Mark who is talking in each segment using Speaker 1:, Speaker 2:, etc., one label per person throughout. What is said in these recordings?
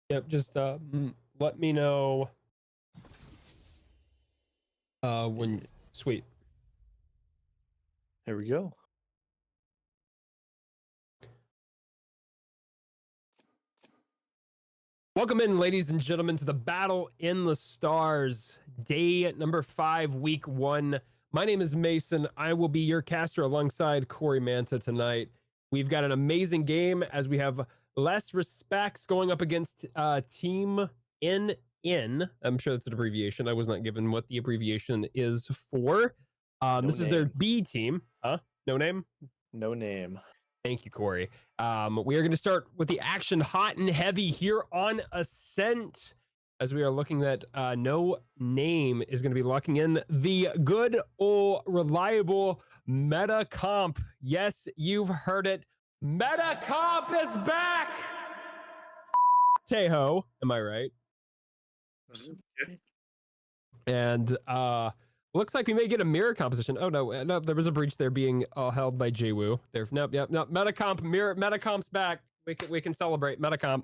Speaker 1: Yep, just let me know when. Sweet.
Speaker 2: There we go.
Speaker 1: Welcome in, ladies and gentlemen, to the Battle in the Stars, day number 5, week 1. My name is Mason. I will be your caster alongside Corey Manta tonight. We've got an amazing game as we have less respects going up against Team NN. I'm sure that's an abbreviation. I was not given what the abbreviation is for. This is their B team. Huh? No name?
Speaker 2: No name.
Speaker 1: Thank you, Corey. We are going to start with the action hot and heavy here on Ascent, as we are looking at No Name is going to be locking in the good old reliable meta comp. Yes, you've heard it. Meta comp is back. Tejo, am I right? And looks like we may get a mirror composition. Oh no, there was a breach there being held by Jwoo. There, nope. Metacomp, Metacomp's back. We can celebrate Metacomp.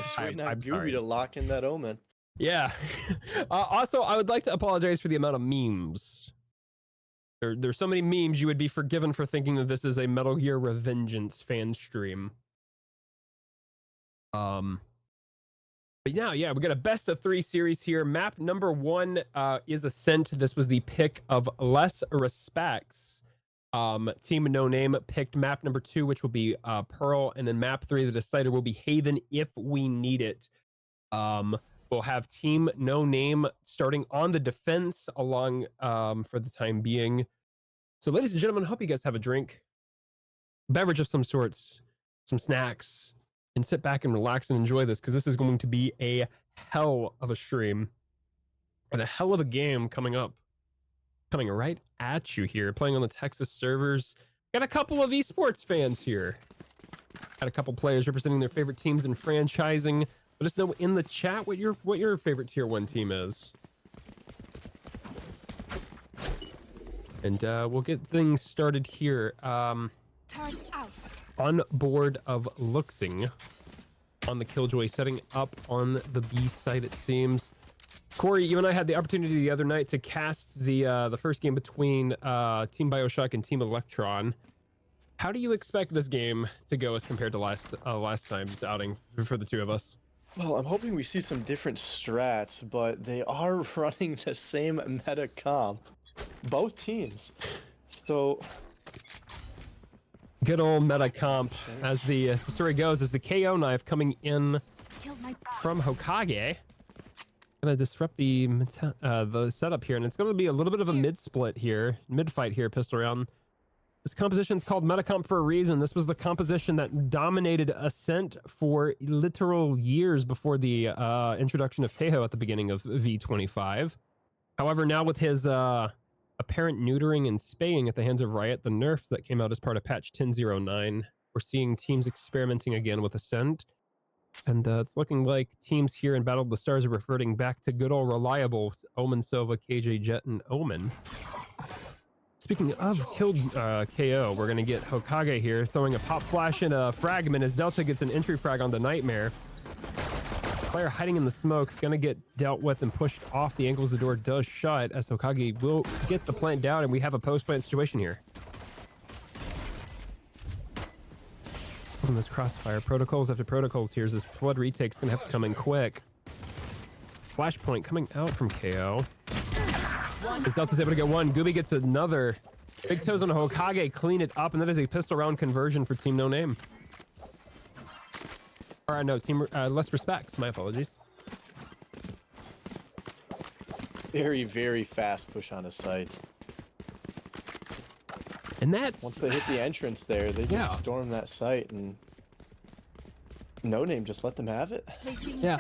Speaker 2: Just waiting on Gooby to lock in that omen.
Speaker 1: Yeah. Also, I would like to apologize for the amount of memes. There's so many memes. You would be forgiven for thinking that this is a Metal Gear Revengeance fan stream. But now, yeah, we got a best of 3 series here. Map number 1 is Ascent. This was the pick of less respects. Team No Name picked map number 2, which will be Pearl, and then map 3, the decider will be Haven if we need it. We'll have Team No Name starting on the defense along for the time being. So, ladies and gentlemen, hope you guys have a drink, beverage of some sorts, some snacks, and sit back and relax and enjoy this, because this is going to be a hell of a stream and a hell of a game coming right at you here, playing on the Texas servers. Got a couple of esports fans here. Got a couple players representing their favorite teams in franchising. Let us know in the chat what your favorite tier 1 team is. And we'll get things started here. On board of Luxing on the Killjoy, setting up on the B site, it seems. Corey, you and I had the opportunity the other night to cast the first game between Team Bioshock and Team Electron. How do you expect this game to go as compared to last time's outing for the two of us?
Speaker 2: Well, I'm hoping we see some different strats, but they are running the same meta comp, both teams. So
Speaker 1: good old meta comp, as the story goes, is the KO knife coming in from Hokage. Gonna disrupt the setup here, and it's gonna be a little bit of a mid-split here, mid-fight here, pistol round. This composition is called Metacomp for a reason. This was the composition that dominated Ascent for literal years before the introduction of Tejo at the beginning of V25. However, now with his apparent neutering and spaying at the hands of Riot, the nerfs that came out as part of patch 10.09, we're seeing teams experimenting again with Ascent. And it's looking like teams here in Battle of the Stars are reverting back to good old reliable Omen Sova, KJ Jet, and Omen. Speaking of killed KO, we're going to get Hokage here throwing a pop flash and a fragment as Delta gets an entry frag on the Nightmare. Player hiding in the smoke, going to get dealt with and pushed off the angle as the door does shut, as Hokage will get the plant down, and we have a post-plant situation here. On this crossfire, protocols after protocols here, as this flood retake's going to have to come in quick. Flashpoint coming out from KO. As Delta's able to get one, Gooby gets another. Big toes on Hokage, clean it up, and that is a pistol round conversion for Team No Name. Or no, Team Less Respects, my apologies.
Speaker 2: very, very fast push on a site.
Speaker 1: And that's...
Speaker 2: once they hit the entrance there, they just storm that site, and No Name just let them have it.
Speaker 1: Yeah.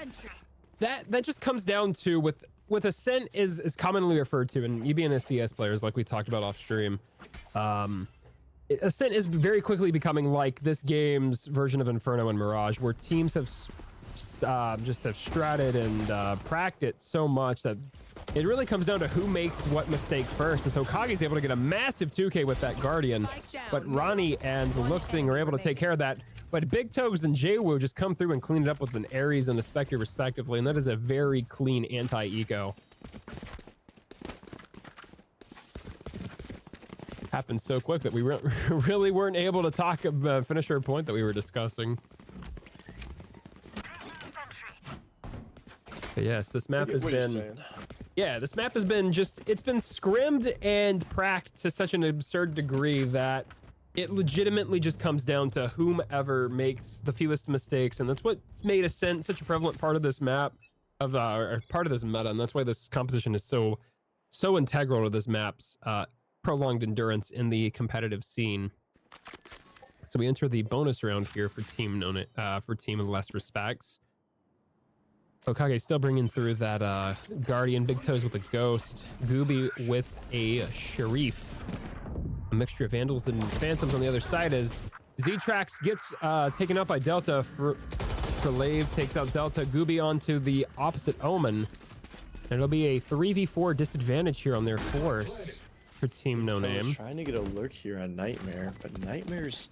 Speaker 1: That just comes down to with Ascent is commonly referred to, and you being a CS players like we talked about off stream, Ascent is very quickly becoming like this game's version of Inferno and Mirage, where teams have just have stratted and practiced so much that it really comes down to who makes what mistake first. As Hokage's able to get a massive 2K with that Guardian, but Ronnie and Luxing are able to take care of that. But Big Toes and Jwoo just come through and clean it up with an Ares and a Spectre respectively, and that is a very clean anti-eco. Happened so quick that we really weren't able to talk about finish our point that we were discussing. But yes, this map has been... Yeah, this map has been it's been scrimmed and pracked to such an absurd degree that it legitimately just comes down to whomever makes the fewest mistakes. And that's what's made such a prevalent part of this map, or part of this meta. And that's why this composition is so integral to this map's prolonged endurance in the competitive scene. So we enter the bonus round here for Team Less Respects. Hokage still bringing through that Guardian, Big Toes with a Ghost, Gooby with a Sharif. A mixture of Vandals and Phantoms on the other side as Z-Trax gets taken out by Delta. For Lave takes out Delta, Gooby onto the opposite Omen. And it'll be a 3v4 disadvantage here on their force for Team No Name.
Speaker 2: Trying to get a lurk here on Nightmare, but Nightmare's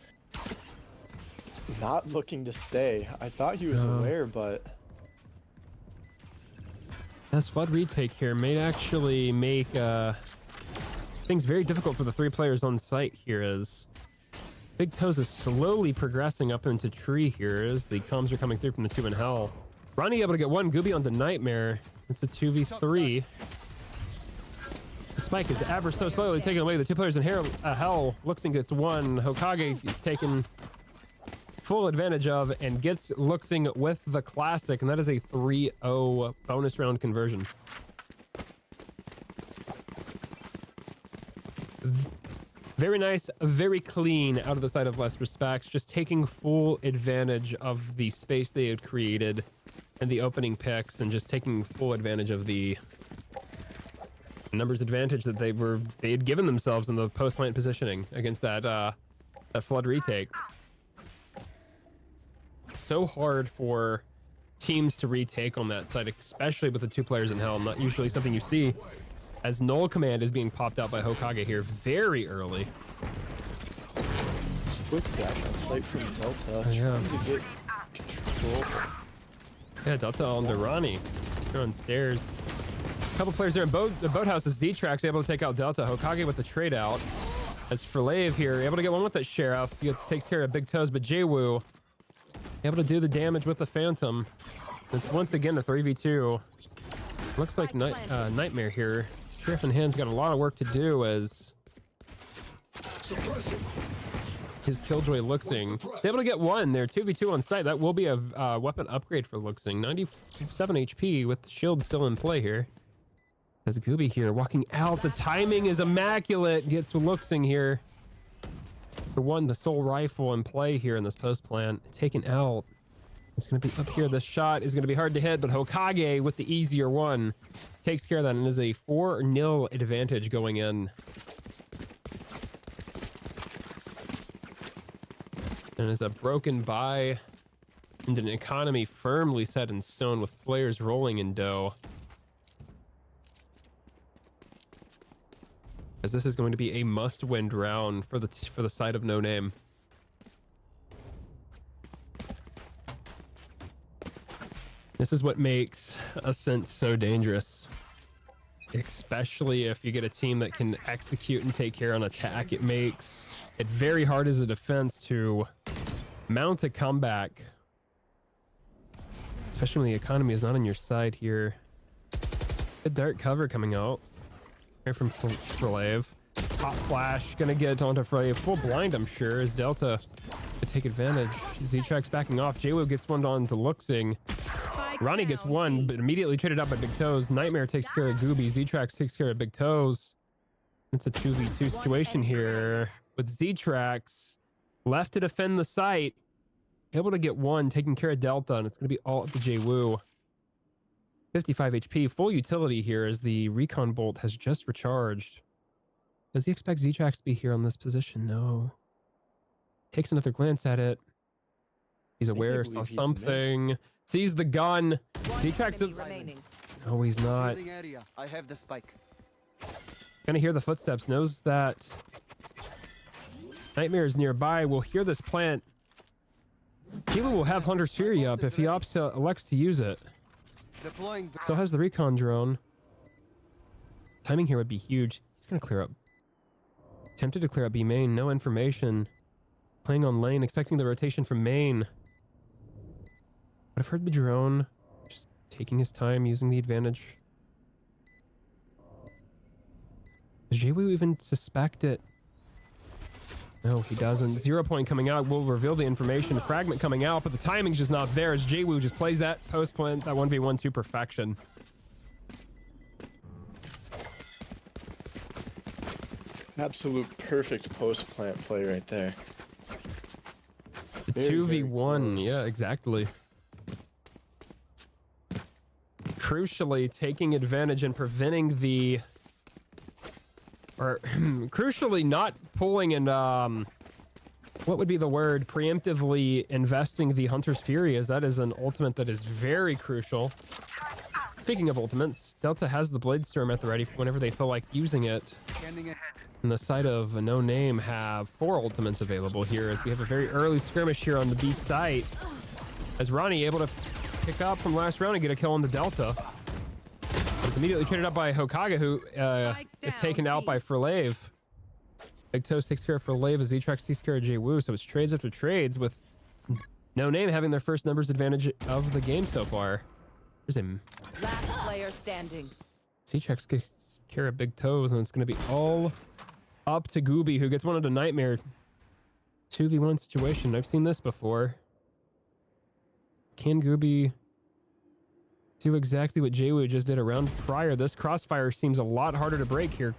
Speaker 2: not looking to stay. I thought he was aware, but...
Speaker 1: This flood retake here may actually make things very difficult for the 3 players on site here, as Big Toes is slowly progressing up into tree here as the comms are coming through from the 2 in Hell. Ronnie able to get one Gooby onto Nightmare. It's a 2v3. The spike is ever so slowly taking away the 2 players in Hell. Luxing gets one. Hokage is taken full advantage of and gets Luxing with the classic, and that is a 3-0 bonus round conversion. Very nice, very clean out of the side of Less Respects, just taking full advantage of the space they had created and the opening picks, and just taking full advantage of the numbers advantage that they had given themselves in the post plant positioning against that flood retake. So hard for teams to retake on that side, especially with the 2 players in Hell. Not usually something you see, as Null Command is being popped out by Hokage here very early.
Speaker 2: Quick dash on site from Delta.
Speaker 1: Yeah.
Speaker 2: Trying to get control.
Speaker 1: Yeah, Delta on the Ronnie. They're on stairs. A couple players there in the boathouse. Is Z-Trax able to take out Delta. Hokage with the trade out. As for Lave here, able to get one with that Sheriff. He takes care of Big Toes, but Jwoo able to do the damage with the Phantom. It's once again a 3v2. Looks like Nightmare here. Sheriff in hand's got a lot of work to do as his Killjoy Luxing is able to get one there. 2v2 on site. That will be a weapon upgrade for Luxing. 97 HP with the shield still in play here. As Gooby here walking out. The timing is immaculate. Gets Luxing here. For one, the sole rifle in play here in this post plant. Taken out. It's going to be up here. The shot is going to be hard to hit, but Hokage with the easier one takes care of that, and is a 4-0 advantage going in. And is a broken buy and an economy firmly set in stone with players rolling in dough. As this is going to be a must-win round for the side of No Name. This is what makes Ascent so dangerous, especially if you get a team that can execute and take care on attack. It makes it very hard as a defense to mount a comeback, especially when the economy is not on your side here. Good dark cover coming out here from Frolave. Top flash gonna get onto Frolave. Full blind, I'm sure, as Delta to take advantage. Z-Trax backing off. Jwoo gets one on to Luxing. Ronnie gets one, but immediately traded out by Big Toes. Nightmare takes care of Gooby. Z-Trax takes care of Big Toes. It's a 2v2 situation here with Z-Trax left to defend the site. Able to get one, taking care of Delta, and it's going to be all up to Jwoo. 55 HP, full utility here as the recon bolt has just recharged. Does he expect Z-Trax to be here on this position? No. Takes another glance at it. He's aware, saw something. Sees the gun. Z-Trax No, he's not.
Speaker 3: Area. I have the spike.
Speaker 1: Gonna hear the footsteps. Knows that Nightmare is nearby. Will hear this plant. Kilo will have Hunter's Fury up if he elects to use it.
Speaker 3: Deploying.
Speaker 1: Still has the recon drone. Timing here would be huge. He's gonna clear up. Tempted to clear up B main. No information. Playing on lane, expecting the rotation from main. But I've heard the drone. Just taking his time, using the advantage. Does JWoo even suspect it? No, he doesn't. 0 point coming out will reveal the information. Fragment coming out, but the timing's just not there as JWoo just plays that post plant, that 1v1 to perfection.
Speaker 2: Absolute perfect post plant play right there.
Speaker 1: The 2v1, yeah, exactly. Crucially, taking advantage and preventing the... Or, crucially, not pulling and, what would be the word? Preemptively investing the Hunter's Fury, as that is an ultimate that is very crucial. Speaking of ultimates, Delta has the Blade Storm at the ready whenever they feel like using it. And the side of a No Name have 4 ultimates available here, as we have a very early skirmish here on the B site. As Ronnie able to pick up from last round and get a kill on the Delta. It's immediately traded up by Hokage, who is taken out by Frelave. Big Toast takes care of Frelave as Z-Trax takes care of JWoo, so it's trades after trades with No Name having their first numbers advantage of the game so far. There's him.
Speaker 4: Last player standing.
Speaker 1: Z-Trax takes care of Big Toes, and it's going to be all up to Gooby, who gets one of the Nightmare 2v1 situation. I've seen this before. Can Gooby do exactly what JWoo just did a round prior? This crossfire seems a lot harder to break here.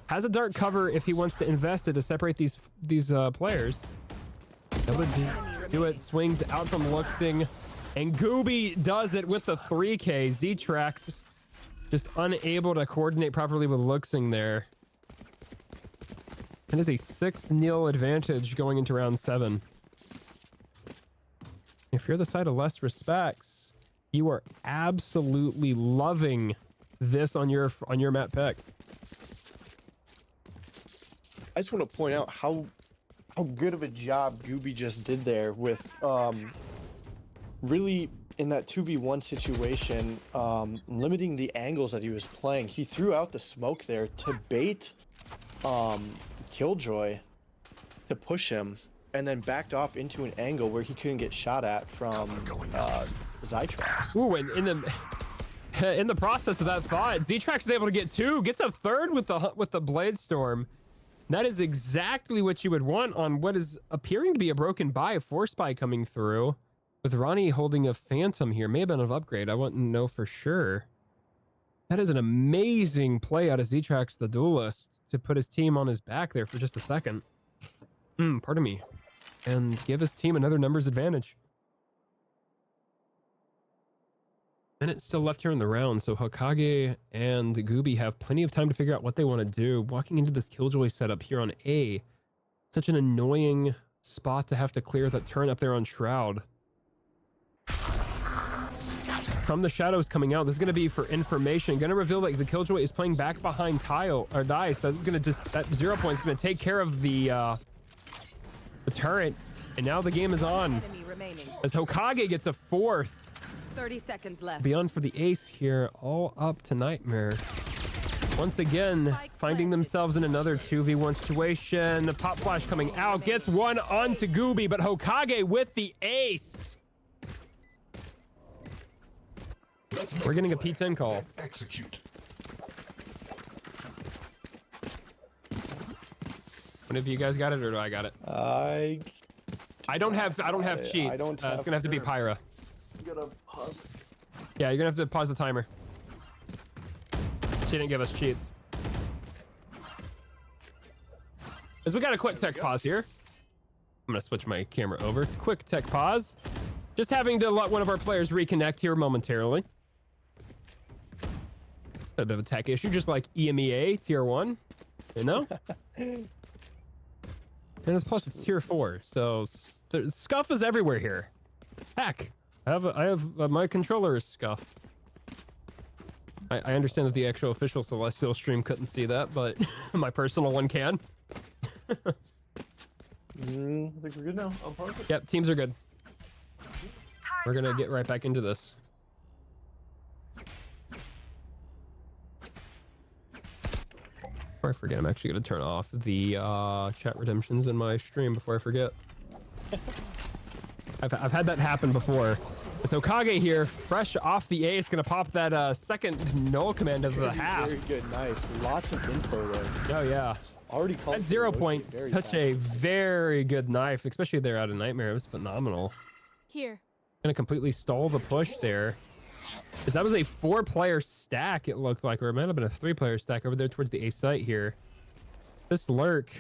Speaker 1: Has a dark cover if he wants to invest it to separate these players. Able to do it. Swings out from Luxing, and Gooby does it with the 3K. Z-Trax just unable to coordinate properly with Luxing there. It is a 6-0 advantage going into round 7. If you're the side of less respects, you are absolutely loving this on your map pick.
Speaker 2: I just want to point out how good of a job Gooby just did there with really in that 2v1 situation, limiting the angles that he was playing. He threw out the smoke there to bait Killjoy to push him, and then backed off into an angle where he couldn't get shot at from Z-Trax.
Speaker 1: Ooh, and in the process of that thought, Z-Trax is able to get 2, gets a 3rd with the Blade Storm. That is exactly what you would want on what is appearing to be a broken buy, 4-spy coming through. With Ronnie holding a Phantom here. May have been an upgrade. I wouldn't know for sure. That is an amazing play out of Z-Trax, the duelist, to put his team on his back there for just a second. Pardon me. And give his team another numbers advantage. Minute still left here in the round, so Hokage and Gooby have plenty of time to figure out what they want to do. Walking into this Killjoy setup here on A. Such an annoying spot to have to clear that turn up there on Shroud. From the shadows coming out, this is going to be for information. Going to reveal that the Killjoy is playing back behind tile or dice. That's going to just, that 0 point is going to take care of the turret, and now the game is on as Hokage gets a 4th.
Speaker 4: 30 seconds left.
Speaker 1: Beyond for the ace here, all up to Nightmare. Once again, finding themselves in another 2v1 situation. The pop flash coming out, gets one onto Gooby, but Hokage with the ace. We're getting a P10 call.
Speaker 5: Execute.
Speaker 1: One of you guys got it, or do I got it? I don't have cheats. It's gonna have to be Pyra.
Speaker 2: You gotta pause.
Speaker 1: Yeah, you're gonna have to pause the timer. She didn't give us cheats. As we got a quick tech pause here. I'm gonna switch my camera over. Quick tech pause. Just having to let one of our players reconnect here momentarily. A bit of a tech issue, just like EMEA tier 1, you know? And it's plus it's tier 4, so scuff is everywhere here. Heck, I have my controller is scuff. I understand that the actual official Celestial stream couldn't see that, but my personal one can.
Speaker 2: I think we're good now. I'll pause it.
Speaker 1: Yep, teams are good. We're gonna get right back into this. Before I forget, I'm actually gonna turn off the chat redemptions in my stream before I forget. I've had that happen before. So Kage here, fresh off the ace, gonna pop that second null command of the half.
Speaker 2: Very good knife. Lots of info there.
Speaker 1: Oh yeah.
Speaker 2: Already called
Speaker 1: At 0 point,
Speaker 2: very
Speaker 1: such
Speaker 2: fast.
Speaker 1: a very good knife, especially there out of Nightmare. It was phenomenal.
Speaker 4: Here.
Speaker 1: Gonna completely stall the push there. Because that was a 4-player stack, it looked like, or it might have been a 3-player stack over there towards the A site here. This lurk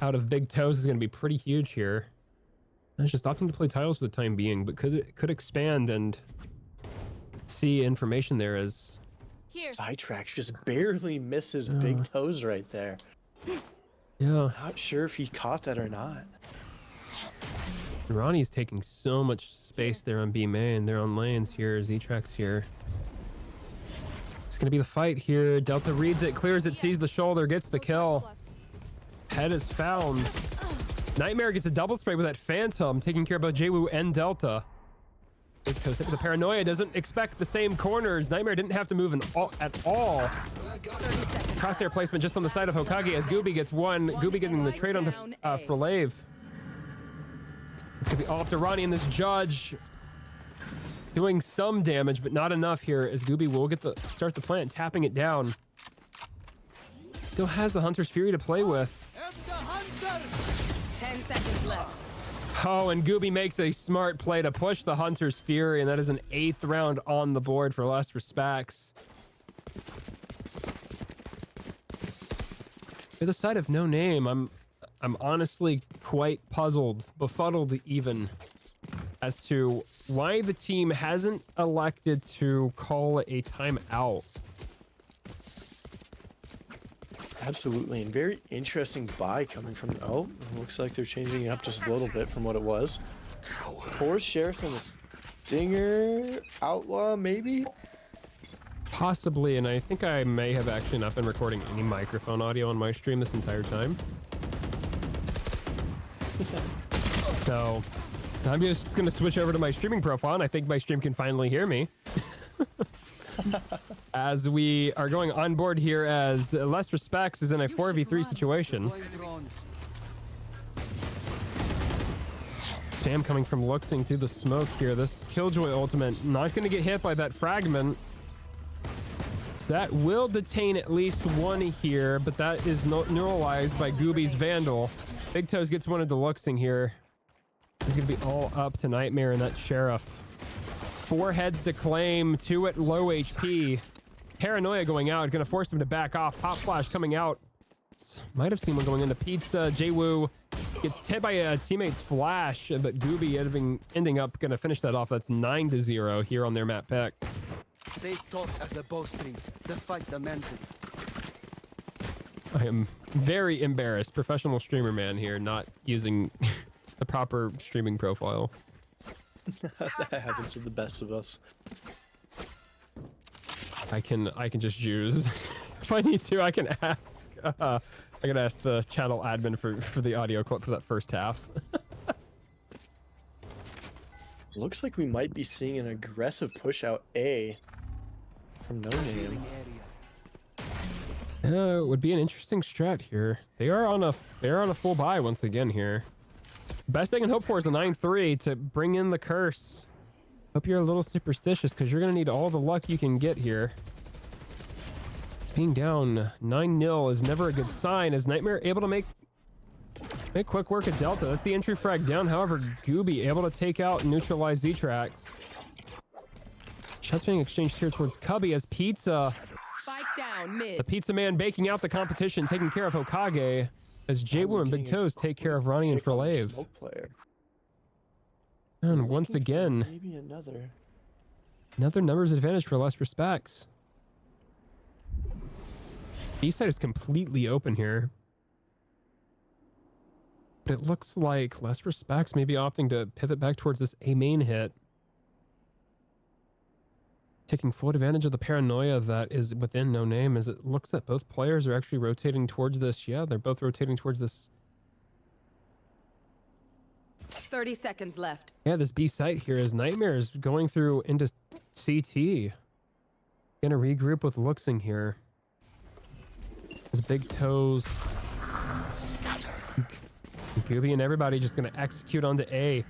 Speaker 1: out of Big Toes is gonna be pretty huge here. I was just opting to play tiles for the time being, but could expand and see information there as
Speaker 4: Here.
Speaker 2: Zytrax just barely misses Big Toes right there.
Speaker 1: yeah.
Speaker 2: Not sure if he caught that or not.
Speaker 1: Ronnie's taking so much space there on B main. They're on lanes here. Z-Trax here. It's gonna be the fight here. Delta reads it, clears it, sees the shoulder, gets the kill. Head is found. Nightmare gets a double spray with that Phantom, taking care of both JWoo and Delta. Because the paranoia doesn't expect the same corners. Nightmare didn't have to move at all. Crosshair placement just on the side of Hokage as Gooby gets one. Gooby getting the trade onto Frolave. It's gonna be all up to Ronnie and this Judge. Doing some damage, but not enough here as Gooby will get start the plant, tapping it down. Still has the Hunter's Fury to play with.
Speaker 4: 10 seconds left.
Speaker 1: Oh, and Gooby makes a smart play to push the Hunter's Fury, and that is an 8th round on the board for Last Respects. To the side of No Name, I'm honestly quite puzzled, befuddled even, as to why the team hasn't elected to call a timeout.
Speaker 2: Absolutely, and very interesting buy coming from. Oh, looks like they're changing it up just a little bit from what it was. 4 sheriffs on the Stinger Outlaw, maybe.
Speaker 1: Possibly, and I think I may have actually not been recording any microphone audio on my stream this entire time. So I'm just gonna switch over to my streaming profile, and I think my stream can finally hear me. As we are going on board here as Less Respects is in a 4v3 situation. Spam coming from Luxing through the smoke here. This Killjoy ultimate not going to get hit by that fragment. So that will detain at least one here, but that is neutralized by Gooby's Vandal. Big Toes gets one of the Luxing here. He's going to be all up to Nightmare and that Sheriff. 4 heads to claim, 2 at low HP. Paranoia going out, gonna force him to back off. Pop Flash coming out. Might have seen one going into Pizza. JWoo gets hit by a teammate's flash, but Gooby ending up gonna finish that off. That's 9-0 here on their map pick.
Speaker 3: Stay taut as a bowstring. The fight demands it.
Speaker 1: I am very embarrassed. Professional streamer man here, not using the proper streaming profile.
Speaker 2: That happens to the best of us.
Speaker 1: I can just use. If I need to, I can ask. I can ask the channel admin for the audio clip for that first half.
Speaker 2: Looks like we might be seeing an aggressive push out A from No Name.
Speaker 1: It would be an interesting strat here. They are on a full buy once again here. Best I can hope for is a 9-3 to bring in the curse. Hope you're a little superstitious because you're going to need all the luck you can get here. It's being down 9-0 is never a good sign, as Nightmare able to make quick work of Delta. That's the entry frag down. However, Gooby able to take out and neutralize Z-Trax. Shots being exchanged here towards Cubby as Pizza.
Speaker 4: Spike down mid.
Speaker 1: The Pizza Man baking out the competition, taking care of Hokage, as JWoo and Big Toes take care of Ronnie and Frolave.
Speaker 2: Smoke player.
Speaker 1: And once again,
Speaker 2: Maybe another
Speaker 1: numbers advantage for Less Respects. East side is completely open here. But it looks like Less Respects may be opting to pivot back towards this A main hit. taking full advantage of the paranoia that is within No Name, as it looks that both players are actually rotating towards this. Yeah, they're both rotating towards this.
Speaker 4: 30 seconds left.
Speaker 1: Yeah, this B site here is Nightmare is going through into CT. Gonna regroup with Luxing here. His big toes. Gooby and everybody just gonna execute onto A.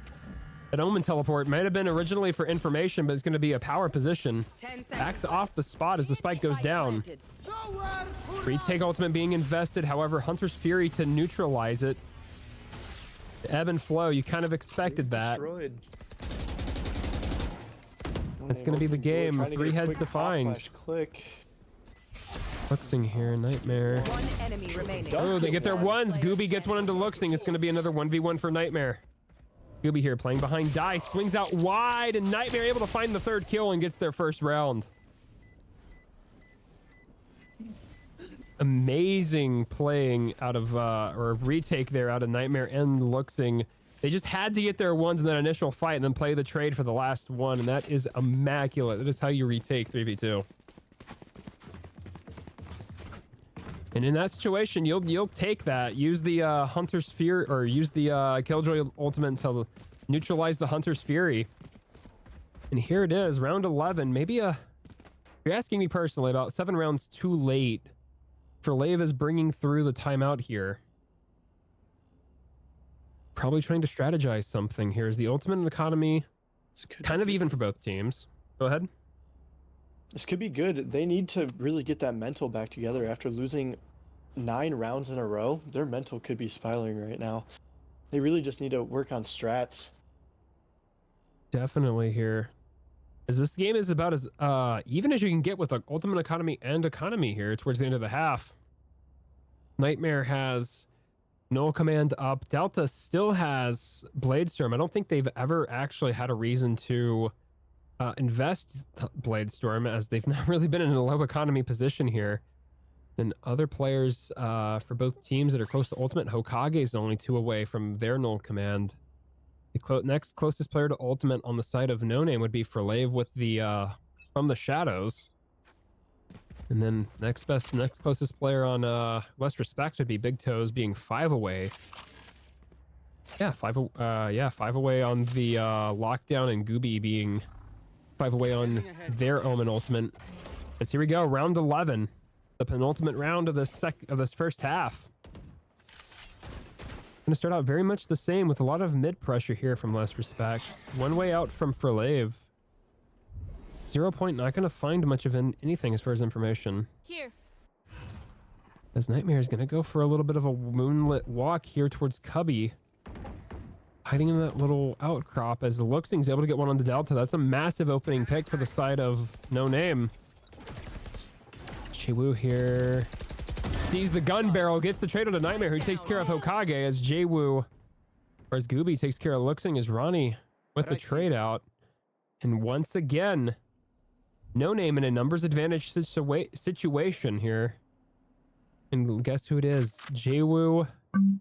Speaker 1: That Omen teleport might have been originally for information, but it's gonna be a power position.
Speaker 4: 10 seconds
Speaker 1: Backs
Speaker 4: left.
Speaker 1: off the spot as the spike goes down.
Speaker 4: Planted.
Speaker 1: Retake ultimate being invested, however, Hunter's Fury to neutralize it. The ebb and flow, you kind of expected
Speaker 2: He's
Speaker 1: that.
Speaker 2: destroyed.
Speaker 1: That's gonna be the game.
Speaker 2: Trying to
Speaker 1: 3
Speaker 2: get a
Speaker 1: heads
Speaker 2: quick
Speaker 1: to
Speaker 2: pop
Speaker 1: find.
Speaker 2: flash click.
Speaker 1: Luxing here, Nightmare.
Speaker 4: One enemy remaining.
Speaker 2: Does
Speaker 1: Oh, they get their
Speaker 2: one.
Speaker 1: ones. Gooby gets one into Luxing. It's going to be another 1v1 for Nightmare. Gooby here playing behind Dice. Swings out wide, and Nightmare able to find the 3rd kill and gets their 1st round. Amazing playing out of, or retake there out of Nightmare and Luxing. They just had to get their ones in that initial fight and then play the trade for the last one, and that is immaculate. That is how you retake 3v2. And in that situation, you'll take that. Use the Hunter's Fury, or use the Killjoy ultimate to neutralize the Hunter's Fury. And here it is, round 11. Maybe if you're asking me personally, about 7 rounds too late for Lave is bringing through the timeout here. Probably trying to strategize something here. Is the ultimate and economy kind of even for both teams? Go ahead.
Speaker 2: This could be good. They need to really get that mental back together after losing 9 rounds in a row. Their mental could be spiraling right now. They really just need to work on strats.
Speaker 1: Definitely here. As this game is about as even as you can get with like ultimate economy and economy here towards the end of the half. Nightmare has Null Command up. Delta still has Bladestorm. I don't think they've ever actually had a reason to invest Bladestorm, as they've not really been in a low economy position here. And other players for both teams that are close to Ultimate, Hokage is only 2 away from their Null Command. The next closest player to Ultimate on the side of No Name would be Frolave with the From the Shadows. And then next closest player on Less Respect would be Big Toes, being 5 away. Yeah, 5 away on the Lockdown, and Gooby being 5 away on their Omen ultimate. As here we go, round 11, the penultimate round of this first half. Going to start out very much the same with a lot of mid pressure here from Less Respects. 1 way out from Frolave. 0 Point not going to find much of anything as far as information.
Speaker 4: Here.
Speaker 1: As Nightmare is going to go for a little bit of a moonlit walk here towards Cubby. Hiding in that little outcrop as the Luxing's able to get one on the Delta. That's a massive opening pick for the side of No Name. Chiwoo here sees the gun barrel, gets the trade on a Nightmare, who takes care of Hokage, as Jaewoo, or as Gooby takes care of Luxing, as Ronnie with the trade out. And once again, No Name in a numbers advantage situation here. And guess who it is? Jaewoo and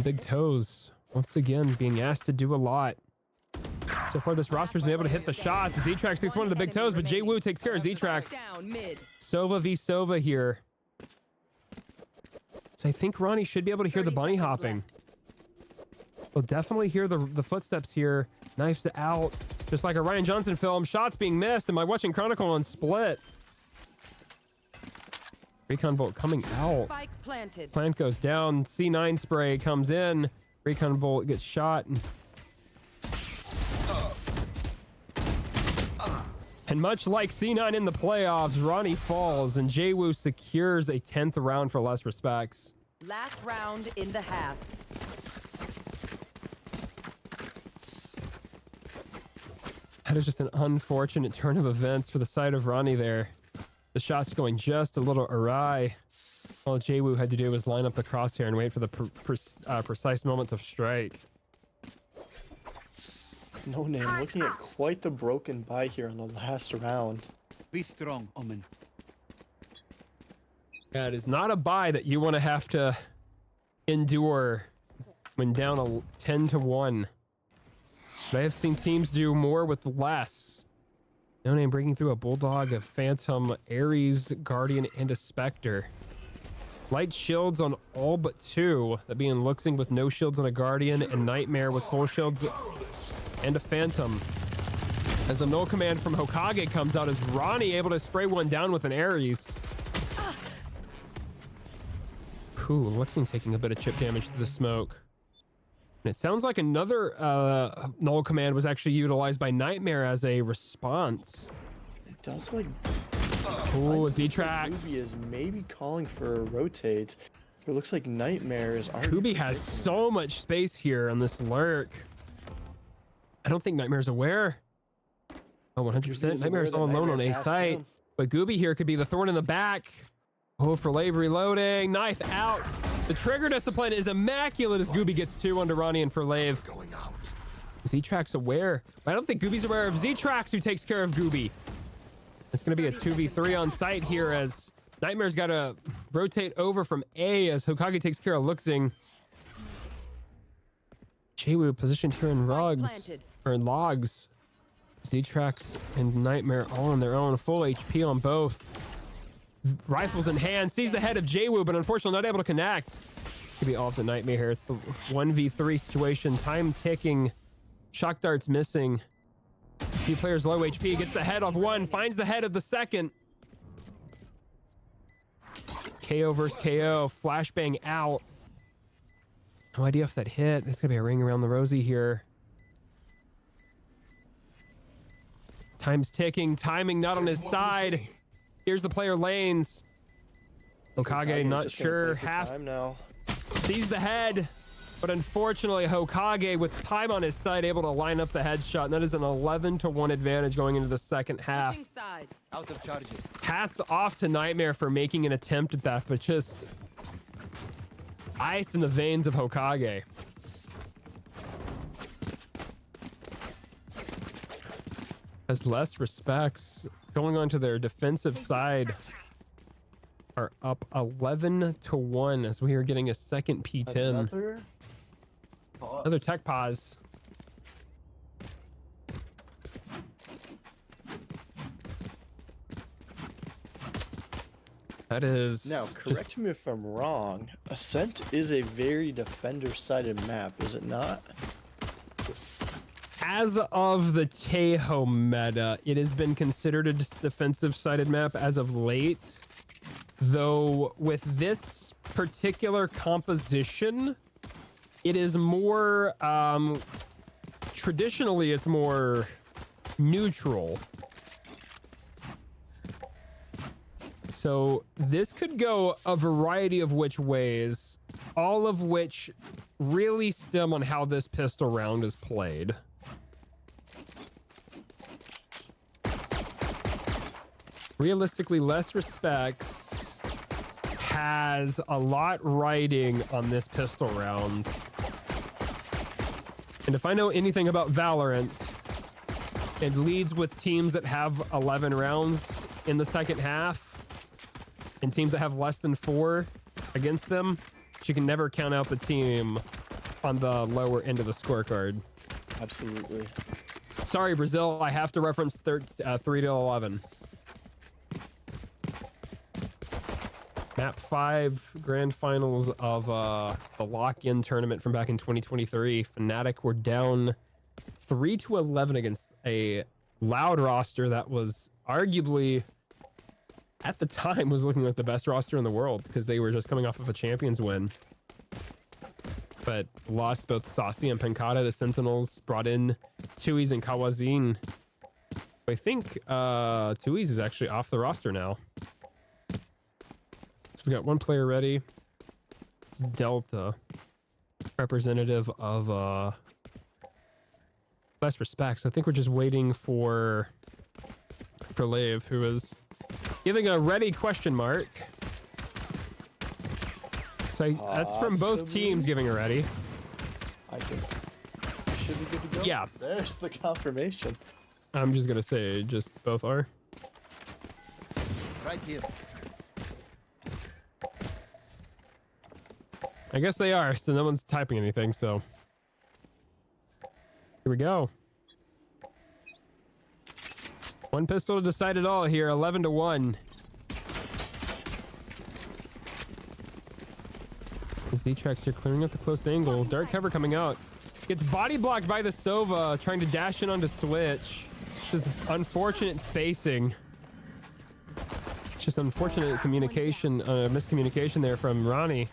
Speaker 1: Big Toes, once again, being asked to do a lot. So far, this roster's been able to hit the shots. Z-Trax takes one of the Big Toes, but Jaewoo takes care of Z-Trax.
Speaker 4: Down mid.
Speaker 1: Sova v Sova here. So I think Ronnie should be able to hear the
Speaker 4: 30
Speaker 1: bunny
Speaker 4: seconds
Speaker 1: hopping.
Speaker 4: left.
Speaker 1: We'll definitely hear the footsteps here. Knives out, just like a Ryan Johnson film. Shots being missed. Am I watching Chronicle on Split? Recon Bolt coming out.
Speaker 4: Spike planted.
Speaker 1: Plant goes down. C9 spray comes in. Recon Bolt gets shot. And much like C9 in the playoffs, Ronnie falls and Jaewoo secures a 10th round for Less Respects.
Speaker 4: Last round in the half.
Speaker 1: That is just an unfortunate turn of events for the side of Ronnie there. The shot's going just a little awry. All Jaewoo had to do was line up the crosshair and wait for the precise moment of strike.
Speaker 2: No Name looking at quite the broken buy here in the last round.
Speaker 3: Be strong, Omen.
Speaker 1: Yeah, it is not a buy that you want to have to endure when down a 10-1. But I have seen teams do more with less. No Name breaking through a Bulldog, a Phantom, Ares, Guardian, and a Spectre. Light shields on all but two, that being Luxing with no shields and a Guardian, and Nightmare with full shields and a Phantom. As the null command from Hokage comes out, is Ronnie able to spray one down with an Ares? Ooh, Luxing taking a bit of chip damage to the smoke. And it sounds like another null command was actually utilized by Nightmare as a response.
Speaker 2: It does like.
Speaker 1: Ooh, Z-Trax.
Speaker 2: Kubi is maybe calling for a rotate. It looks like Nightmare is already.
Speaker 1: Kubi has so much space here on this lurk. I don't think Nightmare's aware. Oh, 100%. Nightmare's all alone on A site. But Gooby here could be the thorn in the back. Oh, for Lave reloading. Knife out. The trigger discipline is immaculate as Gooby gets two onto Ronnie and for Lave. Z-Trax aware. But I don't think Gooby's aware of Z-Trax, who takes care of Gooby. It's going to be a 2v3 on site here as Nightmare's got to rotate over from A as Hokage takes care of Luxing. Jaywu positioned here in rugs, or in logs. Z-Trax and Nightmare all on their own. Full HP on both. Rifles in hand. Sees the head of Jaywu, but unfortunately not able to connect. Could be off the Nightmare here. 1v3 situation. Time ticking. Shock darts missing. Few players low HP. Gets the head of one. Finds the head of the second. KO versus KO. Flashbang out. No idea if that hit. There's gonna be a ring around the rosy here. Time's ticking. Timing not on his side. Here's the player lanes. Hokage not sure. Half
Speaker 2: now.
Speaker 1: Sees the head, but unfortunately Hokage with time on his side able to line up the headshot, and that is an 11-1 advantage going into the second half.
Speaker 3: Out of charges.
Speaker 1: Hats off to Nightmare for making an attempt at that, but just ice in the veins of Hokage. Has less respects. Going on to their defensive side are up 11-1 as we are getting a second P10. Another tech pause. That is
Speaker 2: now correct me if I'm wrong. Ascent is a very defender-sided map, is it not?
Speaker 1: As of the Tejo meta, it has been considered a defensive-sided map as of late. Though with this particular composition, it is more, traditionally it's more neutral. So this could go a variety of which ways, all of which really stem on how this pistol round is played. Realistically, less respects has a lot riding on this pistol round. And if I know anything about Valorant, it leads with teams that have 11 rounds in the second half and teams that have less than 4 against them. You can never count out the team on the lower end of the scorecard.
Speaker 2: Absolutely.
Speaker 1: Sorry, Brazil, I have to reference 3-11. Map 5 grand finals of the lock-in tournament from back in 2023. Fnatic were down 3-11 against a Loud roster that was arguably, at the time, was looking like the best roster in the world because they were just coming off of a Champions win. But lost both Saucy and Pancata to Sentinels, brought in Tui's and Kawazin. I think Tui's is actually off the roster now. So we got one player ready. It's Delta, representative of less respects. I think we're just waiting for Lave, who is giving a ready question mark. So that's from both teams giving a ready.
Speaker 2: I think we should be good to go.
Speaker 1: Yeah.
Speaker 2: There's the confirmation.
Speaker 1: I'm just gonna say just both are.
Speaker 3: Right here.
Speaker 1: I guess they are, so no one's typing anything, so here we go. One pistol to decide it all here. 11-1. The Z-Trax here clearing up the close angle. Dark cover coming out. Gets body blocked by the Sova, trying to dash in onto Switch. Just unfortunate spacing. Just unfortunate communication, miscommunication there from Ronnie.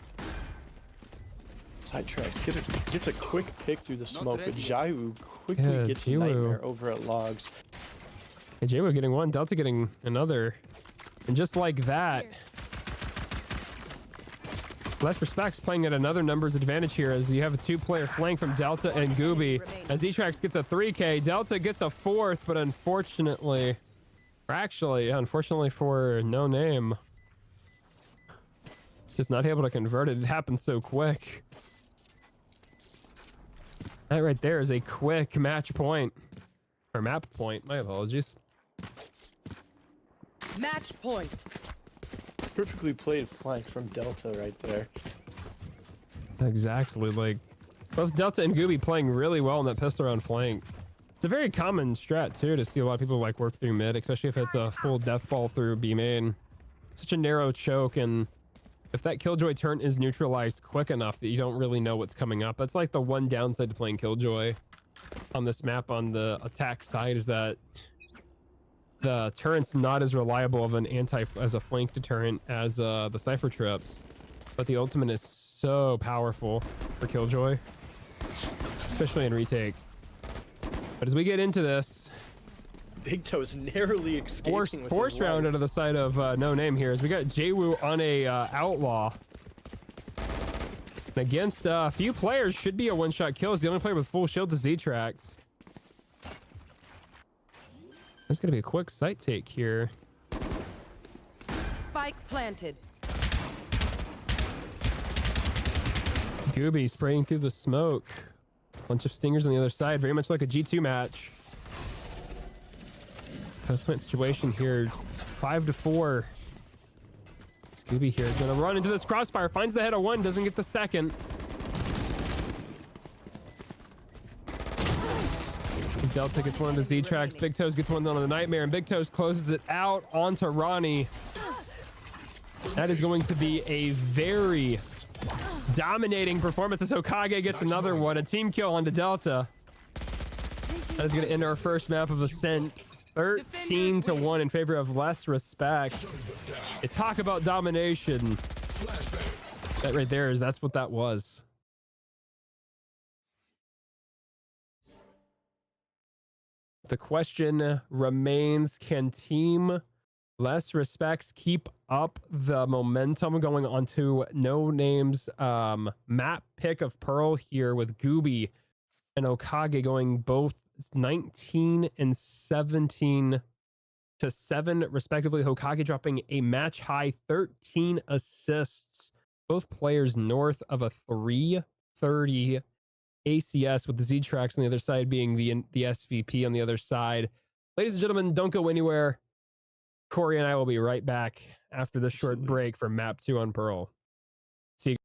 Speaker 2: Sidetracks gets a quick pick through the smoke, but Jaiwu quickly
Speaker 1: Yeah,
Speaker 2: gets
Speaker 1: Jiwoo.
Speaker 2: Nightmare over at Logs.
Speaker 1: Hey, Jaywoo getting one, Delta getting another. And just like that, Less Respect's playing at another numbers advantage here as you have a two-player flank from Delta and Gooby. As Z-Trax gets a 3K, Delta gets a 4th, but unfortunately, or actually, unfortunately for No Name, just not able to convert it. It happened so quick. That right there is a quick match point. Or map point, my apologies.
Speaker 4: Match point.
Speaker 2: Perfectly played flank from Delta right there.
Speaker 1: Exactly, like both Delta and Gooby playing really well on that pistol round flank. It's a very common strat too to see a lot of people like work through mid, especially if it's a full death ball through B main. Such a narrow choke, and if that Killjoy turn is neutralized quick enough that you don't really know what's coming up. That's like the one downside to playing Killjoy on this map on the attack side, is that the turret's not as reliable of an as a flank deterrent as the Cypher trips, but the ultimate is so powerful for Killjoy, especially in retake. But as we get into this,
Speaker 2: Big Toe's narrowly escaping with
Speaker 1: force
Speaker 2: his
Speaker 1: round
Speaker 2: life.
Speaker 1: out of the side of No Name here, as we got Jaywoo on a outlaw. And against a few players, should be a one-shot kill. Is the only player with full shield to Z-Trax. That's gonna be a quick sight take here.
Speaker 4: Spike planted.
Speaker 1: Gooby spraying through the smoke. Bunch of stingers on the other side, very much like a G2 match. Post plant situation here, 5-4. Scooby here gonna run into this crossfire, finds the head of one, doesn't get the second. Delta gets one to Z-Trax, Big Toes gets one on the Nightmare, and Big Toes closes it out onto Ronnie. That is going to be a very dominating performance as Hokage gets another one, a team kill onto Delta. That is going to end our first map of Ascent, 13-1 in favor of Less Respect. They talk about domination. That right there that's what that was. The question remains, can Team Less Respects keep up the momentum going onto No Name's map pick of Pearl here with Gooby and Hokage going both 19 and 17 to 7 respectively. Hokage dropping a match high 13 assists. Both players north of a 330 ACS, with the Z-Trax on the other side being the SVP on the other side. Ladies and gentlemen, don't go anywhere. Corey and I will be right back after this short break for map 2 on Pearl. See you.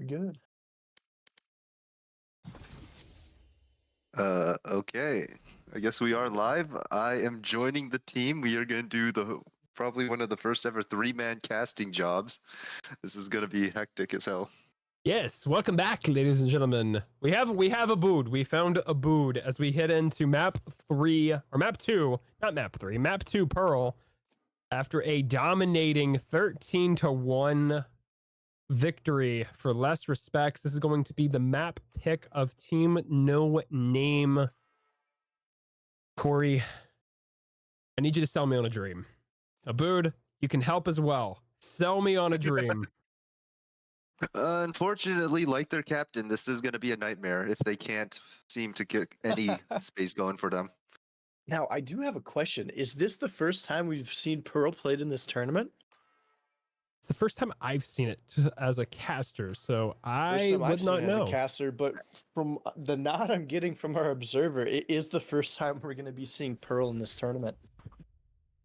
Speaker 2: good.
Speaker 5: Okay. I guess we are live. I am joining the team. We are going to do probably one of the first ever 3-man casting jobs. This is going to be hectic as hell.
Speaker 1: Yes, welcome back, ladies and gentlemen. We have a bood. We found a bood as we head into map 3 or map 2, not map 3, map 2 Pearl. After a dominating 13-1 victory for Less Respects, this is going to be the map pick of Team No Name. Corey, I need you to sell me on a dream. Abood, you can help as well. Sell me on a dream.
Speaker 5: Unfortunately, like their captain, this is going to be a nightmare if they can't seem to get any space going for them.
Speaker 2: Now, I do have a question. Is this the first time we've seen Pearl played in this tournament?
Speaker 1: It's the first time I've seen it as a caster, so
Speaker 2: First
Speaker 1: I
Speaker 2: time I've
Speaker 1: would
Speaker 2: seen
Speaker 1: not
Speaker 2: it as a
Speaker 1: know.
Speaker 2: caster, but from the nod I'm getting from our observer, it is the first time we're going to be seeing Pearl in this tournament.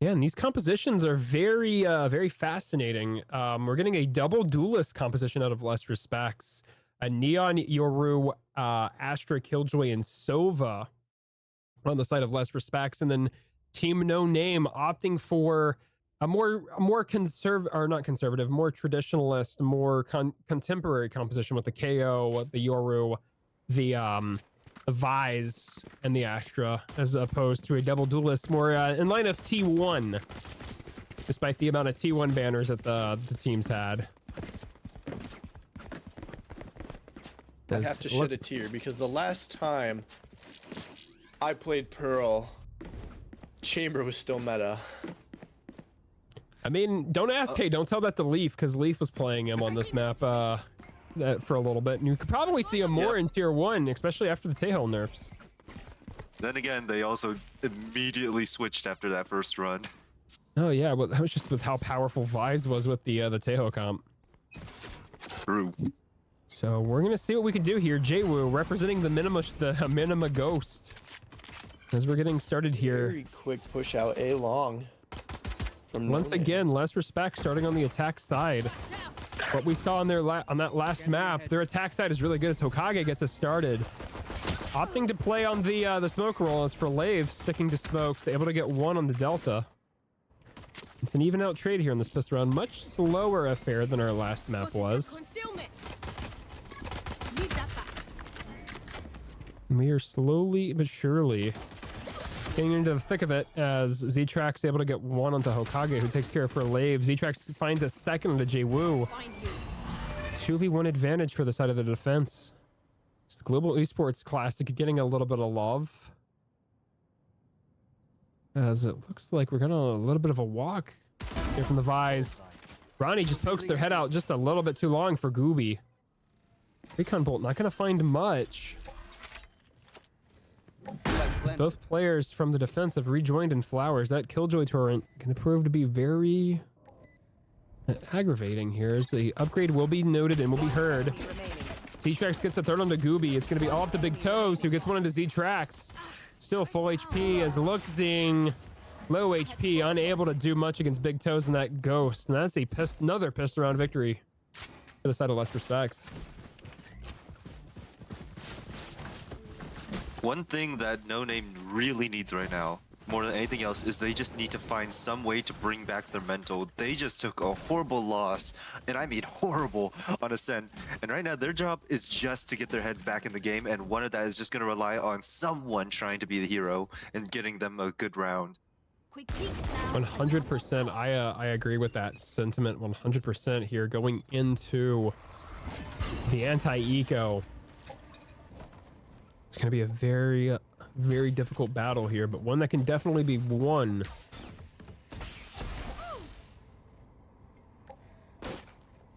Speaker 1: Yeah, and these compositions are very, very fascinating. We're getting a double duelist composition out of Less Respects. A Neon, Yoru, Astra, Killjoy, and Sova on the side of Less Respects, and then Team No Name opting for a more conservative, or not conservative, more traditionalist, more contemporary composition with the KO, the Yoru, the Vise, and the Astra, as opposed to a double duelist more in line of T1, despite the amount of T1 banners that the teams had.
Speaker 2: I have to shed a tear because the last time I played Pearl, Chamber was still meta.
Speaker 1: I mean, don't ask. Hey, don't tell that to Leaf, because Leaf was playing him on this map for a little bit, and you could probably see him more in tier 1, especially after the Tail nerfs.
Speaker 5: Then again, they also immediately switched after that first run.
Speaker 1: Oh yeah, well, that was just with how powerful Vise was with the Tail comp.
Speaker 5: True.
Speaker 1: So we're gonna see what we can do here. Jwoo representing the Minima Ghost. As we're getting started here.
Speaker 2: Very quick push out A long.
Speaker 1: Once again, Less Respect starting on the attack side. What we saw on their on that last map, their attack side is really good as Hokage gets us started. Opting to play on the smoke roll as for Lave sticking to smokes, able to get 1 on the Delta. It's an even out trade here in this pistol round. Much slower affair than our last map was. We are slowly but surely getting into the thick of it as Ztrax able to get 1 onto Hokage, who takes care of her Lave. Ztrax finds a second onto Jwoo. 2v1 advantage for the side of the defense. It's the Global Esports Classic getting a little bit of love, as it looks like we're gonna a little bit of a walk here from the Vise. Ronnie just pokes their head out just a little bit too long for Gooby. Recon Bolt not gonna find much. As both players from the defense have rejoined in Flowers. That Killjoy torrent can prove to be very aggravating here, as the upgrade will be noted and will be heard. Ztrax gets the third onto Gooby. It's going to be all up to Big Toes, who gets 1 into Ztrax. Still full HP as Luxing, low HP, unable to do much against Big Toes and that Ghost. And that's another pistol round victory for the side of Less Respects.
Speaker 5: One thing that No Name really needs right now, more than anything else, is they just need to find some way to bring back their mental. They just took a horrible loss, and I mean horrible, on Ascent. And right now, their job is just to get their heads back in the game, and one of that is just going to rely on someone trying to be the hero and getting them a good round.
Speaker 1: 100%. I agree with that sentiment 100% here going into the anti-eco. It's going to be a very, very difficult battle here, but one that can definitely be won.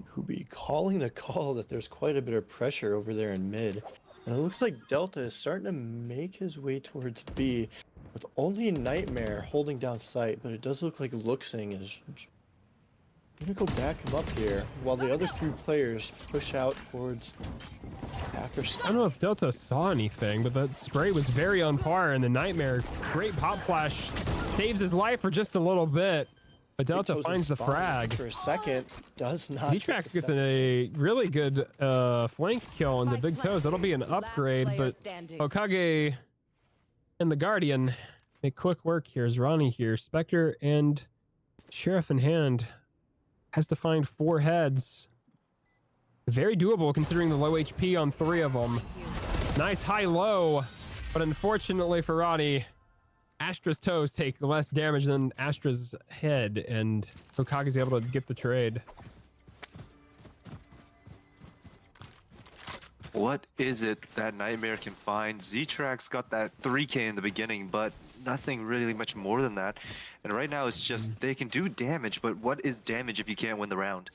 Speaker 2: Who be calling the call that there's quite a bit of pressure over there in mid. And it looks like Delta is starting to make his way towards B with only Nightmare holding down sight, but it does look like Luxing is gonna go back him up here while the other 3 players push out towards after.
Speaker 1: I don't know if Delta saw anything, but that spray was very on par, and the Nightmare, great pop flash, saves his life for just a little bit. But Delta
Speaker 2: Toes in
Speaker 1: finds the
Speaker 2: spawn
Speaker 1: frag.
Speaker 2: for a second. Does not. get
Speaker 1: Z-Trax
Speaker 2: the
Speaker 1: gets
Speaker 2: second.
Speaker 1: a really good flank kill into Big Toes. That'll be an
Speaker 4: Last
Speaker 1: upgrade,
Speaker 4: player
Speaker 1: but
Speaker 4: standing.
Speaker 1: Hokage and the Guardian make quick work here. Is Ronnie here? Spectre and Sheriff in hand. Has to find 4 heads. Very doable considering the low HP on 3 of them. Nice high-low, but unfortunately for Ronnie, Astra's toes take less damage than Astra's head, and Hokage's able to get the trade.
Speaker 5: What is it that Nightmare can find? Z-Trax got that 3K in the beginning, but nothing really much more than that. And right now it's just they can do damage, but what is damage if you can't win the round?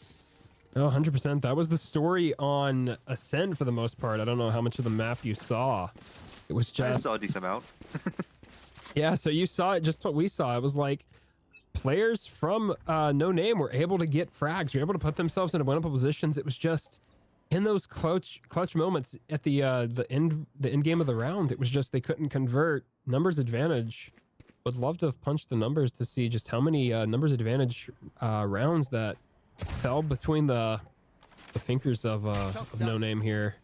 Speaker 1: Oh, 100%. That was the story on Ascent for the most part. I don't know how much of the map you saw. It was
Speaker 5: I
Speaker 1: just...
Speaker 5: saw a decent amount.
Speaker 1: Yeah, so you saw it, just what we saw. It was like players from No Name were able to get frags, were able to put themselves into winnable positions. It was just in those clutch moments at the end game of the round. It was just they couldn't convert. Numbers advantage. Would love to have punched the numbers to see just how many numbers advantage rounds that fell between the fingers of No Name here.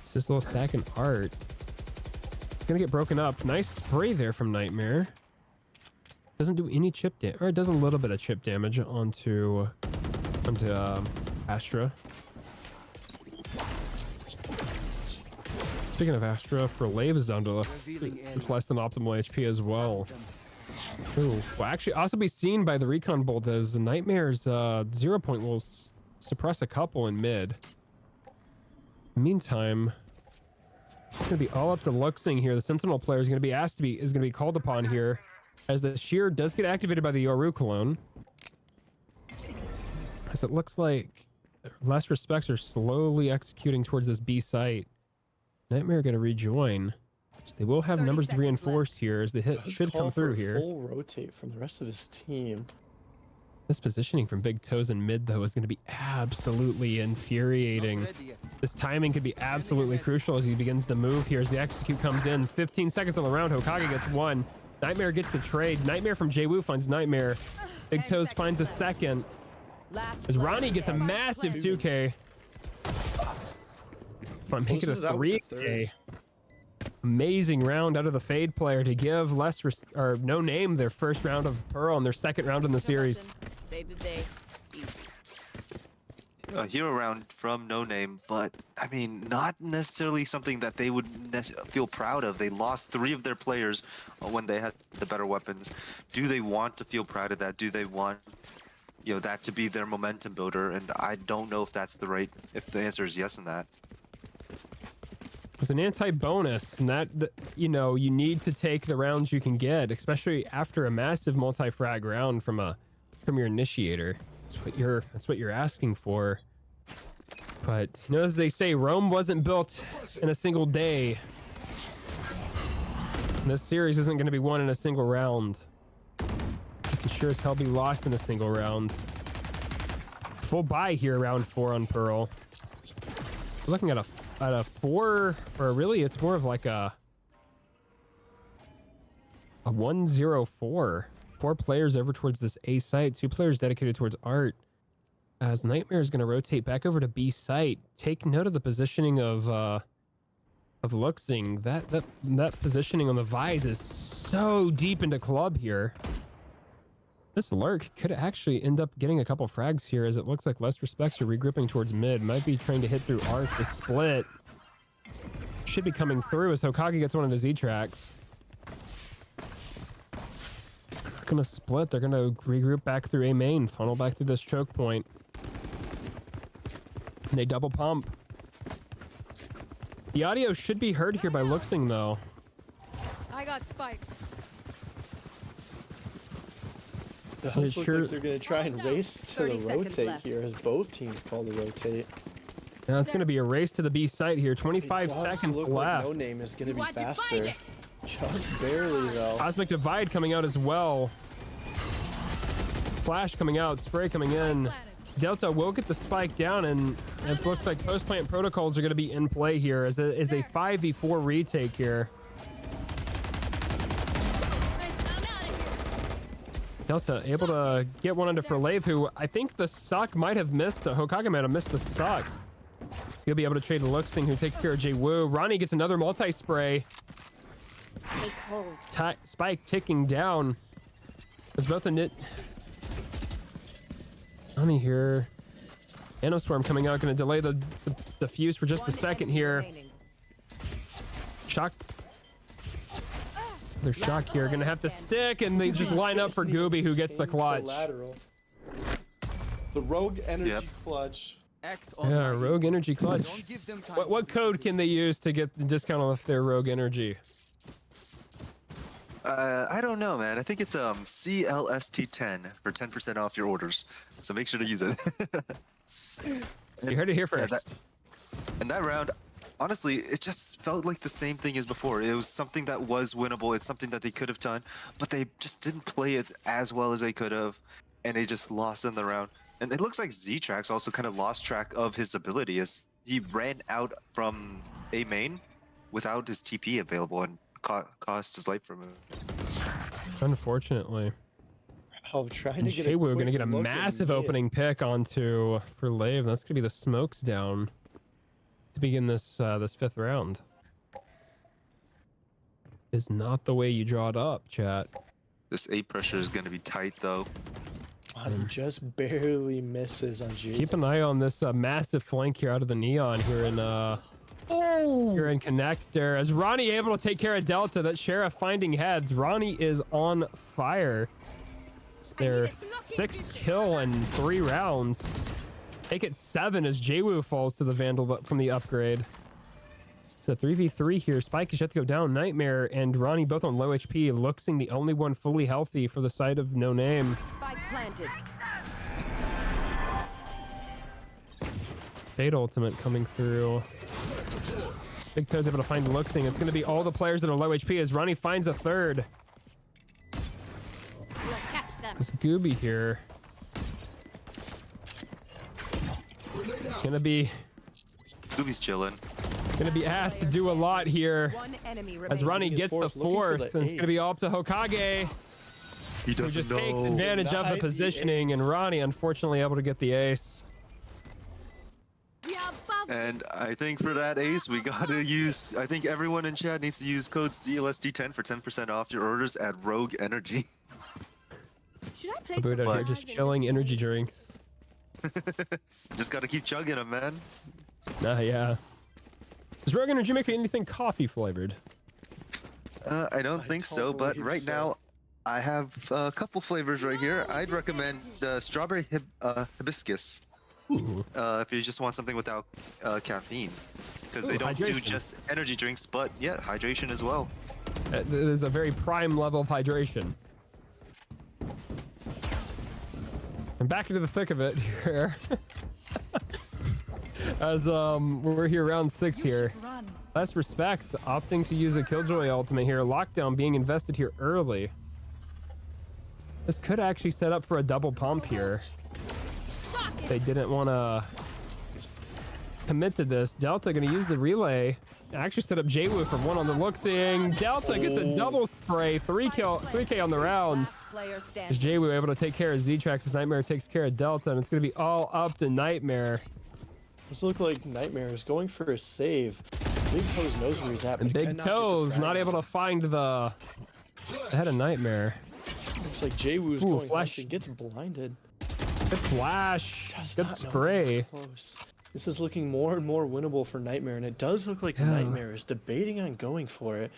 Speaker 1: It's just a little stack in art. It's gonna get broken up. Nice spray there from Nightmare. Doesn't do any chip damage, or it does a little bit of chip damage onto Astra. Speaking of Astra, for Lave is down to less than optimal HP as well. Ooh. Will actually also be seen by the recon bolt as Nightmare's 0 point will suppress a couple in mid. Meantime, it's gonna be all up to Luxing here. The Sentinel player is gonna be called upon here, as the Shear does get activated by the Yoru clone. As it looks like Last Respects are slowly executing towards this B site. Nightmare gonna rejoin. So they will have numbers to reinforce here as the hit
Speaker 2: Does
Speaker 1: should
Speaker 2: call
Speaker 1: come
Speaker 2: for
Speaker 1: through
Speaker 2: a
Speaker 1: here.
Speaker 2: Full rotate from the rest of his team.
Speaker 1: This positioning from Big Toes in mid, though, is going to be absolutely infuriating. This timing could be absolutely crucial as he begins to move here. As the execute comes in, 15 seconds on the round. Hokage gets 1. Nightmare gets the trade. Nightmare from Jwoo finds Nightmare. Big Toes finds a second. As Ronnie gets a massive 2K. If I'm making a 3K. Amazing round out of the Fade player to give No Name their first round of Pearl and their second round in the series.
Speaker 4: Save the day.
Speaker 5: A hero round from No Name, but I mean, not necessarily something that they would feel proud of. They lost 3 of their players when they had the better weapons. Do they want to feel proud of that? Do they want, that to be their momentum builder? And I don't know if that's if the answer is yes in that.
Speaker 1: It's an anti-bonus, and that you need to take the rounds you can get, especially after a massive multi-frag round from your initiator. That's what you're asking for. But as they say, Rome wasn't built in a single day. And this series isn't going to be won in a single round. It can sure as hell be lost in a single round. Full buy here, round 4 on Pearl. We're looking at a 4, or really it's more of like a 1-0-4. 4 players over towards this A site, 2 players dedicated towards art. As Nightmare is going to rotate back over to B site. Take note of the positioning of Luxing. That positioning on the Vise is so deep into club here. This Lurk could actually end up getting a couple frags here, as it looks like Less Respects are regrouping towards mid. Might be trying to hit through art. The split should be coming through as Hokage gets one of the Z-Tracks. They're gonna split. They're gonna regroup back through A main, funnel back through this choke point. And they double pump. The audio should be heard here by Luxing, though.
Speaker 4: I got spiked.
Speaker 2: It does look like they're going to try and race to the
Speaker 4: 30 seconds
Speaker 2: rotate
Speaker 4: left.
Speaker 2: here, as both teams call the rotate.
Speaker 1: Now it's going to be a race to the B site here. 25 seconds
Speaker 2: look
Speaker 1: left.
Speaker 2: Like No Name is going to be faster. Just barely, though.
Speaker 1: Cosmic Divide coming out as well. Flash coming out. Spray coming in. Delta will get the spike down, and it looks like post-plant protocols are going to be in play here as a 5v4 retake here. Delta able to get one under for Lave, who I think the suck might have missed. Hokage might have missed the suck. He'll be able to trade Luxing, who takes care of Jay Woo. Ronnie gets another multi-spray.
Speaker 4: Take hold.
Speaker 1: Spike ticking down. There's both a knit. Ronnie here. Nanoswarm coming out, going to delay the fuse for just a second here. Shock. Their shock here. Going to have to stick, and they just line up for Gooby, who gets the clutch.
Speaker 2: Collateral. The Rogue Energy clutch.
Speaker 3: Act on
Speaker 1: Yeah,
Speaker 3: my
Speaker 1: Rogue Energy clutch.
Speaker 3: Don't give them time
Speaker 1: What
Speaker 3: to
Speaker 1: code can they use to get the discount off their Rogue Energy?
Speaker 5: I don't know, man. I think it's CLST10 for 10% off your orders. So make sure to use it.
Speaker 1: You heard it here
Speaker 5: Yeah,
Speaker 1: first.
Speaker 5: and that round, honestly, it just felt like the same thing as before. It was something that was winnable. It's something that they could have done, but they just didn't play it as well as they could have, and they just lost in the round. And it looks like Z-Trax also kind of lost track of his ability as he ran out from A main without his TP available and cost his life from him.
Speaker 1: Unfortunately.
Speaker 2: Oh, trying to get
Speaker 1: Jay
Speaker 2: a
Speaker 1: Woo going to
Speaker 2: quick
Speaker 1: get a
Speaker 2: look
Speaker 1: massive
Speaker 2: in mid.
Speaker 1: opening pick onto for Lave. That's going to be the smokes down to begin this this fifth round. Is not the way you draw it up, chat.
Speaker 5: This A pressure is going to be tight, though.
Speaker 2: He just barely misses on G.
Speaker 1: Keep an eye on this massive flank here out of the Neon here in here in Connector. As Ronnie able to take care of Delta, that Sheriff finding heads. Ronnie is on fire. It's their sixth kill in 3 rounds. Make it 7 as Jwoo falls to the Vandal from the upgrade. It's a 3v3 here. Spike is yet to go down. Nightmare and Ronnie both on low HP. Luxing the only one fully healthy for the side of No Name.
Speaker 4: Spike planted.
Speaker 1: Fade ultimate coming through. Big Toe's able to find Luxing. It's going to be all the players that are low HP as Ronnie finds a third.
Speaker 4: We'll catch them.
Speaker 1: This Gooby here. Gonna be
Speaker 5: chilling.
Speaker 1: asked to do a lot here
Speaker 4: One enemy
Speaker 1: as
Speaker 4: remaining.
Speaker 1: Ronnie gets the
Speaker 2: looking for
Speaker 1: fourth,
Speaker 2: the
Speaker 1: and it's gonna be
Speaker 2: ace.
Speaker 1: all up to Hokage,
Speaker 5: He
Speaker 1: who
Speaker 5: doesn't
Speaker 1: just takes
Speaker 5: know.
Speaker 1: advantage of the
Speaker 2: Denied the
Speaker 1: positioning, and
Speaker 2: ace.
Speaker 1: Ronnie unfortunately able to get the ace.
Speaker 4: We are above.
Speaker 5: And I think for that ace, we gotta use. I think everyone in chat needs to use code CLST10 for 10% off your orders at Rogue Energy.
Speaker 4: Should I play
Speaker 1: Buddha
Speaker 4: some
Speaker 1: here just
Speaker 4: bars in
Speaker 1: chilling
Speaker 4: this
Speaker 1: energy
Speaker 4: game?
Speaker 1: drinks.
Speaker 5: Just gotta keep chugging them, man.
Speaker 1: Nah, yeah. Does Rogue Energy make anything coffee flavored?
Speaker 5: I don't think so, but
Speaker 2: believe
Speaker 5: right
Speaker 2: so.
Speaker 5: now I have a couple flavors right here. I'd recommend the strawberry hibiscus.
Speaker 1: Ooh.
Speaker 5: If you just want something without caffeine, because they
Speaker 1: Ooh,
Speaker 5: don't do
Speaker 1: hydration.
Speaker 5: just energy drinks, but yeah, hydration as well.
Speaker 1: It is a very prime level of hydration. And back into the thick of it here. As we're here round 6 here. Last respects, opting to use a Killjoy ultimate here. Lockdown being invested here early. This could actually set up for a double pump here. They didn't want to commit to this. Delta going to use the relay. Actually set up Jwoo for 1 on the Luxing. Delta gets a double spray. 3K on the round.
Speaker 4: Last player
Speaker 1: Is
Speaker 4: standing.
Speaker 1: Jwoo able to take care of Z-Trax as Nightmare takes care of Delta, and it's going to be all up to Nightmare.
Speaker 2: This look like Nightmare is going for a save. Big Toes knows where he's at, but
Speaker 1: And
Speaker 2: he
Speaker 1: Big
Speaker 2: cannot get the
Speaker 1: Toes
Speaker 2: frag
Speaker 1: not
Speaker 2: out.
Speaker 1: able to find the head of Nightmare.
Speaker 2: Looks like Jwoo's
Speaker 1: Ooh,
Speaker 2: going
Speaker 1: flash.
Speaker 2: hunting, gets blinded.
Speaker 1: Good flash.
Speaker 2: Does
Speaker 1: Good
Speaker 2: not know
Speaker 1: spray.
Speaker 2: it's close. This is looking more and more winnable for Nightmare, and it does look like
Speaker 1: Yeah.
Speaker 2: Nightmare is debating on going for it.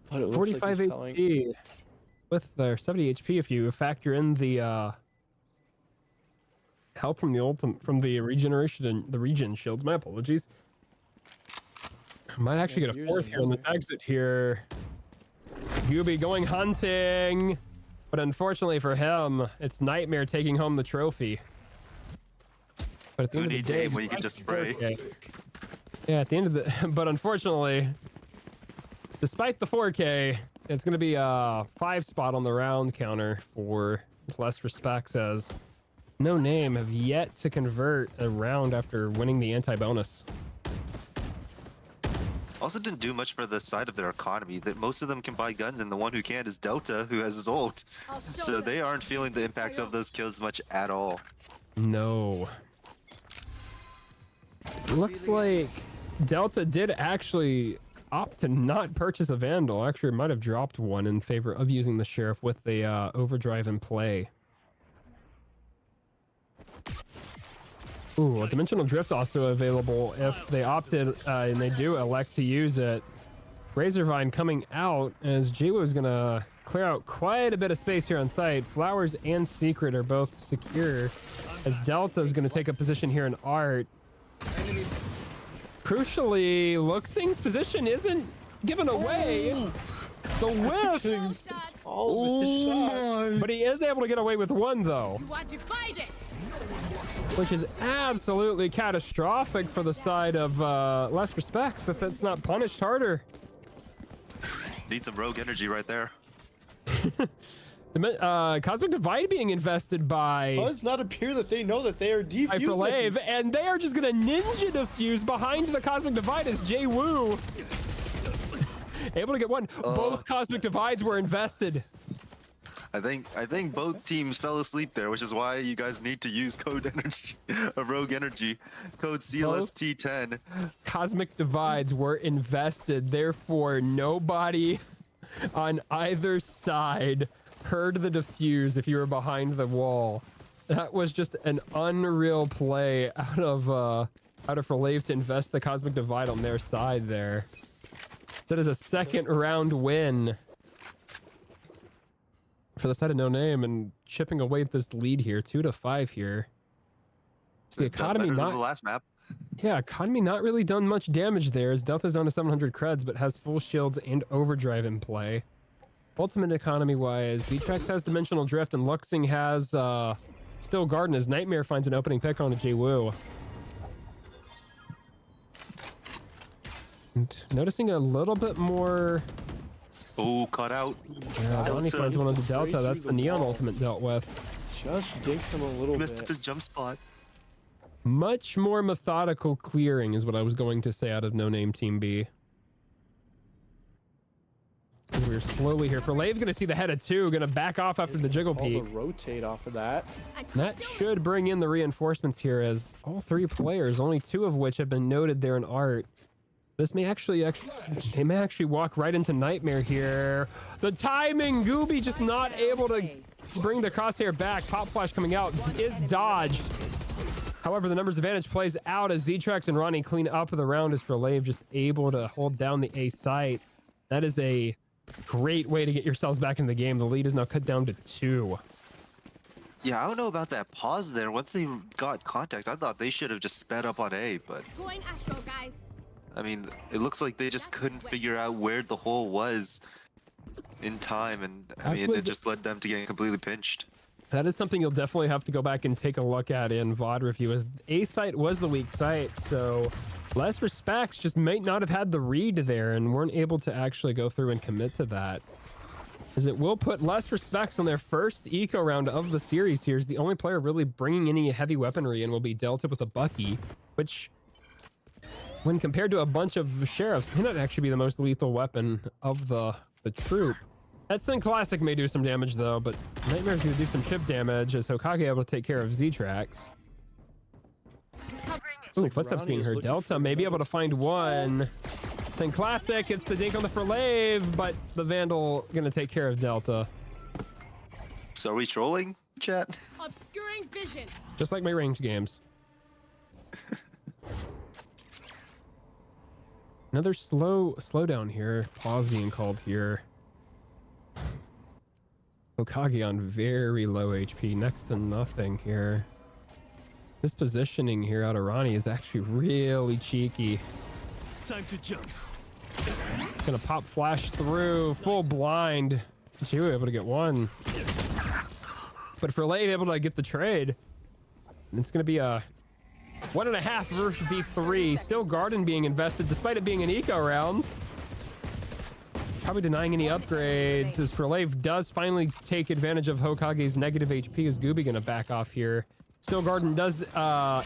Speaker 2: But it looks
Speaker 1: 45
Speaker 2: like he's selling.
Speaker 1: HP with their 70 HP if you factor in the health from the regeneration and the regen shields. My apologies. Might actually
Speaker 2: Yeah,
Speaker 1: get a
Speaker 2: here's
Speaker 1: fourth here on this
Speaker 2: another.
Speaker 1: exit here. Gooby going hunting, but unfortunately for him, it's Nightmare taking home the trophy. But at the
Speaker 5: Who
Speaker 1: end of the
Speaker 5: needs
Speaker 1: day,
Speaker 5: aim when you can just spray?
Speaker 1: Yeah, at the end of the, but unfortunately, despite the 4K, it's going to be a 5 spot on the round counter for less respects as No Name have yet to convert a round after winning the anti-bonus.
Speaker 5: Also didn't do much for the side of their economy. That most of them can buy guns, and the one who can't is Delta, who has his ult.
Speaker 4: I'll show
Speaker 5: So
Speaker 4: them.
Speaker 5: they aren't feeling the impacts of those kills much at all.
Speaker 1: No. Looks like Delta did actually opt to not purchase a Vandal. Actually, might have dropped one in favor of using the Sheriff with the overdrive in play. Ooh, a Dimensional Drift also available if they opted and they do elect to use it. Razorvine coming out as Jiwoo is going to clear out quite a bit of space here on site. Flowers and Secret are both secure as Delta is going to take a position here in Art. Crucially, Luxing's position isn't given away. The whiff! But he is able to get away with one, though.
Speaker 4: You are divided.
Speaker 1: Which is absolutely catastrophic for the side of Less Respects, that that's not punished harder.
Speaker 5: Need some rogue energy right there.
Speaker 1: The Cosmic Divide being invested by...
Speaker 2: Does not appear that they know that they are defusing.
Speaker 1: Lave, and they are just going to ninja defuse behind the Cosmic Divide as Jiwoo able to get one. Both Cosmic Divides were invested.
Speaker 5: I think both teams fell asleep there, which is why you guys need to use code energy, rogue energy, code CLST10.
Speaker 1: Cosmic Divides were invested, therefore nobody on either side heard the defuse if you were behind the wall. That was just an unreal play out of Relave to invest the Cosmic Divide on their side there. So it is a second round win for the side of No Name, and chipping away at this lead here, 2-5 here. It's the economy
Speaker 5: Better than
Speaker 1: not
Speaker 5: the last map.
Speaker 1: Yeah, economy not really done much damage there as Delta's down to 700 creds but has full shields and overdrive in play. Ultimate economy wise, Z-Trex has Dimensional Drift and Luxing has Still Garden as Nightmare finds an opening pick on a Jiwoo. And noticing a little bit more.
Speaker 5: Oh, caught out.
Speaker 1: Yeah, Donnie finds one on the Delta. That's the Neon ultimate dealt with.
Speaker 2: Just dinks him a little
Speaker 5: Missed
Speaker 2: bit.
Speaker 5: his jump spot.
Speaker 1: Much more methodical clearing is what I was going to say out of No Name Team B. And we're slowly here. Lave's going to see the head of two, going to back off after the jiggle peek.
Speaker 2: Rotate off of that.
Speaker 1: That should bring in the reinforcements here as all three players, only two of which have been noted there in Art. This may actually they may actually walk right into Nightmare here. The timing, Gooby just not able to bring the crosshair back. Pop Flash coming out is dodged. However, the numbers advantage plays out as Z-Trex and Ronnie clean up the round as Lave just able to hold down the A site. That is a great way to get yourselves back in the game. The lead is now cut down to 2.
Speaker 5: Yeah, I don't know about that pause there. Once they got contact, I thought they should have just sped up on A, but
Speaker 4: Going Astro, guys.
Speaker 5: I mean, it looks like they just couldn't figure out where the hole was in time, and I mean, it just led them to getting completely pinched.
Speaker 1: That is something you'll definitely have to go back and take a look at in VOD review, as A site was the weak site, so Less Respects just might not have had the read there and weren't able to actually go through and commit to that. As it will put Less Respects on their first eco round of the series here, is the only player really bringing any heavy weaponry and will be Delta with a Bucky, which, when compared to a bunch of sheriffs, may not actually be the most lethal weapon of the troop. That Sin Classic may do some damage though, but Nightmare's gonna do some chip damage as Hokage able to take care of Z-Trax. Ooh, footsteps being heard. Delta may be able to find one. Sin Classic, it's the dink on the Lave, but the Vandal gonna take care of Delta.
Speaker 5: So are we trolling, chat?
Speaker 4: Obscuring vision.
Speaker 1: Just like my ranged games. Another slowdown here. Pause being called here. Hokage on very low HP, next to nothing here. This positioning here out of Ronnie is actually really cheeky.
Speaker 3: Time to jump.
Speaker 1: Gonna pop flash through, full blind. She was able to get one. But for Lave able to get the trade, it's gonna be a 1.5 versus V3. Still Garden being invested despite it being an eco round. Probably denying any upgrades as Lave does finally take advantage of Hokage's negative HP. Is Gooby gonna back off here? Still Garden does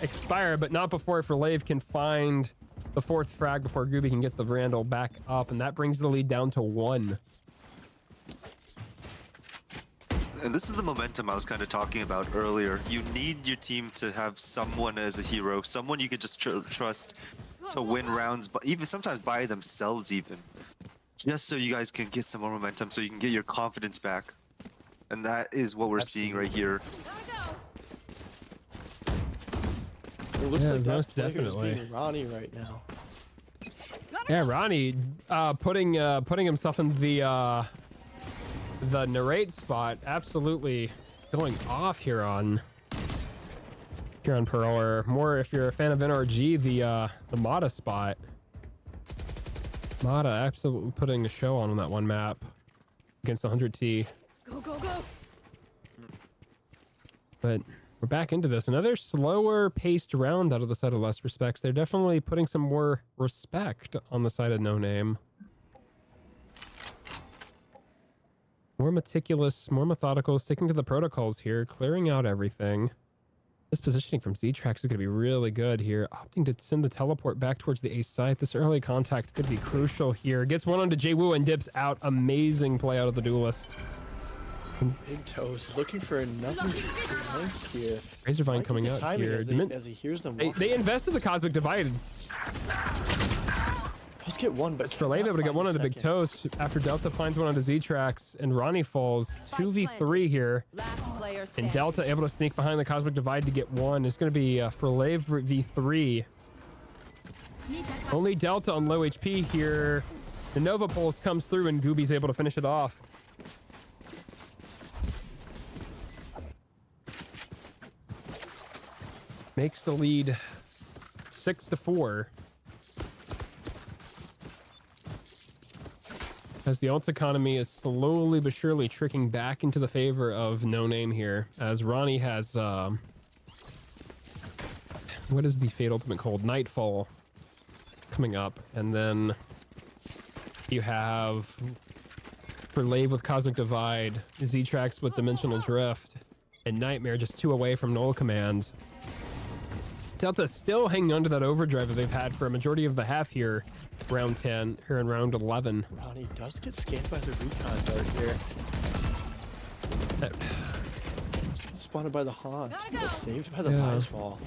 Speaker 1: expire, but not before Lave can find the fourth frag before Gooby can get the Randall back up, and that brings the lead down to 1.
Speaker 5: And this is the momentum I was kind of talking about earlier. You need your team to have someone as a hero, someone you could just trust to win rounds, but even sometimes by themselves even. Just so you guys can get some more momentum, so you can get your confidence back. And that is what we're seeing right here.
Speaker 2: It looks like that
Speaker 1: most
Speaker 2: player is
Speaker 1: definitely.
Speaker 2: being Ronnie right now.
Speaker 1: Yeah, Ronnie putting himself in the narrate spot, absolutely going off here on Pearl, or more if you're a fan of NRG, the Mata spot. Mata absolutely putting a show on that one map against 100T.
Speaker 4: Go, go, go.
Speaker 1: But we're back into this. Another slower paced round out of the side of Less Respects. They're definitely putting some more respect on the side of No Name. More meticulous, more methodical, sticking to the protocols here, clearing out everything. This positioning from Z-Trax is going to be really good here. Opting to send the teleport back towards the A site. This early contact could be crucial here. Gets one onto Jwoo and dips out. Amazing play out of the Duelist.
Speaker 2: Big Toes looking for another strength here.
Speaker 1: Razorvine coming
Speaker 2: The
Speaker 1: out
Speaker 2: timing
Speaker 1: here.
Speaker 2: as he hears them.
Speaker 1: They invested the Cosmic Divide.
Speaker 2: Let's get one, but
Speaker 1: It's for Lave able to get one on the Big Toes after Delta finds one on the Z-Trax and Ronnie falls. 2v3 here. And Delta able to sneak behind the Cosmic Divide to get one. It's going to be for Lave v3. Only Delta on low HP here. The Nova Pulse comes through and Gooby's able to finish it off. Makes the lead 6-4. As the ult economy is slowly but surely tricking back into the favor of No Name here. As Ronnie has, what is the Fate Ultimate called? Nightfall coming up. And then you have for Lave with Cosmic Divide, Z-Trax with Dimensional Drift, and Nightmare just 2 away from Null Command. Delta still hanging on to that overdrive that they've had for a majority of the half here. Round 10, here in round 11.
Speaker 2: Ronnie does get scanned by the recon dart here. Spotted by the Haunt, but saved by the Vice Fall.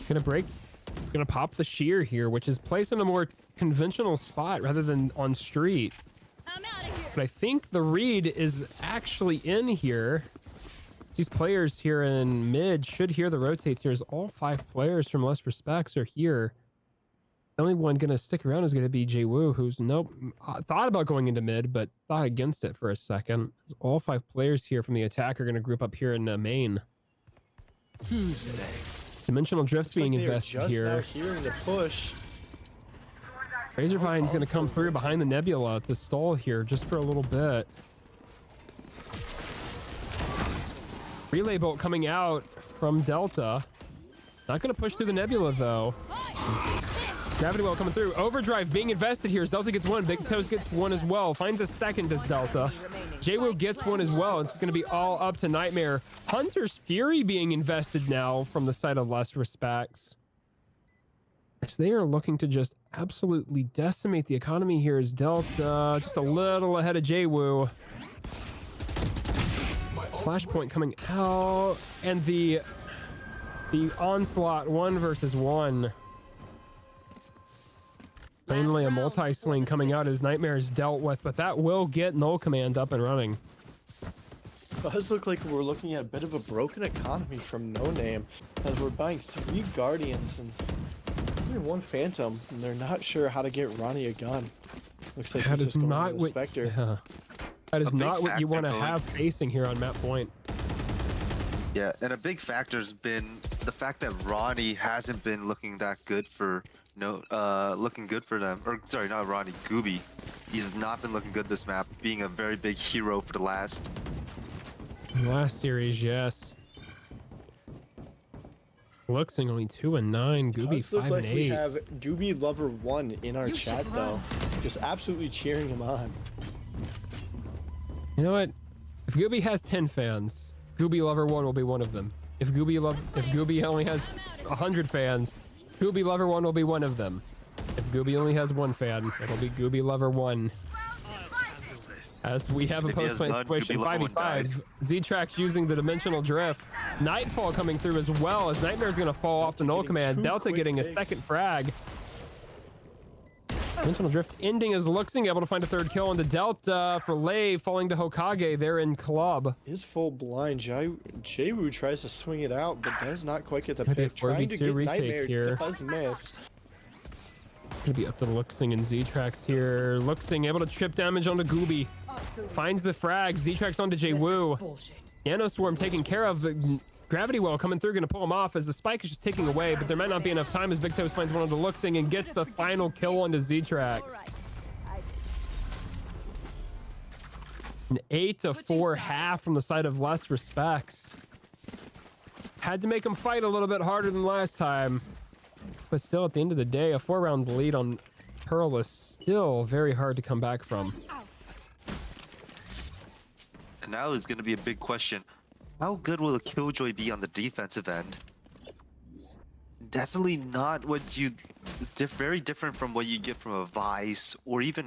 Speaker 1: Gonna pop the Shear here, which is placed in a more conventional spot rather than on street.
Speaker 4: I'm out of here.
Speaker 1: But I think the read is actually in here. These players here in mid should hear the rotates here, as all 5 players from Less Respects are here. The only one going to stick around is going to be Jwoo, who's thought about going into mid, but thought against it for a second. As all 5 players here from the attack are going to group up here in main.
Speaker 3: Who's next?
Speaker 1: Dimensional Drift being
Speaker 2: like
Speaker 1: invested
Speaker 2: just
Speaker 1: here.
Speaker 2: now hearing the push.
Speaker 1: Razorvine's going to come through behind the Nebula to stall here just for a little bit. Relay bolt coming out from Delta. Not going to push through the Nebula though. Gravity well coming through. Overdrive being invested here as Delta gets one. Big Toes gets one as well. Finds a second as Delta. Jwoo gets one as well. It's going to be all up to Nightmare. Hunter's Fury being invested now from the side of Less Respects. As they are looking to just absolutely decimate the economy here as Delta just a little ahead of Jwoo. Flashpoint coming out, and the onslaught 1 versus 1. Mainly a multi-swing coming out as Nightmare is dealt with, but that will get Null Command up and running.
Speaker 2: It does look like we're looking at a bit of a broken economy from No Name, as we're buying 3 Guardians and only 1 Phantom, and they're not sure how to get Ronnie a gun. Looks like
Speaker 1: That
Speaker 2: he's
Speaker 1: is
Speaker 2: just going
Speaker 1: not
Speaker 2: with
Speaker 1: what.
Speaker 2: Spectre.
Speaker 1: Yeah. That is
Speaker 5: A big
Speaker 1: not what you
Speaker 5: factor
Speaker 1: want to
Speaker 5: going-
Speaker 1: have facing here on map point.
Speaker 5: Yeah, and a big factor's been the fact that Ronnie hasn't been looking that good for looking good for them. Or sorry, not Ronnie, Gooby. He's not been looking good this map, being a very big hero for the last.
Speaker 1: Last series, yes. Luxing only 2 and 9. Gooby
Speaker 2: Does look
Speaker 1: 5
Speaker 2: like
Speaker 1: and
Speaker 2: we
Speaker 1: 8.
Speaker 2: have Gooby Lover 1 in our
Speaker 4: You
Speaker 2: chat
Speaker 4: should
Speaker 2: though,
Speaker 4: run.
Speaker 2: just absolutely cheering him on.
Speaker 1: You know what? If Gooby has 10 fans, Gooby Lover 1 will be one of them. If Gooby only has 100 fans, Gooby Lover 1 will be one of them. If Gooby only has one fan, it'll be Gooby Lover 1. As we have a
Speaker 5: If he has
Speaker 1: post-play
Speaker 5: none,
Speaker 1: situation,
Speaker 5: Gooby Lover 1 died.
Speaker 1: 5v5. Z-Trax using the dimensional drift. Nightfall coming through as well, as Nightmare's going to fall off the null
Speaker 2: getting
Speaker 1: command.
Speaker 2: two
Speaker 1: Delta
Speaker 2: quick
Speaker 1: getting a
Speaker 2: picks.
Speaker 1: second frag. Dimensional drift ending as Luxing able to find a third kill into Delta for Lei, falling to Hokage there in club.
Speaker 2: Is full blind. Jaiwu tries to swing it out, but does not quite get the
Speaker 1: Gonna be a
Speaker 2: pick. Trying to
Speaker 1: 4v2
Speaker 2: get
Speaker 1: retake
Speaker 2: Nightmare,
Speaker 1: here.
Speaker 2: does miss.
Speaker 1: It's going to be up to Luxing and Z-Trax here. Luxing able to chip damage onto Gooby. Finds the frag. Z-Trax onto Jaiwu. Nano Swarm taken care of. The Gravity Well coming through, going to pull him off as the spike is just ticking away, but there might not be enough time as Big Toes finds one onto Luxing and gets the final kill onto Z-Trax. An 8-4 half from the side of Less Respects. Had to make him fight a little bit harder than last time. But still, at the end of the day, a 4-round lead on Pearl is still very hard to come back from.
Speaker 5: And now is going to be a big question. How good will a Killjoy be on the defensive end? Definitely not what you... very different from what you get from a Vice or even,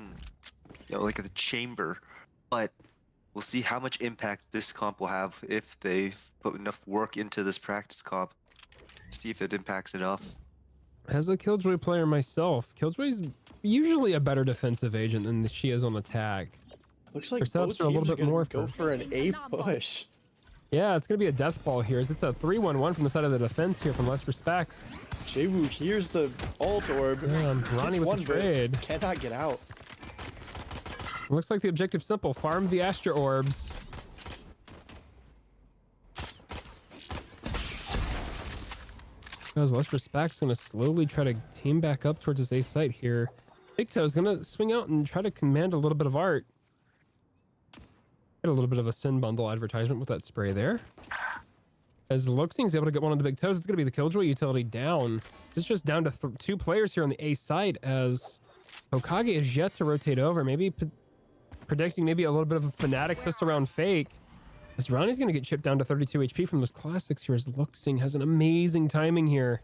Speaker 5: you know, like a Chamber. But we'll see how much impact this comp will have if they put enough work into this practice comp. See if it impacts enough.
Speaker 1: As a Killjoy player myself, Killjoy's usually a better defensive agent than she is on attack.
Speaker 2: Looks like
Speaker 1: Her
Speaker 2: both
Speaker 1: setups are a little
Speaker 2: teams are
Speaker 1: bit
Speaker 2: going
Speaker 1: more
Speaker 2: to go for an A push.
Speaker 1: Yeah, it's going to be a death ball here as it's a 3-1-1 from the side of the defense here from Less Respects.
Speaker 2: Jaiwu hears the ult orb.
Speaker 1: Damn, Ronnie
Speaker 2: Gets
Speaker 1: with
Speaker 2: one
Speaker 1: the
Speaker 2: but
Speaker 1: trade.
Speaker 2: cannot get out.
Speaker 1: Looks like the objective simple. Farm the Astra Orbs. Because Less Respect's going to slowly try to team back up towards his A site here. Big Toe's going to swing out and try to command a little bit of art. Get a little bit of a Sin Bundle advertisement with that spray there. As Luxing's able to get one on the Big Toes, it's going to be the Killjoy utility down. It's just down to 2 players here on the A site as Hokage is yet to rotate over. Maybe predicting maybe a little bit of a Fnatic pistol round fake. As Ronnie's going to get chipped down to 32 HP from those classics here as Luxing has an amazing timing here.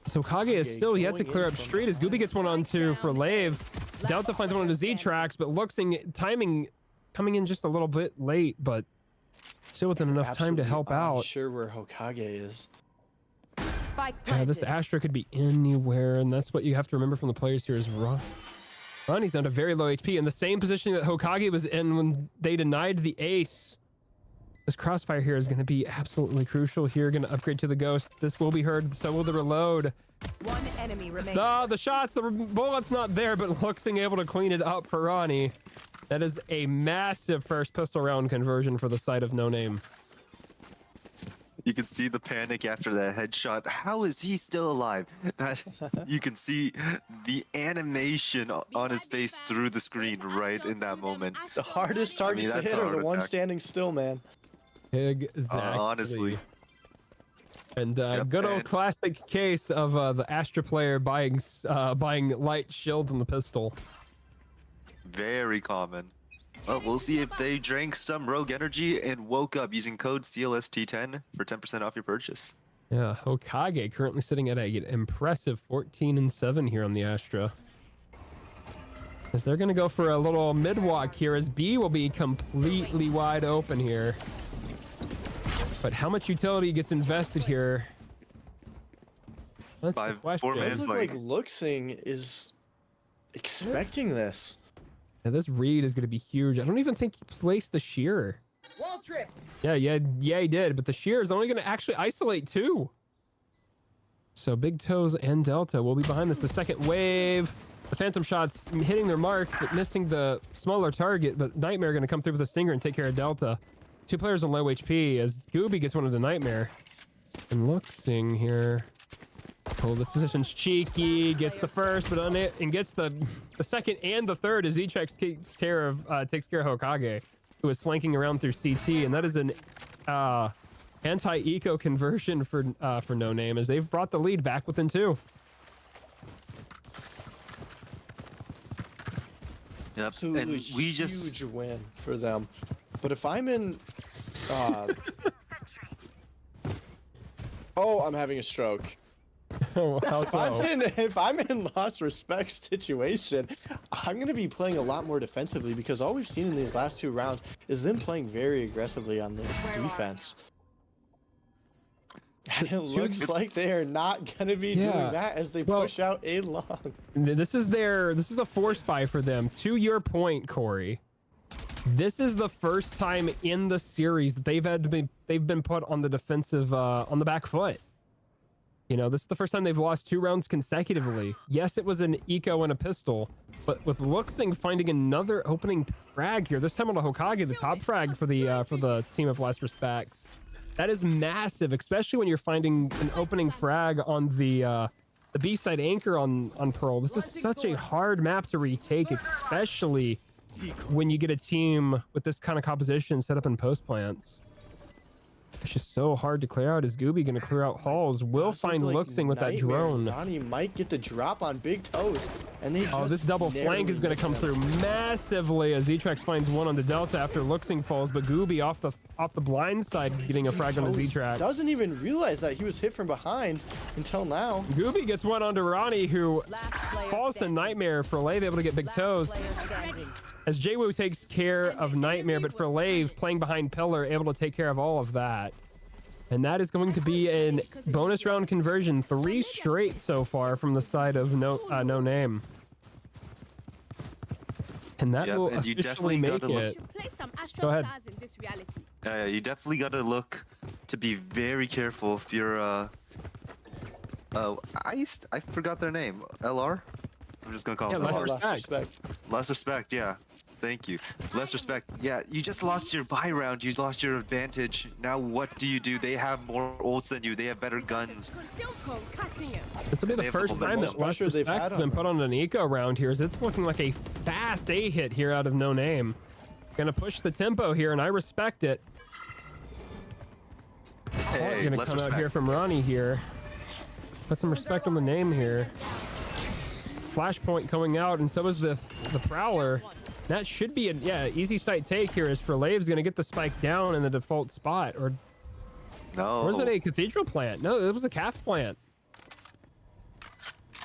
Speaker 1: So Hokage is still yet to clear up street as Gooby gets one onto for Lave. Delta finds one onto Z-Trax, but Luxing timing coming in just a little bit late, but still within enough time to help out.
Speaker 2: I'm sure where Hokage is.
Speaker 1: Yeah, this Astra could be anywhere, and that's what you have to remember from the players here is Ronnie's down to very low HP in the same position that Hokage was in when they denied the ace. This crossfire here is going to be absolutely crucial here. Going to upgrade to the ghost. This will be heard, so will the reload.
Speaker 6: One enemy remains.
Speaker 1: The shots, the bullet's not there, but Luxing able to clean it up for Ronnie. That is a massive first pistol round conversion for the side of No Name.
Speaker 5: You can see the panic after that headshot. How is he still alive? That you can see the animation on his face through the screen right in that moment.
Speaker 2: The hardest targets to
Speaker 5: that's
Speaker 2: hit
Speaker 5: a
Speaker 2: are the
Speaker 5: heart
Speaker 2: one
Speaker 5: attack.
Speaker 2: standing still, man.
Speaker 1: Exactly.
Speaker 5: Honestly.
Speaker 1: And
Speaker 5: Yep,
Speaker 1: good old
Speaker 5: and-
Speaker 1: classic case of the Astra player buying light shields on the pistol.
Speaker 5: Very common. Well, we'll see if they drank some rogue energy and woke up using code CLST10 for 10% off your purchase.
Speaker 1: Yeah, Hokage currently sitting at an impressive 14-7 here on the Astra. As they're gonna go for a little mid walk here, as B will be completely wide open here. But how much utility gets invested here? That's the
Speaker 5: 5-4
Speaker 1: question.
Speaker 5: man.
Speaker 2: It look like Luxing is expecting this.
Speaker 1: Yeah, this read is going to be huge. I don't even think he placed the shear.
Speaker 6: Wall tripped.
Speaker 1: Yeah, he did. But the shear is only going to actually isolate 2. So Big Toes and Delta will be behind this. The second wave. The Phantom shots hitting their mark, but missing the smaller target. But Nightmare going to come through with a stinger and take care of Delta. 2 players on low HP as Gooby gets one into Nightmare. And Luxing here. Oh, this position's cheeky. Gets the first, but on it, and gets the second and the third as Z-Trax takes care of Hokage, who is flanking around through CT, and that is an anti-eco conversion for No Name as they've brought the lead back within 2.
Speaker 5: Yep.
Speaker 2: Absolutely
Speaker 5: And we just
Speaker 2: huge win for them. But if I'm in... oh, I'm having a stroke.
Speaker 1: How so?
Speaker 2: If I'm in lost respect situation, I'm gonna be playing a lot more defensively because all we've seen in these last 2 rounds is them playing very aggressively on this defense. And it looks like they are not gonna be doing that as they push out A long.
Speaker 1: This is a force buy for them. To your point, Corey, this is the first time in the series that they've been put on the defensive on the back foot. You know, this is the first time they've lost 2 rounds consecutively. Yes, it was an eco and a pistol, but with Luxing finding another opening frag here, this time on a Hokage, the top frag for the team of last respects. That is massive, especially when you're finding an opening frag on the B side anchor on Pearl. This is such a hard map to retake, especially when you get a team with this kind of composition set up in post plants. It's just so hard to clear out. Is Gooby going to clear out halls? Will find Luxing with that drone.
Speaker 2: Ronnie might get the drop on Big Toes, and they
Speaker 1: this double flank is going to come through massively as Ztrax finds one on the Delta after Luxing falls, but Gooby off the blind side getting a frag on the Ztrax.
Speaker 2: Doesn't even realize that he was hit from behind until now.
Speaker 1: Gooby gets one onto Ronnie, who falls to Nightmare. For Lave able to get Big Toes. As Jwoo takes care of Nightmare, but for Lave playing behind Pillar, able to take care of all of that. And that is going to be a bonus round conversion. 3 straight so far from the side of no name. And that will officially make it. Go ahead.
Speaker 5: Yeah, you definitely got to look to be very careful if you're I forgot their name. LR? I'm just gonna call them
Speaker 1: Less
Speaker 5: LR.
Speaker 1: respect.
Speaker 5: Less respect, yeah. Thank you. Less respect. Yeah, you just lost your buy round. You lost your advantage. Now what do? They have more ults than you. They have better guns.
Speaker 1: This will be the first time that Less Respect has been put on an eco round here. As it's looking like a fast A hit here out of no name. Gonna push the tempo here, and I respect it.
Speaker 5: Hey,
Speaker 1: gonna come out here from Ronnie here. Put some respect on the name here. Flashpoint coming out, and so is the Prowler. That should be a easy sight take here. As for Lave's gonna get the spike down in the default spot, or was it a cathedral plant? No, it was a calf plant.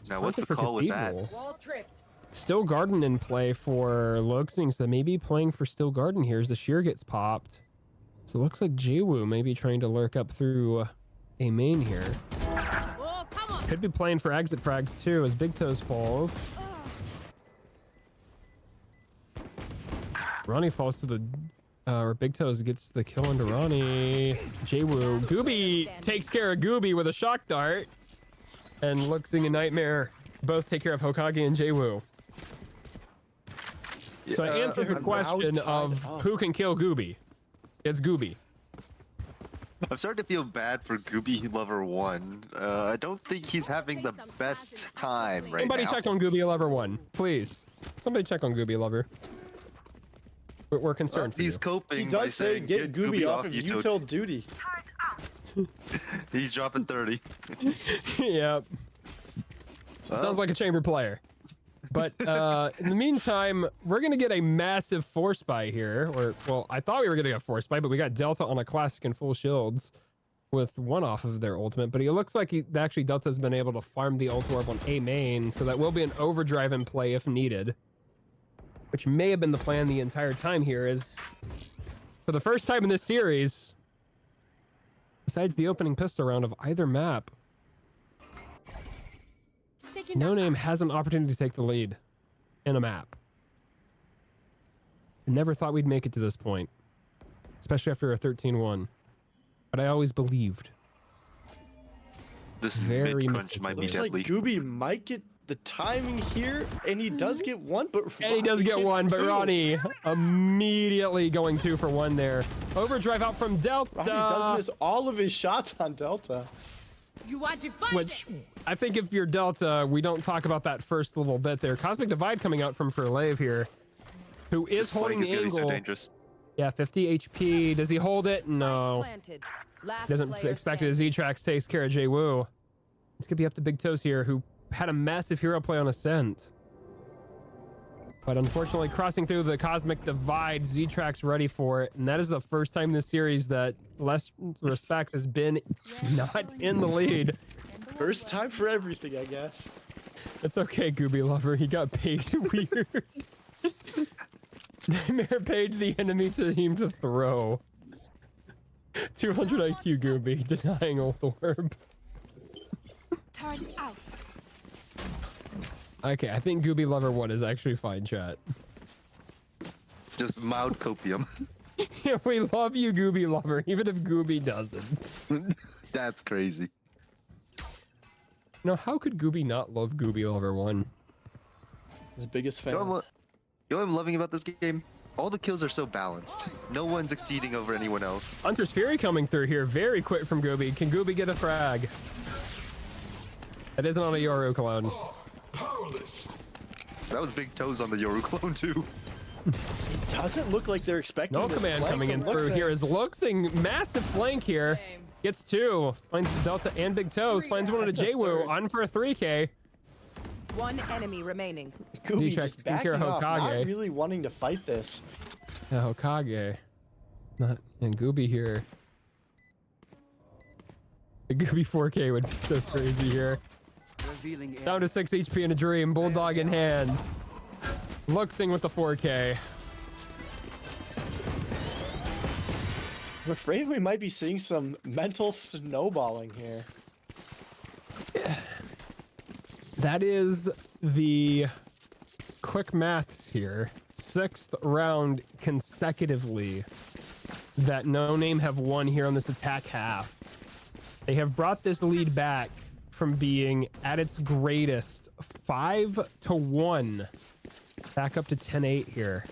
Speaker 5: Now what's the call with that?
Speaker 1: Still Garden in play for Luxing, so maybe playing for Still Garden here as the shear gets popped. So it looks like Jwoo may be trying to lurk up through a main here. Could be playing for exit frags too as Big Toes falls. Ronnie falls to the or Big Toes gets the kill into Ronnie. Jwoo. Gooby takes care of Gooby with a shock dart. And Luxing and Nightmare both take care of Hokage and Jwoo. So I answered the question of who can kill Gooby. It's Gooby.
Speaker 5: I'm starting to feel bad for Gooby Lover 1. I don't think he's having the best time right
Speaker 1: Somebody
Speaker 5: now.
Speaker 1: check on Gooby Lover 1, please. Somebody check on Gooby Lover. We're concerned for
Speaker 5: He's
Speaker 1: you.
Speaker 5: coping
Speaker 2: He
Speaker 5: by
Speaker 2: does say
Speaker 5: saying,
Speaker 2: get Gooby off of util duty.
Speaker 5: He's dropping 30.
Speaker 1: Yep. Sounds like a chamber player. But in the meantime, we're going to get a massive force buy here. Or, well, I thought we were going to get a force buy, but we got Delta on a classic and full shields with one off of their ultimate. But it looks like actually Delta's been able to farm the ult orb on A main, so that will be an overdrive in play if needed. Which may have been the plan the entire time here, is for the first time in this series, besides the opening pistol round of either map, No Name has an opportunity to take the lead in a map. I never thought we'd make it to this point, especially after a 13-1. But I always believed.
Speaker 5: This
Speaker 1: Very
Speaker 5: mid-crunch might be
Speaker 2: Looks like
Speaker 5: deadly.
Speaker 2: Gooby might get the timing here, and he does get one, but
Speaker 1: And he does get
Speaker 2: Ronnie
Speaker 1: one,
Speaker 2: gets
Speaker 1: but
Speaker 2: two.
Speaker 1: Ronnie immediately going 2 for 1 there. Overdrive out from Delta.
Speaker 2: Ronnie does miss all of his shots on Delta.
Speaker 1: Which, I think if you're Delta, we don't talk about that first little bit there. Cosmic Divide coming out from Furlave here, who is
Speaker 5: This flank
Speaker 1: holding
Speaker 5: is
Speaker 1: the
Speaker 5: getting so
Speaker 1: angle.
Speaker 5: dangerous.
Speaker 1: Yeah, 50 HP. Does he hold it? No. Doesn't expect it as Ztrax takes care of Jwoo. It's gonna be up to Big Toes here, who had a massive hero play on Ascent. But unfortunately, crossing through the Cosmic Divide, Ztrax ready for it. And that is the first time in this series that Less Respects has been not in the lead.
Speaker 2: First time for everything, I guess.
Speaker 1: It's okay, Gooby Lover. He got paid weird. Nightmare paid the enemy team to throw. 200 IQ Gooby denying ult orb.
Speaker 4: Turn out.
Speaker 1: Okay, I think Gooby Lover 1 is actually fine, chat.
Speaker 5: Just mild copium.
Speaker 1: Yeah, we love you, Gooby Lover, even if Gooby doesn't.
Speaker 5: That's crazy.
Speaker 1: No, how could Gooby not love Gooby Lover 1?
Speaker 2: His biggest fan.
Speaker 5: You know what I'm loving about this game? All the kills are so balanced. No one's exceeding over anyone else.
Speaker 1: Hunter's Fury coming through here, very quick from Gooby. Can Gooby get a frag? That isn't on a Yoru clone.
Speaker 5: That was big toes on the Yoru clone too.
Speaker 2: It doesn't look like they're expecting
Speaker 1: No
Speaker 2: this
Speaker 1: command
Speaker 2: flank
Speaker 1: coming in
Speaker 2: from
Speaker 1: through
Speaker 2: Luxing.
Speaker 1: here is Luxing, massive flank here.
Speaker 4: Same.
Speaker 1: Gets 2, finds Delta and Big Toes, finds one on a
Speaker 2: That's a
Speaker 1: Jwoo,
Speaker 2: third.
Speaker 1: on for a 3K.
Speaker 6: One enemy remaining.
Speaker 2: Gooby
Speaker 1: G-Check
Speaker 2: just
Speaker 1: taking care
Speaker 2: backing
Speaker 1: of
Speaker 2: off, not
Speaker 1: Hokage.
Speaker 2: really wanting to fight this.
Speaker 1: Yeah, Hokage. Not, and Gooby here. The Gooby 4K would be so crazy here.
Speaker 3: Revealing
Speaker 1: Down to 6 HP in a dream, Bulldog in hand. Luxing with the 4K.
Speaker 2: I'm afraid we might be seeing some mental snowballing here.
Speaker 1: That is the quick maths here. 6th round consecutively that No Name have won here on this attack half. They have brought this lead back from being at its greatest 5-1 back up to 10-8 here.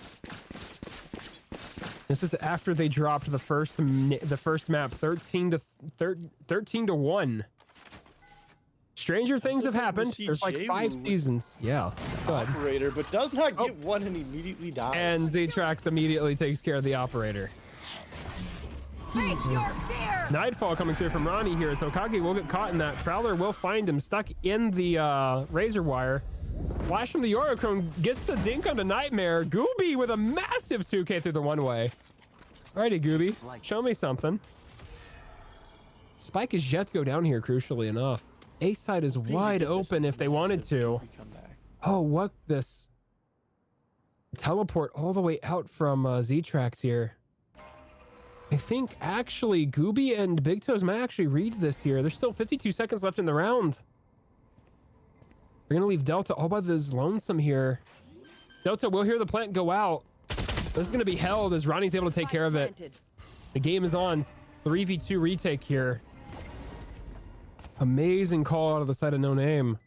Speaker 1: This is after they dropped the first map 13-1. Stranger things have
Speaker 2: looking to
Speaker 1: happened.
Speaker 2: see
Speaker 1: There's like 5
Speaker 2: Jwoo
Speaker 1: seasons. Yeah. Good.
Speaker 2: Operator, but does not get one and immediately dies.
Speaker 1: And Z-Trax immediately takes care of the operator.
Speaker 4: Face your fear.
Speaker 1: Nightfall coming through from Ronnie here, so Hokage will get caught in that. Prowler will find him stuck in the razor wire. Flash from the Yorochrome gets the dink onto Nightmare. Gooby with a massive 2K through the one-way. Alrighty, Gooby, show me something. Spike is yet to go down here, crucially enough. A side is wide
Speaker 2: Get this
Speaker 1: open if they wanted
Speaker 2: massive
Speaker 1: to.
Speaker 2: Gooby comeback.
Speaker 1: Oh, what this? Teleport all the way out from Z-Trax here. I think actually Gooby and Big Toes might actually read this here. There's still 52 seconds left in the round. We're gonna leave Delta all by this lonesome here. Delta will hear the plant go out. This is gonna be held as Ronnie's able to take care of it.
Speaker 6: Planted.
Speaker 1: The game is on. 3v2 retake here. Amazing call out of the side of No Name.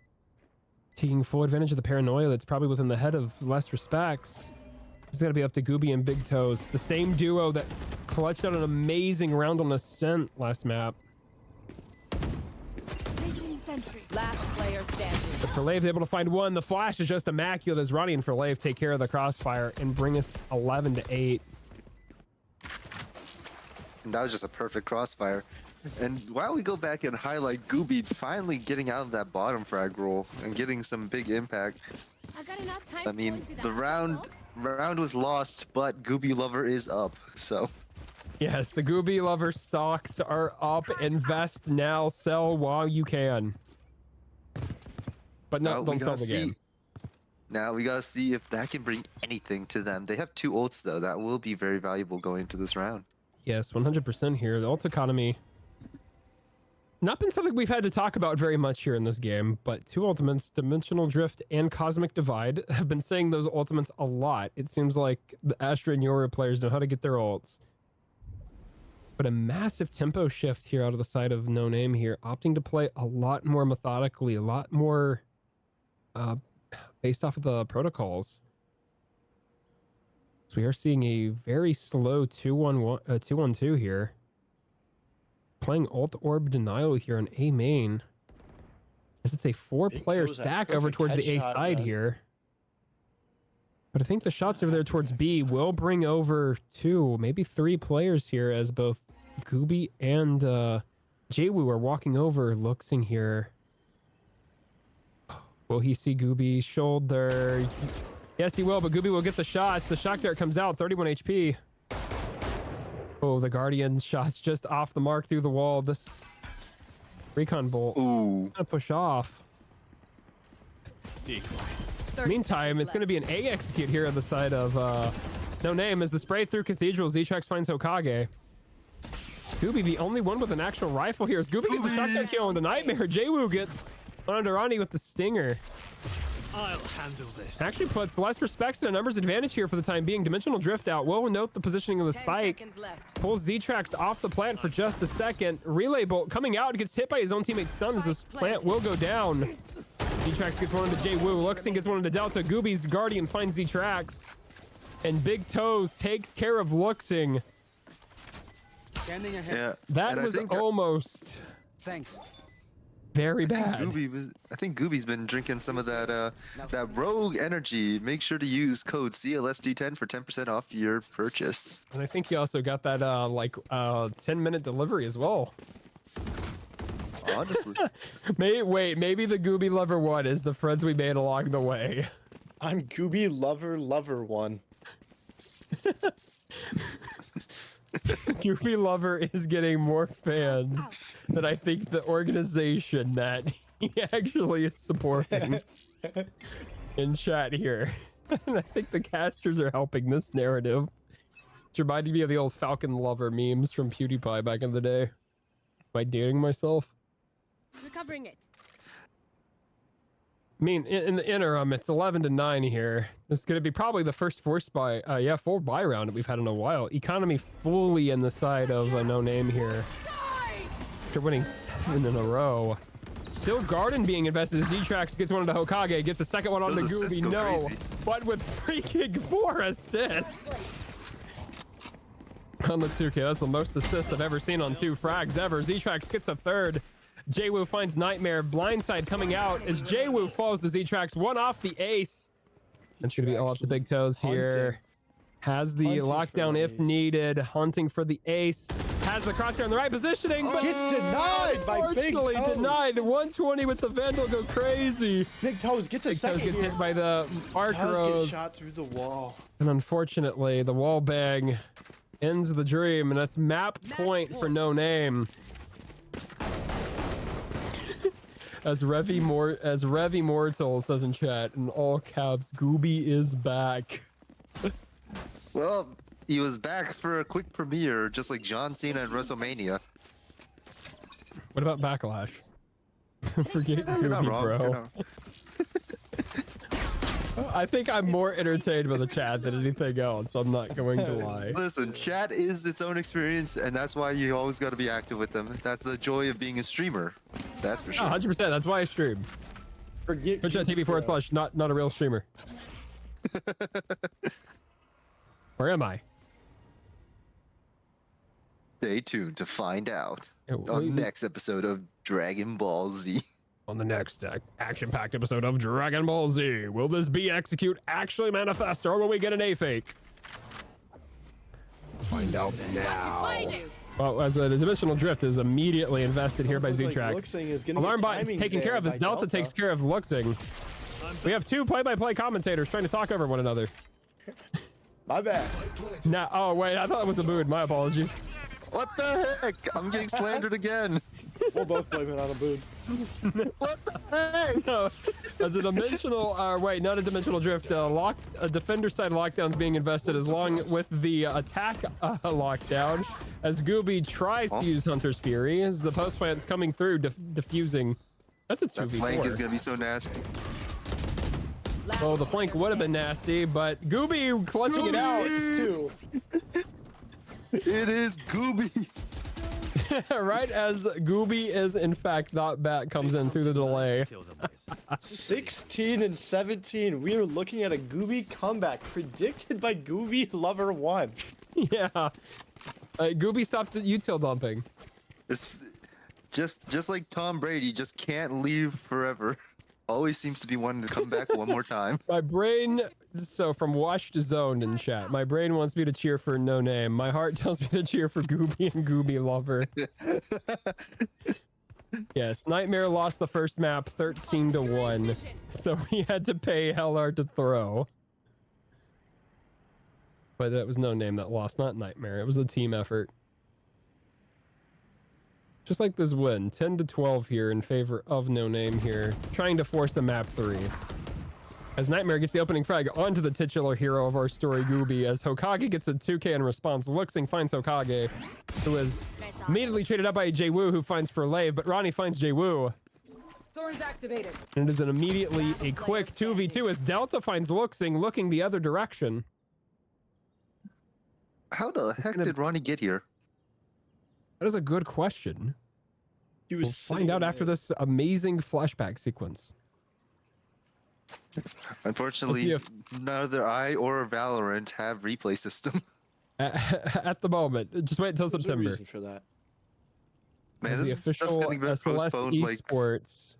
Speaker 1: Taking full advantage of the paranoia that's probably within the head of Less Respects. It's gonna be up to Gooby and Big Toes. The same duo that clutched out an amazing round on Ascent last map.
Speaker 4: Placing sentry.
Speaker 6: Last player standing.
Speaker 1: But Forlave able to find one. The flash is just immaculate as Ronnie and Forlave take care of the crossfire and bring us 11-8.
Speaker 5: And that was just a perfect crossfire. And while we go back and highlight Gooby finally getting out of that bottom frag roll and getting some big impact.
Speaker 4: I got enough time
Speaker 5: I
Speaker 4: to
Speaker 5: mean,
Speaker 4: go into
Speaker 5: the
Speaker 4: that
Speaker 5: round was lost, but Gooby Lover is up. So
Speaker 1: Yes, the Gooby Lover stocks are up. Invest now, sell while you can. But no,
Speaker 5: we
Speaker 1: don't sell
Speaker 5: gotta
Speaker 1: the game.
Speaker 5: now we gotta see if that can bring anything to them. They have 2 ults though. That will be very valuable going into this round.
Speaker 1: Yes, 100% here. The ult economy. Not been something we've had to talk about very much here in this game, but 2 ultimates, Dimensional Drift and Cosmic Divide, have been saying those ultimates a lot. It seems like the Astra and Yoru players know how to get their ults. But a massive tempo shift here out of the side of No Name here, opting to play a lot more methodically, a lot more based off of the protocols. So we are seeing a very slow 2-1-2 here. Playing Alt Orb Denial here on A main. As it's a 4-player
Speaker 2: Toes, that
Speaker 1: stack over
Speaker 2: perfect
Speaker 1: towards the A
Speaker 2: headshot,
Speaker 1: side
Speaker 2: man.
Speaker 1: here. But I think the shots over there towards B will bring over 2, maybe 3 players here as both Gooby and Jwoo are walking over, Luxing here. Will he see Gooby's shoulder? Yes, he will, but Gooby will get the shots. The shock dart comes out, 31 HP. Oh, the Guardian shots just off the mark through the wall. This Recon bolt.
Speaker 5: Ooh.
Speaker 1: Gonna push off.
Speaker 6: Decoy.
Speaker 4: 30
Speaker 1: Meantime,
Speaker 4: seconds
Speaker 1: it's going to be an A execute here on the side of No Name as the spray through Cathedral. Z-Trax finds Hokage. Gooby, the only one with an actual rifle here. As Gooby gets a shotgun kill on the Nightmare. Jwoo gets Underani with the Stinger.
Speaker 6: I'll handle this.
Speaker 1: Actually puts less respects and a numbers advantage here for the time being. Dimensional Drift out. Will note the positioning of the
Speaker 6: 10
Speaker 1: spike.
Speaker 6: seconds left.
Speaker 1: Pulls Z-Trax off the plant for just a second. Relay Bolt coming out. Gets hit by his own teammate stun as this plant will go down. Z-Trax gets one into Jwoo. Luxing gets one into Delta. Gooby's Guardian finds Z-Trax. And Big Toes takes care of Luxing.
Speaker 3: Standing ahead.
Speaker 5: Yeah.
Speaker 1: That
Speaker 5: and
Speaker 1: was
Speaker 5: I think,
Speaker 1: almost
Speaker 3: Thanks.
Speaker 1: very
Speaker 5: I think
Speaker 1: bad.
Speaker 5: I think Gooby's been drinking some of that that rogue energy. Make sure to use code CLSD10 for 10% off your purchase.
Speaker 1: And I think he also got that 10-minute delivery as well.
Speaker 5: Honestly.
Speaker 1: Maybe the Gooby Lover 1 is the friends we made along the way.
Speaker 2: I'm Gooby Lover 1.
Speaker 1: Goofy Lover is getting more fans than I think the organization that he actually is supporting in chat here. And I think the casters are helping this narrative. It's reminding me of the old Falcon Lover memes from PewDiePie back in the day. Am I dating myself?
Speaker 4: Recovering it.
Speaker 1: I mean, in the interim, it's 11-9 here. This is going to be probably the first full buy round that we've had in a while. Economy fully in the side of a No Name here. After winning 7 in a row. Still Garden being invested. Z-Trax gets one into Hokage, gets the second one on the
Speaker 5: Those assists
Speaker 1: Gooby.
Speaker 5: go
Speaker 1: No,
Speaker 5: crazy.
Speaker 1: but with freaking 4 assists. On the 2K, that's the most assists I've ever seen on 2 frags ever. Z-Trax gets a third. Jwoo finds Nightmare. Blindside coming out as Jwoo falls to Z-Trax. One off the ace. It's going to be all up to Big Toes here. Has the
Speaker 2: Hunting for
Speaker 1: lockdown
Speaker 2: the
Speaker 1: if
Speaker 2: ace.
Speaker 1: needed. Hunting for the ace. Has the crosshair in the right positioning, but
Speaker 2: Gets denied by Big
Speaker 1: unfortunately
Speaker 2: Toes.
Speaker 1: denied. 120 with the Vandal go crazy.
Speaker 2: Big Toes gets a
Speaker 1: Big Toes
Speaker 2: second
Speaker 1: gets
Speaker 2: here.
Speaker 1: hit by the arc
Speaker 2: Toes
Speaker 1: arrows.
Speaker 2: gets shot through the wall.
Speaker 1: And unfortunately, the wall bang ends the dream, and that's map point for No Name. As Revi Mortal says in chat, in all caps, Gooby is back.
Speaker 5: Well, he was back for a quick premiere, just like John Cena at WrestleMania.
Speaker 1: What about Backlash? Forget
Speaker 5: You're not
Speaker 1: Gooby,
Speaker 5: wrong. You're
Speaker 1: bro.
Speaker 5: not-
Speaker 1: I think I'm more entertained by the chat than anything else. I'm not going to lie.
Speaker 5: Listen, chat is its own experience, and that's why you always got to be active with them. That's the joy of being a streamer. That's for sure.
Speaker 1: 100%. That's why I stream.
Speaker 2: Forget
Speaker 1: Twitch.tv// not a real streamer. Where am I?
Speaker 5: Stay tuned to find out
Speaker 1: Yeah,
Speaker 5: on the next episode of Dragon Ball Z.
Speaker 1: On the next action-packed episode of Dragon Ball Z, will this B execute actually manifest, or will we get an A fake? Find out now. Well, as the dimensional drift is immediately invested here by Z-Trax. Alarm button's taken care of as Delta takes care of Luxing. We have 2 play-by-play commentators trying to talk over one another.
Speaker 2: My bad.
Speaker 1: Now, oh wait, I thought it was a mood. My apologies.
Speaker 5: What the heck? I'm getting slandered again.
Speaker 2: We'll both blame it on a boot.
Speaker 5: What the heck?
Speaker 1: No, as a dimensional, wait, not a dimensional drift. A defender side lockdown's being invested as long with the attack lockdown. As Gooby tries to use Hunter's Fury, as the post plant's coming through, diffusing. That's a 2v4.
Speaker 5: That flank is gonna be so nasty.
Speaker 1: Oh, the flank would have been nasty, but Gooby clutching it out.
Speaker 2: It's 2.
Speaker 5: It is Gooby.
Speaker 1: Right as Gooby is in fact not back, comes in through the delay.
Speaker 2: 16 and 17. We are looking at a Gooby comeback predicted by Gooby Lover 1.
Speaker 1: Yeah. Gooby stopped util dumping.
Speaker 5: It's just like Tom Brady, just can't leave forever. Always seems to be wanting to come back one more time.
Speaker 1: My brain, so from washed to zoned in chat, my brain wants me to cheer for No Name. My heart tells me to cheer for Gooby and Gooby Lover. Yes, Nightmare lost the first map 13-1, so he had to pay Hellar to throw. But that was No Name that lost, not Nightmare. It was a team effort. Just like this win, 10-12 here in favor of No Name here, trying to force a map 3. As Nightmare gets the opening frag onto the titular hero of our story, Gooby, as Hokage gets a 2k in response. Luxing finds Hokage, who is immediately traded up by Jay-Woo, who finds Furlave, but Ronnie finds Jay-Woo.
Speaker 4: Thorns activated.
Speaker 1: And it is immediately a quick 2v2 as Delta finds Luxing looking the other direction.
Speaker 5: How the heck did Ronnie get here?
Speaker 1: That is a good question.
Speaker 2: He was
Speaker 1: We'll
Speaker 2: sitting
Speaker 1: find out
Speaker 2: in
Speaker 1: after
Speaker 2: there.
Speaker 1: this amazing flashback sequence.
Speaker 5: Unfortunately, neither I or Valorant have replay system.
Speaker 1: At the moment, just wait until
Speaker 2: There's a
Speaker 1: September.
Speaker 2: reason for that.
Speaker 5: Man,
Speaker 1: As the
Speaker 5: this stuff's
Speaker 1: official
Speaker 5: getting
Speaker 1: Celeste
Speaker 5: postponed. Like,
Speaker 1: Esports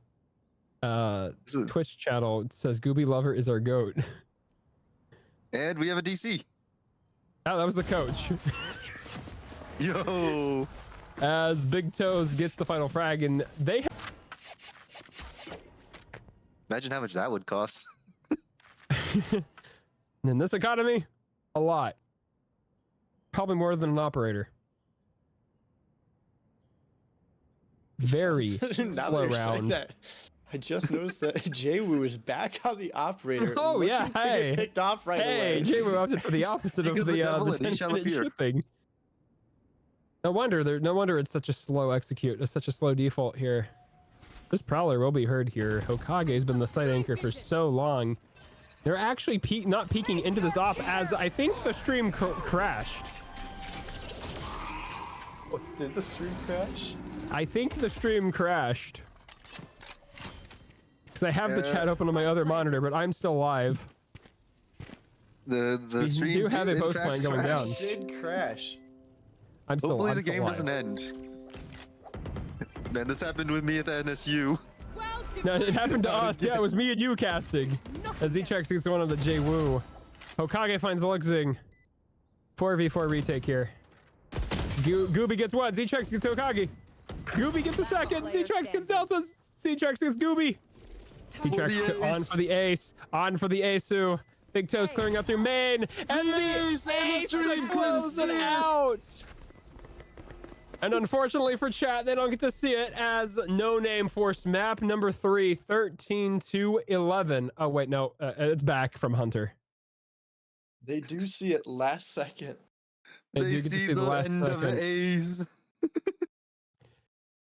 Speaker 1: Twitch channel says Gooby Lover is our goat.
Speaker 5: and we have a DC.
Speaker 1: Oh, that was the coach.
Speaker 5: Yo.
Speaker 1: As Big Toes gets the final frag, and they
Speaker 5: Imagine how much that would cost.
Speaker 1: in this economy, a lot. Probably more than an operator. Very
Speaker 2: Now that
Speaker 1: slow
Speaker 2: you're saying
Speaker 1: round.
Speaker 2: that, I just noticed that Jay-Woo is back on the operator.
Speaker 1: Oh, yeah,
Speaker 2: looking to
Speaker 1: hey.
Speaker 2: get picked off right
Speaker 1: Hey,
Speaker 2: away.
Speaker 1: Jay-Woo opted for the opposite
Speaker 5: Speak
Speaker 1: of
Speaker 5: of the
Speaker 1: the
Speaker 5: devil and he shall
Speaker 1: 10-minute
Speaker 5: appear.
Speaker 1: shipping. No wonder it's such a slow execute. It's such a slow default here. This Prowler will be heard here. Hokage has been the site anchor for so long. They're actually not peeking into this op as I think the stream crashed.
Speaker 2: Did the stream crash?
Speaker 1: I think the stream crashed. Because I have the chat open on my other monitor, but I'm still live.
Speaker 5: The
Speaker 1: We
Speaker 5: stream
Speaker 1: do have a
Speaker 5: did in
Speaker 1: post
Speaker 5: fact
Speaker 1: line going down.
Speaker 5: crash.
Speaker 2: It did crash.
Speaker 5: Hopefully
Speaker 1: I'm
Speaker 5: the
Speaker 1: still
Speaker 5: game
Speaker 1: live.
Speaker 5: doesn't end. Man, this happened with me at the NSU.
Speaker 4: Well,
Speaker 1: No, it happened to us. Yeah, it was me and you casting. As Z-Chex gets one of the Jay-Woo. Hokage finds Luxing. 4v4 retake here. Gooby gets one. Z-Chex gets Hokage. Gooby gets a second. Z-Chex gets Delta. Z-Chex gets Gooby. Z-Chex on for the ace. On for the Asu. Big Toes clearing up through main. And the
Speaker 5: Yes, and the
Speaker 1: ace
Speaker 5: stream
Speaker 1: closes
Speaker 5: couldn't
Speaker 1: it
Speaker 5: see it.
Speaker 1: out. And unfortunately for chat, they don't get to see it as No Name forced map number 3, 13-11. Oh, wait, no. It's back from Hunter.
Speaker 2: They do see it last second.
Speaker 1: They do
Speaker 5: They
Speaker 1: get to
Speaker 5: see the
Speaker 1: last
Speaker 5: end of
Speaker 1: second.
Speaker 5: A's.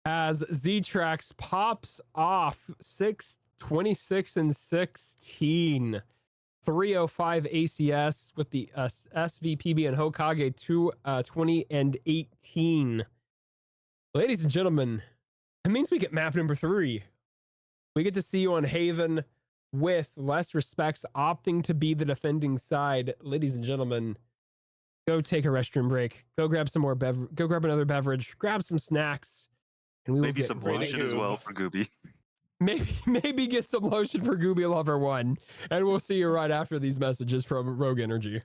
Speaker 1: As Z-Trax pops off 6-26-16. 305 ACS with the SVPB and Hokage 20-18. Ladies and gentlemen, it means we get map number 3. We get to see you on Haven with less respects opting to be the defending side. Ladies and gentlemen, go take a restroom break. Go grab some more go grab another beverage. Grab some snacks. And we will
Speaker 5: Maybe
Speaker 1: get
Speaker 5: some
Speaker 1: right
Speaker 5: lotion as well for Gooby.
Speaker 1: Maybe get some lotion for Gooby Lover 1. And we'll see you right after these messages from Rogue Energy.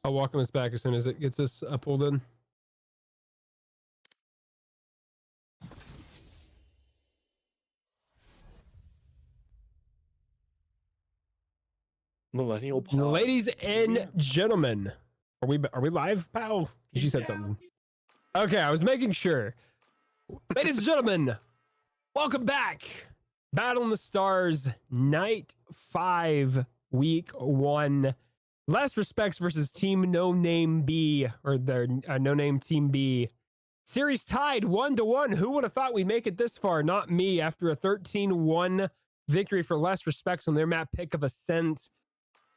Speaker 1: I'll welcome us back as soon as it gets us pulled in.
Speaker 2: Millennial pause.
Speaker 1: Ladies and gentlemen, are we live, pal? She said something. Okay, I was making sure. Ladies and gentlemen, welcome back. Battle in the Stars, Night 5, Week 1. Last Respects versus Team No Name B, or their No Name Team B. Series tied 1-1. Who would have thought we'd make it this far? Not me. After a 13-1 victory for Last Respects on their map pick of Ascent.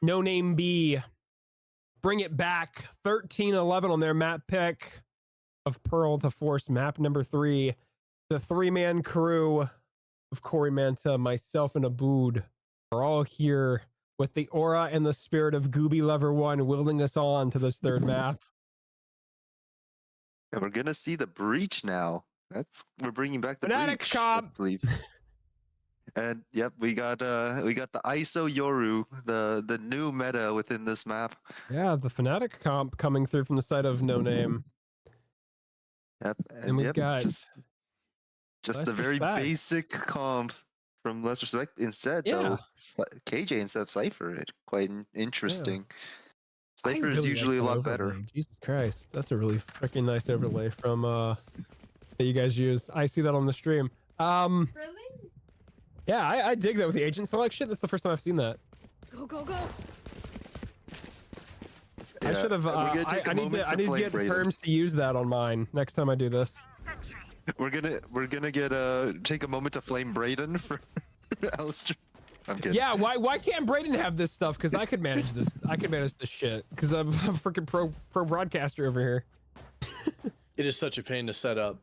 Speaker 1: No Name B bring it back 13-11 on their map pick of Pearl to Force map number 3. The 3-man crew of Corey Manta, myself, and Abood are all here with the aura and the spirit of Gooby Lover 1 wielding us on to this third map.
Speaker 5: And we're gonna see the breach now. We're bringing back the
Speaker 1: Fnatic
Speaker 5: breach,
Speaker 1: comp.
Speaker 5: I believe. And yep, we got the ISO Yoru, the new meta within this map.
Speaker 1: Yeah, the Fnatic comp coming through from the side of No Name.
Speaker 5: Yep,
Speaker 1: And we've
Speaker 5: yep,
Speaker 1: got
Speaker 5: just the very
Speaker 1: Respect.
Speaker 5: basic comp from Less Respect. Instead, though, KJ instead of Cypher, quite interesting. Cypher is usually a lot better.
Speaker 1: Jesus Christ, that's a really freaking nice overlay from that you guys use. I see that on the stream.
Speaker 4: Really?
Speaker 1: Yeah, I dig that with the agent selection. That's the first time I've seen that.
Speaker 4: Go, go, go.
Speaker 1: I should have. I need to get terms to use that on mine next time I do this.
Speaker 5: We're gonna take a moment to flame Brayden for Alistair. I'm kidding.
Speaker 1: Yeah, why can't Brayden have this stuff? Because I could manage this. I could manage this shit. Because I'm a freaking pro broadcaster over here.
Speaker 2: It is such a pain to set up.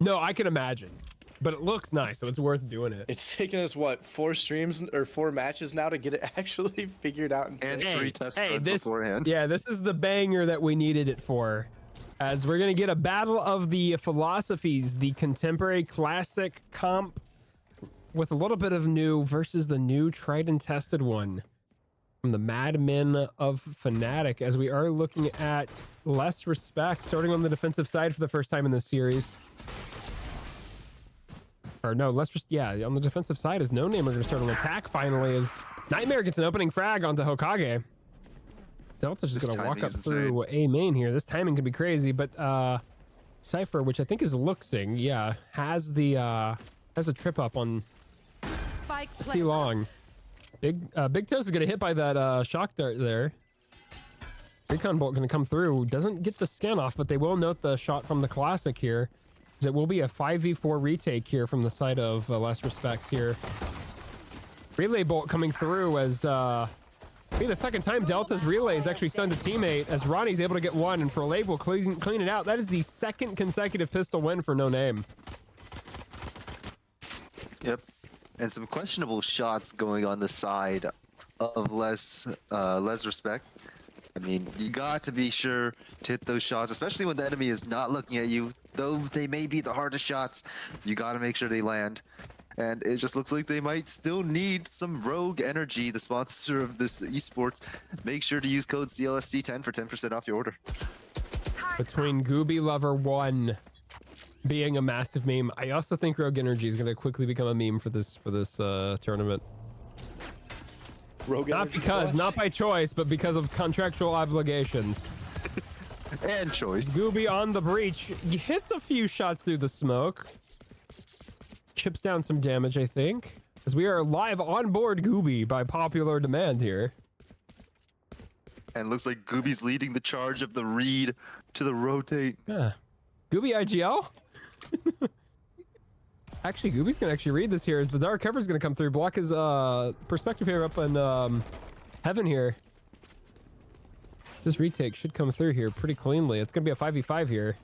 Speaker 1: No, I can imagine. But it looks nice, so it's worth doing it.
Speaker 2: It's taken us what, 4 streams or 4 matches now to get it actually figured out.
Speaker 5: And 3 test runs beforehand.
Speaker 1: Yeah, this is the banger that we needed it for. As we're gonna get a battle of the philosophies, the contemporary classic comp with a little bit of new versus the new tried and tested one from the Madmen of Fnatic, as we are looking at Less Respect starting on the defensive side for the first time in this series. Or no, let's just, yeah, on the defensive side is No Name. We're going to start an attack finally as Nightmare gets an opening frag onto Hokage. Delta's just going to walk up through A main here. This timing could be crazy, but Cypher, which I think is Luxing, yeah, has a trip up on C Long. Big Toast is going to hit by that shock dart there. Recon Bolt going to come through. Doesn't get the scan off, but they will note the shot from the classic here. It will be a 5v4 retake here from the side of Last Respects here. Relay Bolt coming through as see the second time Delta's relay is actually stunned a teammate as Ronnie's able to get one, and Frolave will clean it out. That is the second consecutive pistol win for No Name.
Speaker 5: Yep, and some questionable shots going on the side of Less Respect. I mean, you got to be sure to hit those shots, especially when the enemy is not looking at you. Though they may be the hardest shots, you got to make sure they land. And it just looks like they might still need some Rogue Energy, the sponsor of this esports. Make sure to use code CLSC10 for 10% off your order.
Speaker 1: Between Gooby Lover 1 being a massive meme, I also think Rogue Energy is going to quickly become a meme for this tournament. Not by choice, but because of contractual obligations.
Speaker 5: And choice.
Speaker 1: Gooby on the breach. He hits a few shots through the smoke. Chips down some damage, I think. As we are live on board Gooby by popular demand here.
Speaker 5: And looks like Gooby's leading the charge of the read to the rotate.
Speaker 1: Yeah. Gooby IGL? Actually, Gooby's gonna actually read this here as the dark cover's gonna come through. Block his perspective here up in heaven here. This retake should come through here pretty cleanly. It's gonna be a 5v5 here.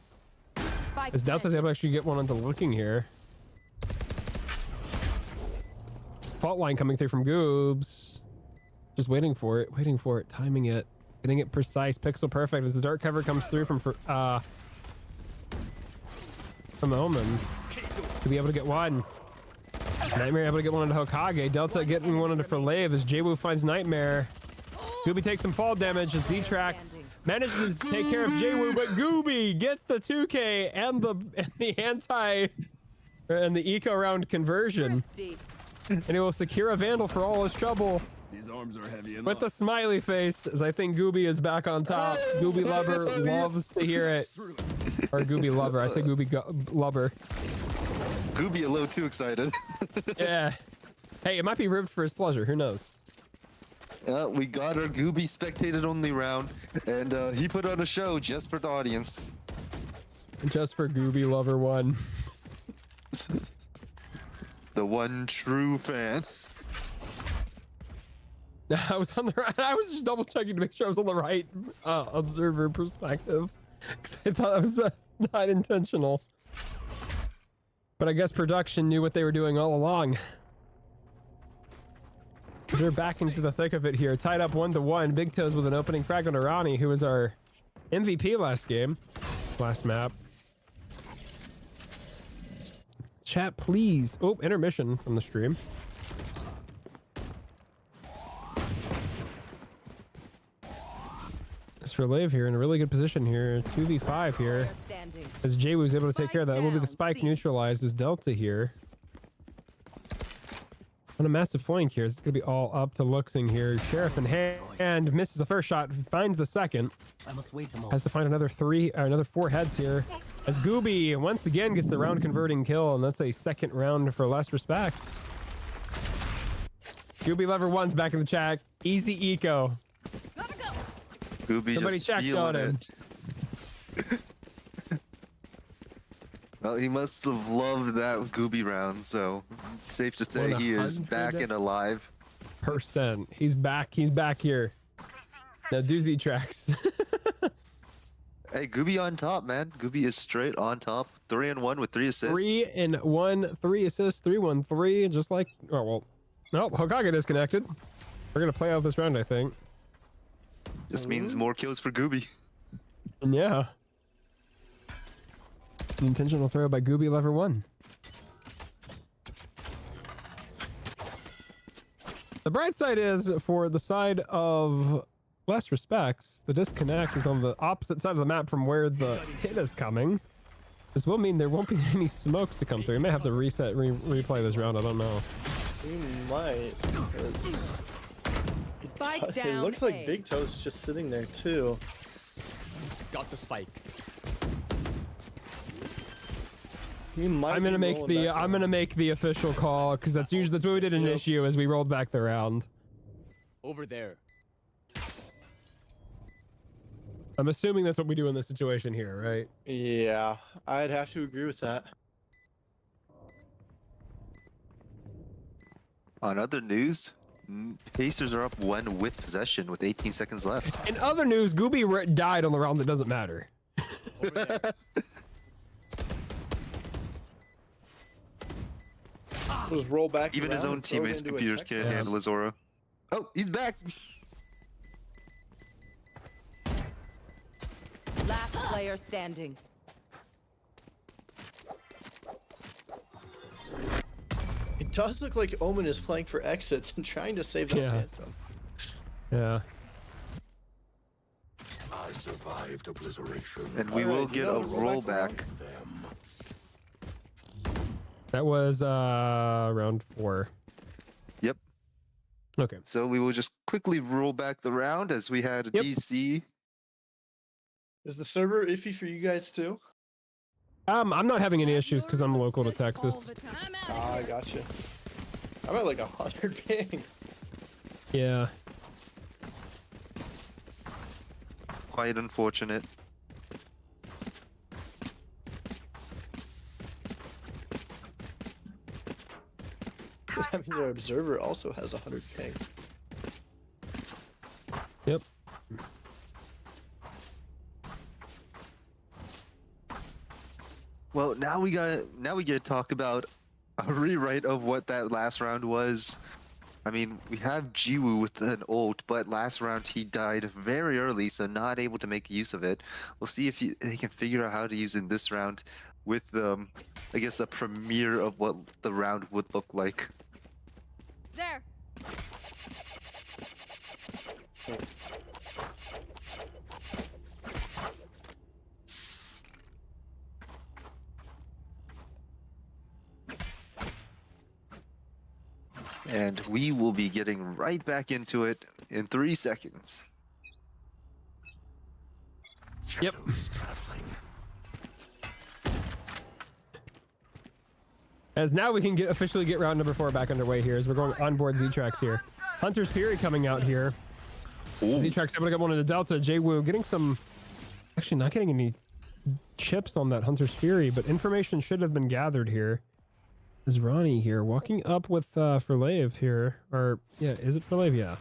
Speaker 1: As Delta's able to actually get one onto looking here. Fault line coming through from Goobs. Just waiting for it, timing it, getting it precise, pixel perfect as the dark cover comes through from Omen. To be able to get one. Nightmare able to get one into Hokage. Delta getting one into Frolave as Jwoo finds Nightmare. Gooby takes some fall damage as Z-Trax manages to take care of Jwoo, but Gooby gets the 2K and the eco round conversion. And he will secure a Vandal for all his trouble.
Speaker 6: These arms are heavy enough.
Speaker 1: With the smiley face, as I think Gooby is back on top. Gooby Lover loves to hear it. Or Gooby Lover. I say Gooby Lover.
Speaker 5: Gooby a little too excited.
Speaker 1: Yeah. Hey, it might be ribbed for his pleasure. Who knows?
Speaker 5: We got our Gooby spectated only round, and he put on a show just for the audience.
Speaker 1: Just for Gooby Lover 1.
Speaker 5: The one true fan.
Speaker 1: I was on the right. I was just double checking to make sure I was on the right observer perspective, because I thought it was not intentional. But I guess production knew what they were doing all along. They're back into the thick of it here, tied up 1-1. Big Toes with an opening frag on Arani, who was our MVP last map. Chat, please. Oh, intermission from the stream. This Relive here in a really good position here. 2v5 here. As Jwoo was able to take care of that. Will be the spike neutralized as Delta here. On a massive flank here. It's going to be all up to Luxing here. Sheriff in hand. Misses the first shot. Finds the second.
Speaker 3: I must wait a moment.
Speaker 1: Has to find another 4 heads here. As Gooby once again gets the round converting kill. And that's a second round for less respects. Gooby Lover 1's back in the chat. Easy eco.
Speaker 5: Gooby
Speaker 1: Somebody
Speaker 5: just
Speaker 1: checked on
Speaker 5: feeling
Speaker 1: him.
Speaker 5: it. Well, he must have loved that Gooby round, so safe to say he is back and alive.
Speaker 1: %. He's back here. Now do Z-Trax.
Speaker 5: Hey, Gooby on top, man. Gooby is straight on top. 3-1 with 3 assists.
Speaker 1: 3-1, 3 assists, 3-1-3, just like, oh well. Nope, Hokage disconnected. We're gonna play out this round, I think.
Speaker 5: Just means more kills for Gooby.
Speaker 1: And yeah. An intentional throw by Gooby Lover 1. The bright side is, for the side of less respects, the disconnect is on the opposite side of the map from where the hit is coming. This will mean there won't be any smokes to come through. We may have to replay this round, I don't know.
Speaker 2: We might, because
Speaker 4: Spike down.
Speaker 2: it looks like Big Toe's just sitting there too.
Speaker 6: Got the spike.
Speaker 2: He might
Speaker 1: I'm gonna
Speaker 2: be
Speaker 1: make
Speaker 2: rolling
Speaker 1: the
Speaker 2: back
Speaker 1: official call, because that's what we did in
Speaker 2: Yep.
Speaker 1: issue as we rolled back the round.
Speaker 6: Over there.
Speaker 1: I'm assuming that's what we do in this situation here, right?
Speaker 2: Yeah, I'd have to agree with that.
Speaker 5: On other news, Pacers are up 1 with possession with 18 seconds left.
Speaker 1: In other news, Gooby died on the round that doesn't matter.
Speaker 6: Over there.
Speaker 2: Just roll back.
Speaker 5: Even his
Speaker 2: around
Speaker 5: own
Speaker 2: and throw it
Speaker 5: teammates'
Speaker 2: into a
Speaker 5: computers
Speaker 2: check
Speaker 5: can't
Speaker 2: down.
Speaker 5: handle his aura. Oh, he's back!
Speaker 4: Last player standing.
Speaker 2: It does look like Omen is playing for exits and trying to save the
Speaker 1: Yeah.
Speaker 2: Phantom.
Speaker 1: Yeah.
Speaker 6: I survived obliteration.
Speaker 5: And we
Speaker 2: Alright,
Speaker 5: will
Speaker 2: you
Speaker 5: get
Speaker 2: know,
Speaker 5: a
Speaker 2: roll back
Speaker 5: rollback.
Speaker 6: Them.
Speaker 1: That was round 4.
Speaker 5: Yep.
Speaker 1: Okay.
Speaker 5: So we will just quickly roll back the round as we had a
Speaker 1: Yep.
Speaker 5: DC.
Speaker 2: Is the server iffy for you guys too?
Speaker 1: I'm not having any issues because I'm local to Texas.
Speaker 2: Ah, I gotcha. I'm at like 100 ping.
Speaker 1: Yeah.
Speaker 5: Quite unfortunate.
Speaker 2: That means our observer also has 100 ping.
Speaker 1: Yep.
Speaker 5: Well, now we get to talk about a rewrite of what that last round was. I mean, we have Jwoo with an ult, but last round he died very early, so not able to make use of it. We'll see if they can figure out how to use it in this round with, I guess, a premiere of what the round would look like.
Speaker 4: There.
Speaker 5: And we will be getting right back into it in 3 seconds.
Speaker 1: Yep. As now we can officially get round number 4 back underway here as we're going on board Z-Trax here. Hunter's Fury coming out here. Z-Trax able to get one into Delta. Jwoo getting some... Actually not getting any chips on that Hunter's Fury, but information should have been gathered here. Is Ronnie here walking up with Furlave here? Or, yeah, is it Furlave? Yeah.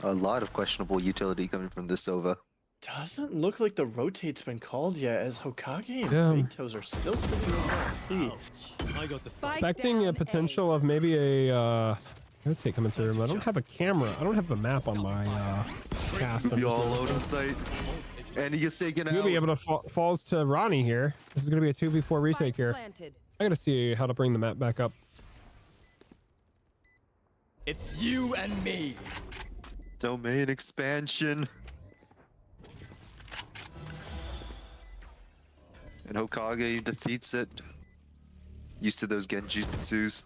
Speaker 5: A lot of questionable utility coming from this Sova.
Speaker 2: Doesn't look like the rotate's been called yet, as Hokage and
Speaker 1: Yeah.
Speaker 2: Big Toes are still sitting over at C.
Speaker 4: Spike
Speaker 1: Expecting a
Speaker 4: down
Speaker 1: potential of maybe a rotate coming through, but I don't have a camera. I don't have the map on my cast. I'm
Speaker 5: Be
Speaker 1: just
Speaker 5: all
Speaker 1: gonna-
Speaker 5: alone on site. And he gets taken
Speaker 1: You'll
Speaker 5: out.
Speaker 1: be able to falls to Ronnie here. This is going to be a 2v4 retake here.
Speaker 4: planted.
Speaker 1: I got to see how to bring the map back up.
Speaker 6: It's you and me.
Speaker 5: Domain expansion. And Hokage defeats it. Used to those genjutsus.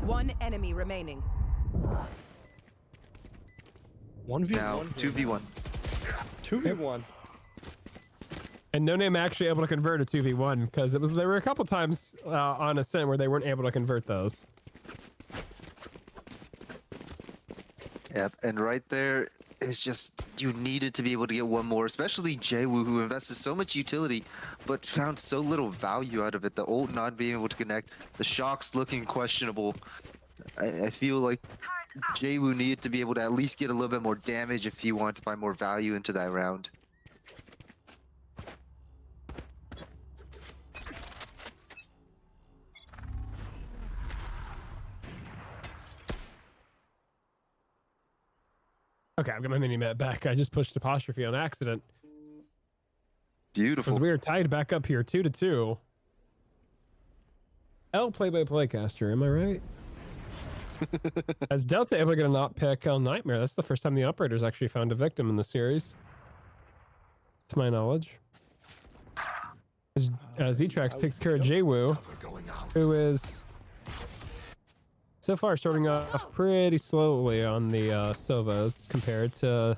Speaker 4: One enemy remaining.
Speaker 2: 1v1.
Speaker 5: Now, 2v1.
Speaker 2: 2v1.
Speaker 1: And No Name actually able to convert a 2v1 because there were a couple times on Ascent where they weren't able to convert those.
Speaker 5: Yep, and right there, it's just, you needed to be able to get one more, especially Jwoo, who invested so much utility, but found so little value out of it. The ult not being able to connect, the shocks looking questionable. I feel like Jwoo needed to be able to at least get a little bit more damage if he wanted to find more value into that round.
Speaker 1: Okay, I've got my mini-map back. I just pushed apostrophe on accident.
Speaker 5: Beautiful.
Speaker 1: Because we are tied back up here 2-2. L play-by-playcaster, am I right? As Delta able to get a not pick on Nightmare, that's the first time the operator's actually found a victim in the series. To my knowledge. As Z-Trax takes care of Jwoo, who is so far starting off pretty slowly on the Sovas compared to...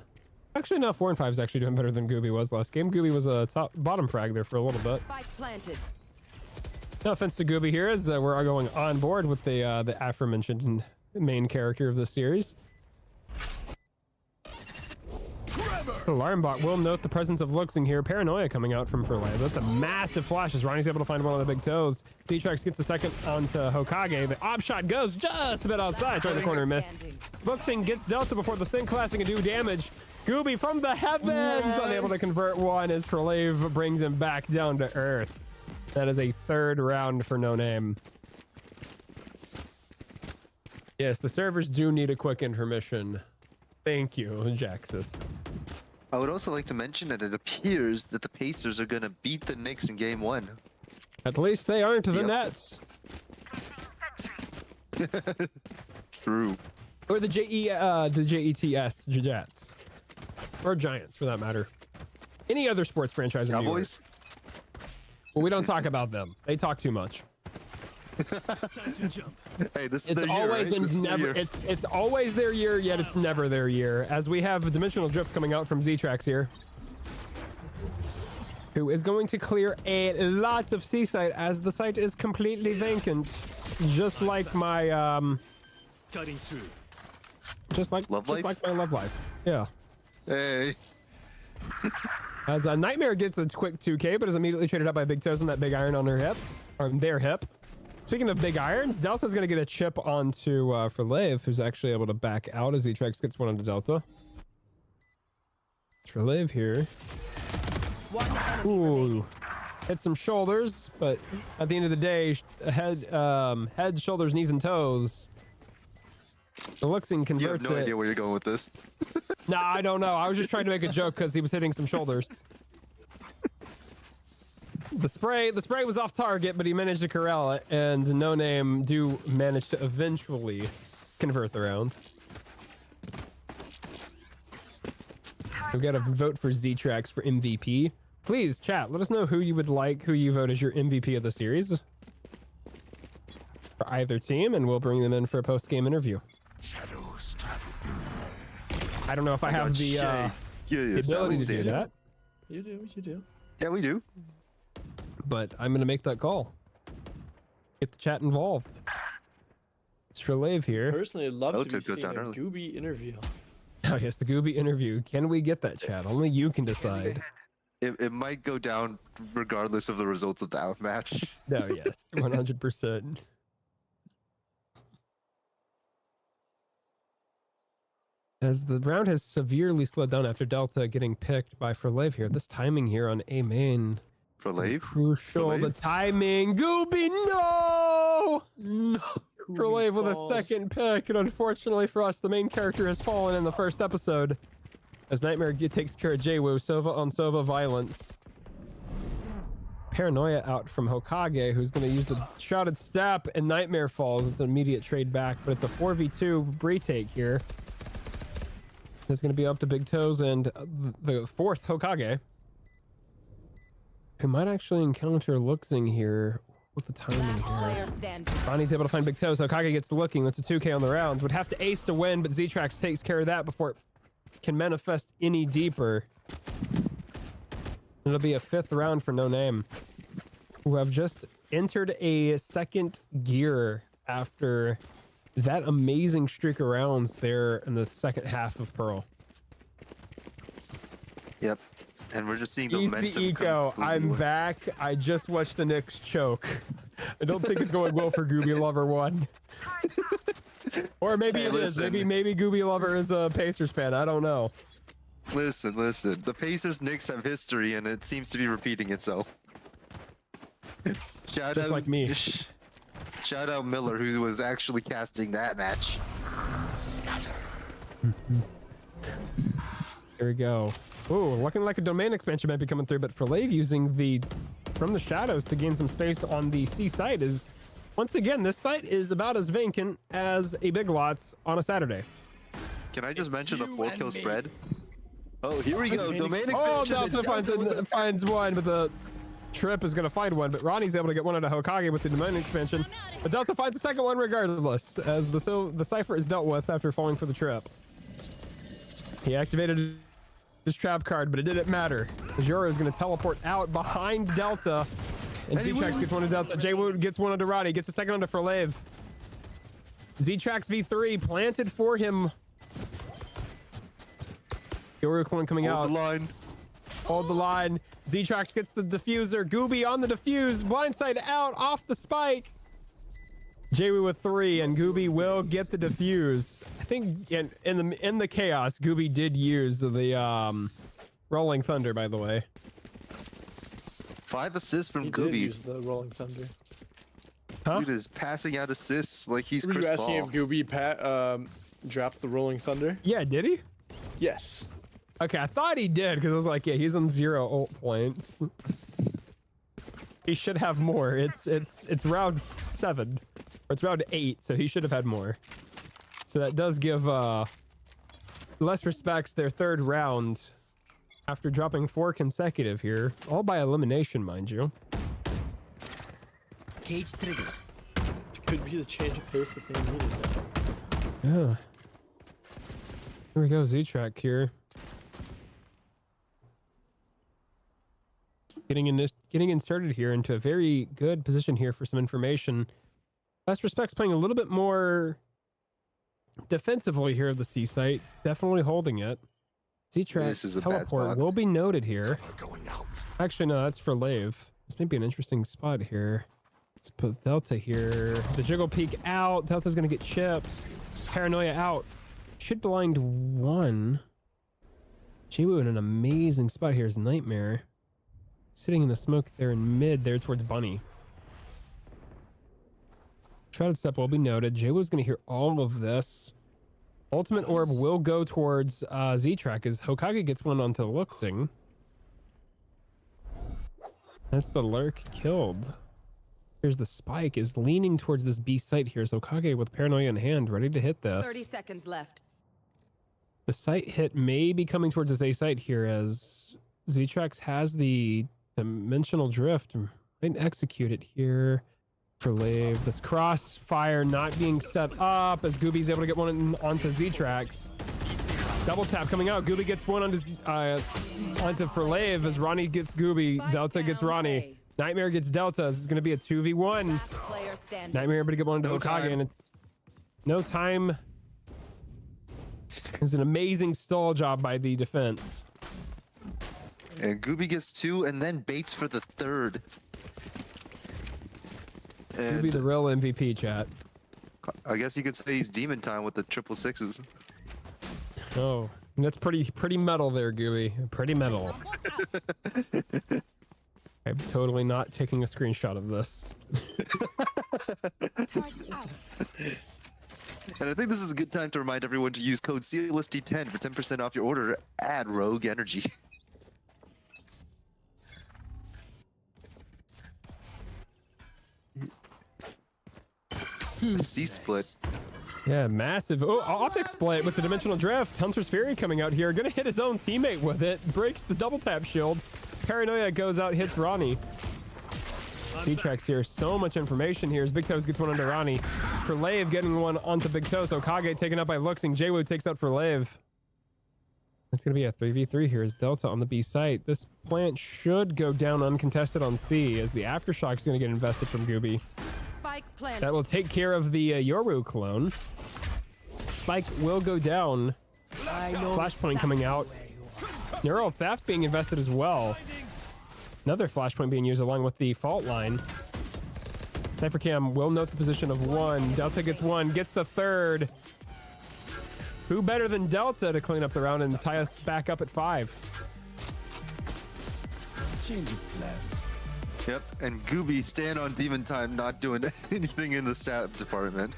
Speaker 1: Actually, no, 4 and 5 is actually doing better than Gooby was last game. Gooby was a bottom frag there for a little bit.
Speaker 4: Spike planted.
Speaker 1: No offense to Gooby here, as we're going on board with the aforementioned main character of the series. Alarmbot will note the presence of Luxing here. Paranoia coming out from Furlay. That's a massive flash as Ronnie's able to find one of the big toes. Z-Trax gets a second onto Hokage. The op shot goes just a bit outside. Trying the corner miss. Luxing gets Delta before the Sin Classic can do damage. Gooby from the heavens, unable to convert one as Furlay brings him back down to earth. That is a third round for No Name. Yes, the servers do need a quick intermission. Thank you, Jaxus.
Speaker 5: I would also like to mention that it appears that the Pacers are going to beat the Knicks in game 1.
Speaker 1: At least they aren't the
Speaker 5: The
Speaker 1: Nets.
Speaker 5: True.
Speaker 1: Or the JETS, Jets. Or Giants, for that matter. Any other sports franchise in New York.
Speaker 5: Cowboys?
Speaker 1: Well, we don't talk about them. They talk too much.
Speaker 5: Hey, this is
Speaker 1: It's
Speaker 5: their year,
Speaker 1: always
Speaker 5: right?
Speaker 1: and
Speaker 5: This is their
Speaker 1: never.
Speaker 5: year.
Speaker 1: It's always their year, yet it's never their year. As we have Dimensional Drift coming out from Z-Trax here, who is going to clear a lot of C site as the site is completely vacant, just like my
Speaker 6: Cutting through.
Speaker 1: just like
Speaker 5: Love
Speaker 1: just
Speaker 5: life?
Speaker 1: like my love life. Yeah.
Speaker 5: Hey.
Speaker 1: As Nightmare gets a quick 2K, but is immediately traded up by Big Toes and that big iron on her hip, or their hip. Speaking of big irons, Delta's going to get a chip onto Furlave, who's actually able to back out as Z-Trax gets one onto Delta. Furlave here.
Speaker 4: One enemy
Speaker 1: Ooh.
Speaker 4: remaining.
Speaker 1: Hit some shoulders, but at the end of the day, head, shoulders, knees, and toes. The Luxing converts
Speaker 5: You have no
Speaker 1: it.
Speaker 5: idea where you're going with this.
Speaker 1: Nah, I don't know. I was just trying to make a joke because he was hitting some shoulders. The spray was off target, but he managed to corral it, and No Name do manage to eventually convert the round. We got to vote for Z-Trax for MVP. Please, chat, let us know who you would like, who you vote as your MVP of the series. For either team, and we'll bring them in for a post-game interview.
Speaker 7: Shadows travel.
Speaker 1: I don't know if I have the ability to do that,
Speaker 2: You do.
Speaker 5: Yeah, we do.
Speaker 1: but I'm going to make that call. Get the chat involved. It's for Lave here.
Speaker 2: Personally, I'd love to
Speaker 5: took
Speaker 2: be
Speaker 5: us
Speaker 2: seeing
Speaker 5: out
Speaker 2: a
Speaker 5: early.
Speaker 2: Gooby interview.
Speaker 1: Oh, yes, the Gooby interview. Can we get that, chat? Only you can decide.
Speaker 5: It might go down regardless of the results of the outmatch.
Speaker 1: No, yes, 100%. As the round has severely slowed down after Delta getting picked by Forlave here, this timing here on A main
Speaker 5: For Lave?
Speaker 1: crucial.
Speaker 5: For
Speaker 1: The
Speaker 5: Lave?
Speaker 1: timing, Gooby, no! Forlave with a
Speaker 2: falls.
Speaker 1: second pick, and unfortunately for us, the main character has fallen in the first episode. As Nightmare takes care of Jwoo, Sova on Sova violence. Paranoia out from Hokage, who's going to use the shrouded step, and Nightmare falls. It's an immediate trade back, but it's a 4v2 retake here. It's going to be up to Big Toes and the fourth Hokage, who might actually encounter Luxing here. What's the timing
Speaker 4: Last
Speaker 1: here?
Speaker 4: player standing.
Speaker 1: Ronnie's able to find Big Toes. Hokage gets Looking. That's a 2k on the round. Would have to ace to win, but Z-Trax takes care of that before it can manifest any deeper. It'll be a 5th round for No Name, who have just entered a second gear after that amazing streak of rounds there in the second half of Pearl.
Speaker 5: Yep. And we're just seeing the
Speaker 1: Easy
Speaker 5: momentum.
Speaker 1: Eco, I'm back. I just watched the Knicks choke. I don't think it's going well for Gooby Lover 1. Or maybe
Speaker 5: Hey,
Speaker 1: it is.
Speaker 5: listen.
Speaker 1: Maybe Gooby Lover is a Pacers fan. I don't know.
Speaker 5: Listen. The Pacers Knicks have history, and it seems to be repeating itself. Shout
Speaker 1: Just
Speaker 5: out,
Speaker 1: like me.
Speaker 5: Shout out Miller, who was actually casting that match.
Speaker 1: Here we go. Ooh, looking like a domain expansion might be coming through, but for Lave using the From the Shadows to gain some space on the C site is, once again, this site is about as vacant as a Big Lots on a Saturday.
Speaker 5: Can I just
Speaker 6: It's
Speaker 5: mention the
Speaker 6: you
Speaker 5: 4-kill
Speaker 6: and me.
Speaker 5: spread? Oh, here we go. Domain
Speaker 1: Oh,
Speaker 5: expansion.
Speaker 1: Delta finds one, but the Trip is going to find one, but Ronnie's able to get one out of Hokage with the domain expansion. But Delta finds the second one regardless, as the Cypher is dealt with after falling for the Trip. He activated his trap card, but it didn't matter. Joro is going to teleport out behind Delta, and
Speaker 5: And he
Speaker 1: Z-Trax
Speaker 5: wins.
Speaker 1: gets one to Delta. Jwoo gets one onto Ronnie, gets a second onto Forlave. Z-Trax V3 planted for him. Joro clone coming out.
Speaker 5: Hold the line.
Speaker 1: Hold the line. Z-Trax gets the diffuser. Gooby on the diffuse. Blindside out off the spike. Jwoo with 3, and Gooby will get the diffuse. I think in the chaos, Gooby did use the Rolling Thunder, by the way.
Speaker 5: 5 assists from
Speaker 2: He did
Speaker 5: Gooby.
Speaker 2: use the Rolling Thunder.
Speaker 1: Huh?
Speaker 5: Dude is passing out assists like he's
Speaker 2: Were
Speaker 5: Chris
Speaker 2: you asking
Speaker 5: Paul.
Speaker 2: if Gooby dropped the Rolling Thunder?
Speaker 1: Yeah, did he?
Speaker 2: Yes.
Speaker 1: Okay, I thought he did because I was like, yeah, he's on 0 ult points. He should have more. It's round 7, or it's round 8, so he should have had more. So that does give less respects their 3rd round after dropping 4 consecutive here, all by elimination, mind you.
Speaker 6: Cage trigger.
Speaker 2: Could be the change of pace that they needed.
Speaker 1: Yeah. Here we go, Z-Track here. Getting inserted here into a very good position here for some information. Best Respect's playing a little bit more defensively here of the C site. Definitely holding it. Z-Track
Speaker 5: This is a bad
Speaker 1: teleport
Speaker 5: spot.
Speaker 1: will be noted here.
Speaker 7: Going out.
Speaker 1: Actually, no, that's for Lave. This may be an interesting spot here. Let's put Delta here. The Jiggle Peak out. Delta's going to get chipped. Paranoia out. Should blind 1. Jwoo in an amazing spot here is Nightmare. Sitting in the smoke there in mid there towards Bunny. Shrouded Step will be noted. Jwoo's going to hear all of this. Ultimate Orb will go towards Z-Track as Hokage gets one onto Luxing. That's the Lurk killed. Here's the Spike is leaning towards this B site here. So Hokage with Paranoia in hand, ready to hit this.
Speaker 4: 30 seconds left.
Speaker 1: The site hit may be coming towards this A site here as Ztrax has the dimensional drift. Might execute it here for Lave. This crossfire not being set up as Gooby's able to get one onto Ztrax. Double tap coming out. Gooby gets one onto for Lave as Ronnie gets Gooby. Delta gets Ronnie. Nightmare gets Delta. This is going to be a 2v1.
Speaker 4: Last player standing.
Speaker 1: Nightmare able to get one into Hokage. And it's no time. It's an amazing stall job by the defense.
Speaker 5: And Gooby gets 2 and then baits for the 3rd.
Speaker 1: Gooby the
Speaker 5: And
Speaker 1: real MVP, chat.
Speaker 5: I guess you could say he's demon time with the 666s.
Speaker 1: Oh, that's pretty metal there, Gooby. Pretty metal. I'm totally not taking a screenshot of this.
Speaker 5: And I think this is a good time to remind everyone to use code CLSD10 for 10% off your order at Rogue Energy. C-split.
Speaker 1: Yeah, massive. Oh, optic split with the dimensional drift. Hunter's Fury coming out here. Gonna hit his own teammate with it. Breaks the double tap shield. Paranoia goes out, hits Ronnie. C-Trex here. So much information here as Big Toes gets one under Ronnie. For Lave getting one onto Big Toes. Okage taken out by Luxing. Jwoo takes out for Lave. It's gonna be a 3v3 here as Delta on the B site. This plant should go down uncontested on C as the Aftershock's gonna get invested from Gooby.
Speaker 4: Spike planted.
Speaker 1: That will take care of the Yoru clone. Spike will go down. Flashpoint coming out. Neural Theft being invested as well. Another flashpoint being used along with the fault line. Cypher Cam will note the position of 1. Delta gets 1, gets the 3rd. Who better than Delta to clean up the round and tie us back up at 5?
Speaker 3: Change of plans.
Speaker 5: Yep, and Gooby staying on demon time, not doing anything in the stat department.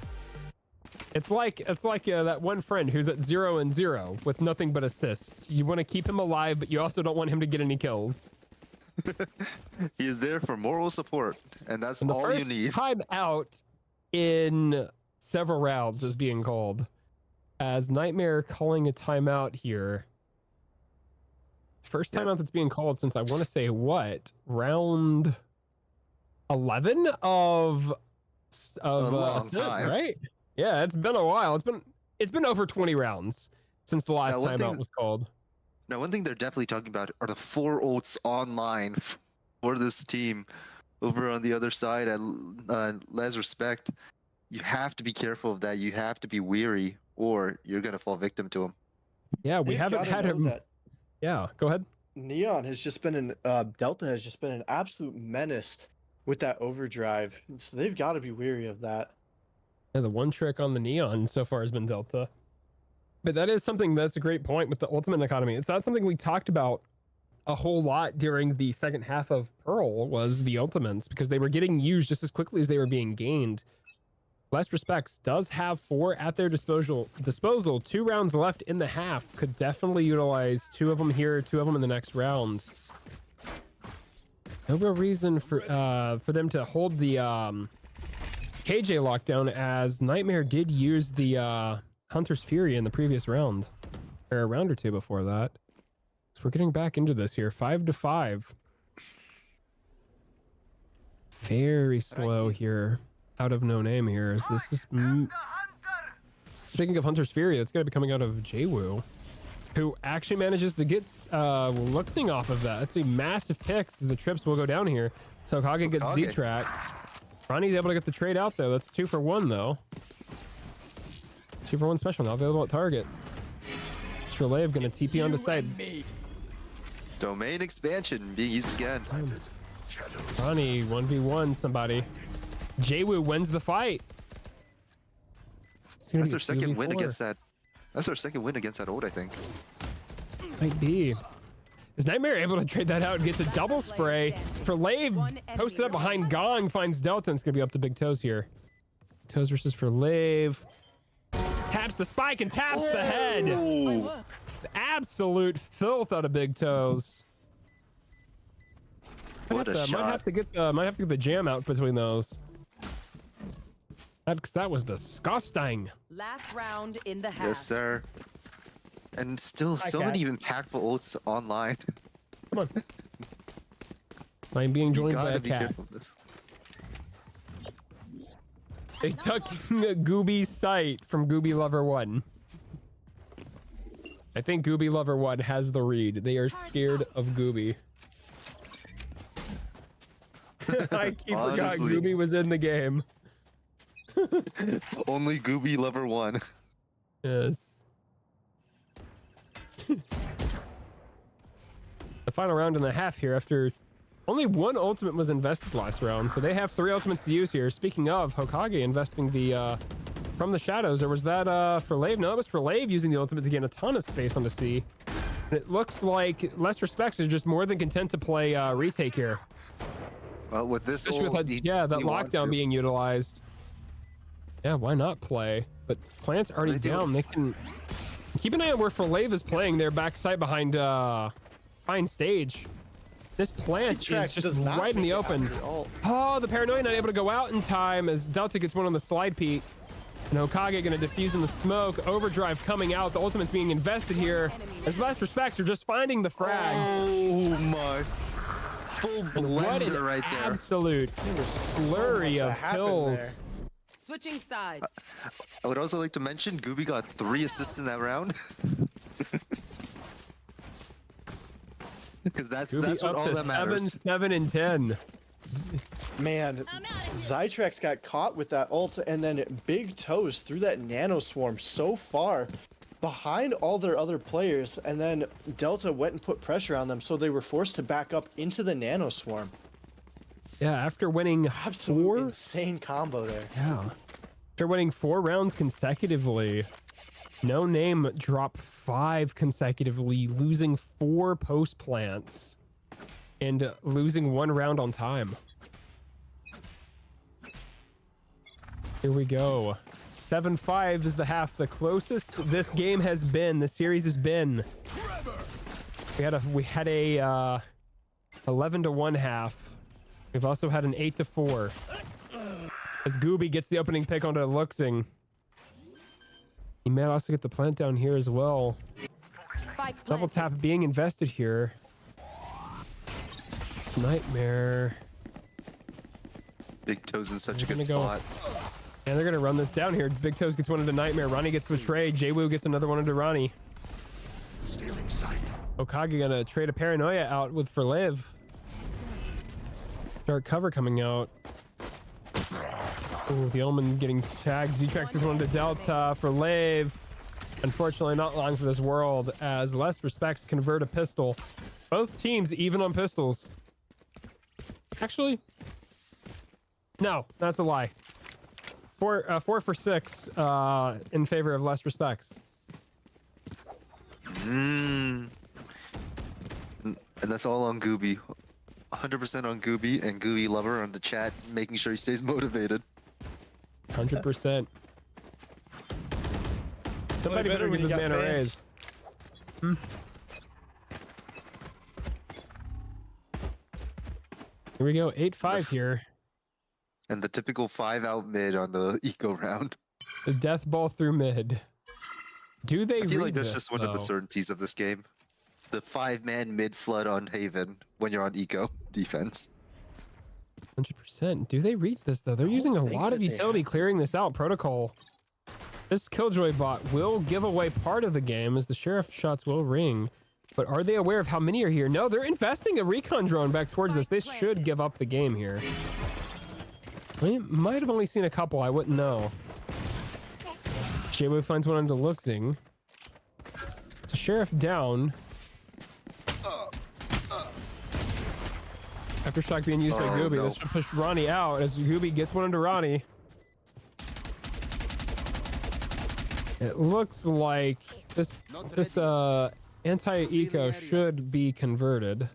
Speaker 1: It's like that one friend who's at 0 and 0 with nothing but assists. You want to keep him alive, but you also don't want him to get any kills.
Speaker 5: He is there for moral support, and that's all you need.
Speaker 1: Time out in several rounds is being called. As Nightmare calling a timeout here. First timeout that's being called since I want to say what? Round 11 of
Speaker 5: long
Speaker 1: Ascent,
Speaker 5: time.
Speaker 1: right? Yeah, it's been a while. It's been over 20 rounds since the last timeout was called.
Speaker 5: Now, one thing they're definitely talking about are the 4 ults online for this team over on the other side at Les Respect. You have to be careful of that. You have to be weary, or you're going to fall victim to them.
Speaker 1: Yeah, we
Speaker 2: You've
Speaker 1: haven't
Speaker 2: gotta
Speaker 1: had
Speaker 2: know
Speaker 1: him.
Speaker 2: that
Speaker 1: Yeah, go ahead.
Speaker 2: Neon has just been Delta has just been an absolute menace with that overdrive. So they've got to be weary of that.
Speaker 1: Yeah, the one trick on the Neon so far has been Delta. But that is something that's a great point with the Ultimate economy. It's not something we talked about a whole lot during the second half of Pearl was the Ultimates because they were getting used just as quickly as they were being gained. Less Respects does have 4 at their disposal. 2 rounds left in the half. Could definitely utilize 2 of them here, 2 of them in the next round. No real reason for them to hold the KJ lockdown as Nightmare did use the Hunter's Fury in the previous round. Or a round or 2 before that. So we're getting back into this here. 5-5. Very slow here. Out of no name here as this is speaking of Hunter's Fury, that's going to be coming out of Jwoo, who actually manages to get Luxing off of that. That's a massive pick as the trips will go down here. So Hokage gets Z-Track. Ronnie's able to get the trade out though. That's 2 for 1 though. 2 for 1 special now available at target. Strelev gonna TP onto side.
Speaker 5: Domain expansion being used again.
Speaker 1: Ronnie 1v1 somebody. Jwoo wins the fight.
Speaker 5: That's their second win against that. That's their second win against that ult, I think.
Speaker 1: Might be. Is Nightmare able to trade that out and get to double spray? For Lave, posted up behind Gong, finds Delta, and it's gonna be up to Big Toes here. Toes versus for Lave. Taps the spike and taps the head.
Speaker 5: Ooh.
Speaker 1: Absolute filth out of Big Toes.
Speaker 5: What a
Speaker 1: Might
Speaker 5: shot.
Speaker 1: have to get the jam out between those. That was disgusting.
Speaker 4: Last round in the half.
Speaker 5: Yes, sir. And still, so
Speaker 2: Cat.
Speaker 5: many impactful ults online.
Speaker 1: Come on. I'm being
Speaker 5: You
Speaker 1: joined by
Speaker 5: gotta
Speaker 1: a
Speaker 5: be
Speaker 1: cat.
Speaker 5: careful of this.
Speaker 1: They took Gooby's sight from Gooby Lover 1. I think Gooby Lover 1 has the read. They are scared of Gooby. I keep forgot
Speaker 5: Honestly.
Speaker 1: Gooby was in the game.
Speaker 5: Only Gooby Lover 1.
Speaker 1: Yes. The final round and a half here after only one ultimate was invested last round, so they have 3 ultimates to use here. Speaking of, Hokage investing the from the shadows, or was that for Lave? No, it was for Lave using the ultimate to gain a ton of space on the sea. And it looks like Less Respects is just more than content to play retake here.
Speaker 5: Well, with this
Speaker 1: Especially
Speaker 5: ult,
Speaker 1: with that
Speaker 5: you want
Speaker 1: lockdown
Speaker 5: to.
Speaker 1: being utilized. Yeah, why not play? But Plant's already
Speaker 5: They do.
Speaker 1: down. They can keep an eye on where Forlave is playing. They're backside behind Fine Stage. This Plant is just right in the open. Oh, the Paranoia not able to go out in time as Delta gets one on the slide peak. And Hokage gonna defuse in the smoke. Overdrive coming out. The ultimate's being invested here. As Last Respects are just finding the frag.
Speaker 5: Oh my. Full
Speaker 1: What an
Speaker 5: blender right there.
Speaker 1: absolute flurry of kills.
Speaker 4: Switching sides.
Speaker 5: I would also like to mention Gooby got 3 assists in that round. Because that's
Speaker 1: Gooby
Speaker 5: what
Speaker 1: up
Speaker 5: all
Speaker 1: to
Speaker 5: that matters.
Speaker 1: 7, and 10.
Speaker 2: Man, Zytrex got caught with that ult, and then Big Toes threw that nano swarm so far behind all their other players, and then Delta went and put pressure on them, so they were forced to back up into the nano swarm.
Speaker 1: Yeah, after winning
Speaker 2: Absolute
Speaker 1: 4.
Speaker 2: insane combo there.
Speaker 1: Yeah. After winning 4 rounds consecutively, No Name dropped 5 consecutively, losing 4 post plants and losing 1 round on time. Here we go. 7-5 is the half, the closest this game has been, the series has been. We had a 11-1 half. We've also had an 8-4. As Gooby gets the opening pick onto Luxing. He might also get the plant down here as well.
Speaker 4: Spike
Speaker 1: Double
Speaker 4: planted.
Speaker 1: tap being invested here. It's Nightmare.
Speaker 5: Big Toes in such a
Speaker 1: They're
Speaker 5: good
Speaker 1: gonna go-
Speaker 5: spot.
Speaker 1: And they're gonna run this down here. Big Toes gets one into Nightmare. Ronnie gets betrayed. Jwoo gets another one into Ronnie.
Speaker 7: Stealing sight.
Speaker 1: Okage gonna trade a Paranoia out with for Liv. Dark cover coming out. Ooh, the Omen getting tagged. Zytrex gets one to Delta for Liv. Unfortunately, not long for this world as Less Respects convert a pistol. Both teams even on pistols. Actually, no, that's a lie. 4 for 6 in favor of Less Respects.
Speaker 5: And that's all on Gooby. 100% on Gooby and Gooby Lover on the chat, making sure he stays motivated.
Speaker 1: 100%. Somebody better
Speaker 2: when
Speaker 1: give
Speaker 2: you
Speaker 1: this
Speaker 2: got
Speaker 1: man a
Speaker 2: fans.
Speaker 1: raise. Here we go, 8-5 here.
Speaker 5: And the typical 5 out mid on the eco round.
Speaker 1: The death ball through mid. Do they
Speaker 5: I feel like
Speaker 1: read
Speaker 5: that's
Speaker 1: this,
Speaker 5: just one of the
Speaker 1: though?
Speaker 5: certainties of this game. The 5-man mid flood on Haven when you're on eco defense.
Speaker 1: 100%. Do they read this, though? They're using a
Speaker 2: think
Speaker 1: lot of
Speaker 2: that they
Speaker 1: utility
Speaker 2: have to.
Speaker 1: clearing this out. Protocol. This Killjoy bot will give away part of the game as the sheriff shots will ring. But are they aware of how many are here? No, they're investing a recon drone back towards this. This should give up the game here. We might have only seen a couple. I wouldn't know. Jwoo finds one onto Luxing. So sheriff down. Aftershock being used by
Speaker 5: Oh,
Speaker 1: Gooby.
Speaker 5: no.
Speaker 1: This should push Ronnie out as Gooby gets one into Ronnie. It looks like this anti-eco should be converted.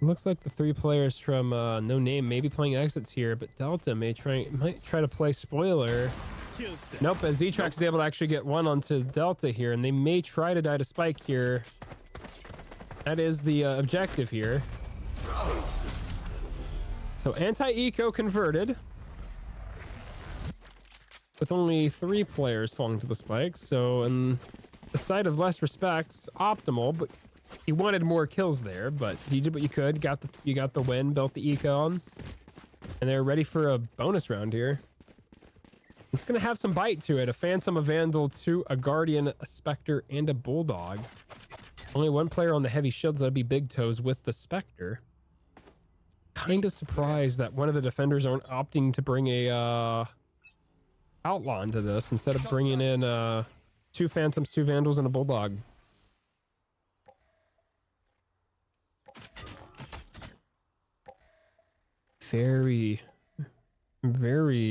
Speaker 1: Looks like the 3 players from No Name may be playing exits here, but Delta might try to play spoiler. Nope, as Zytrex is able to actually get one onto Delta here, and they may try to die to Spike here. That is the objective here. So anti-eco converted. With only 3 players falling to the Spike, so and the side of less respects optimal, but you wanted more kills there, but you did what you could. You got the win, built the econ, and they're ready for a bonus round here. It's gonna have some bite to it. A Phantom, a Vandal, 2, a Guardian, a Spectre, and a Bulldog. Only one player on the heavy shields. That'd be Big Toes with the Spectre. Kind of surprised that one of the defenders aren't opting to bring a Outlaw into this instead of bringing in 2 Phantoms, 2 Vandals, and a Bulldog. Very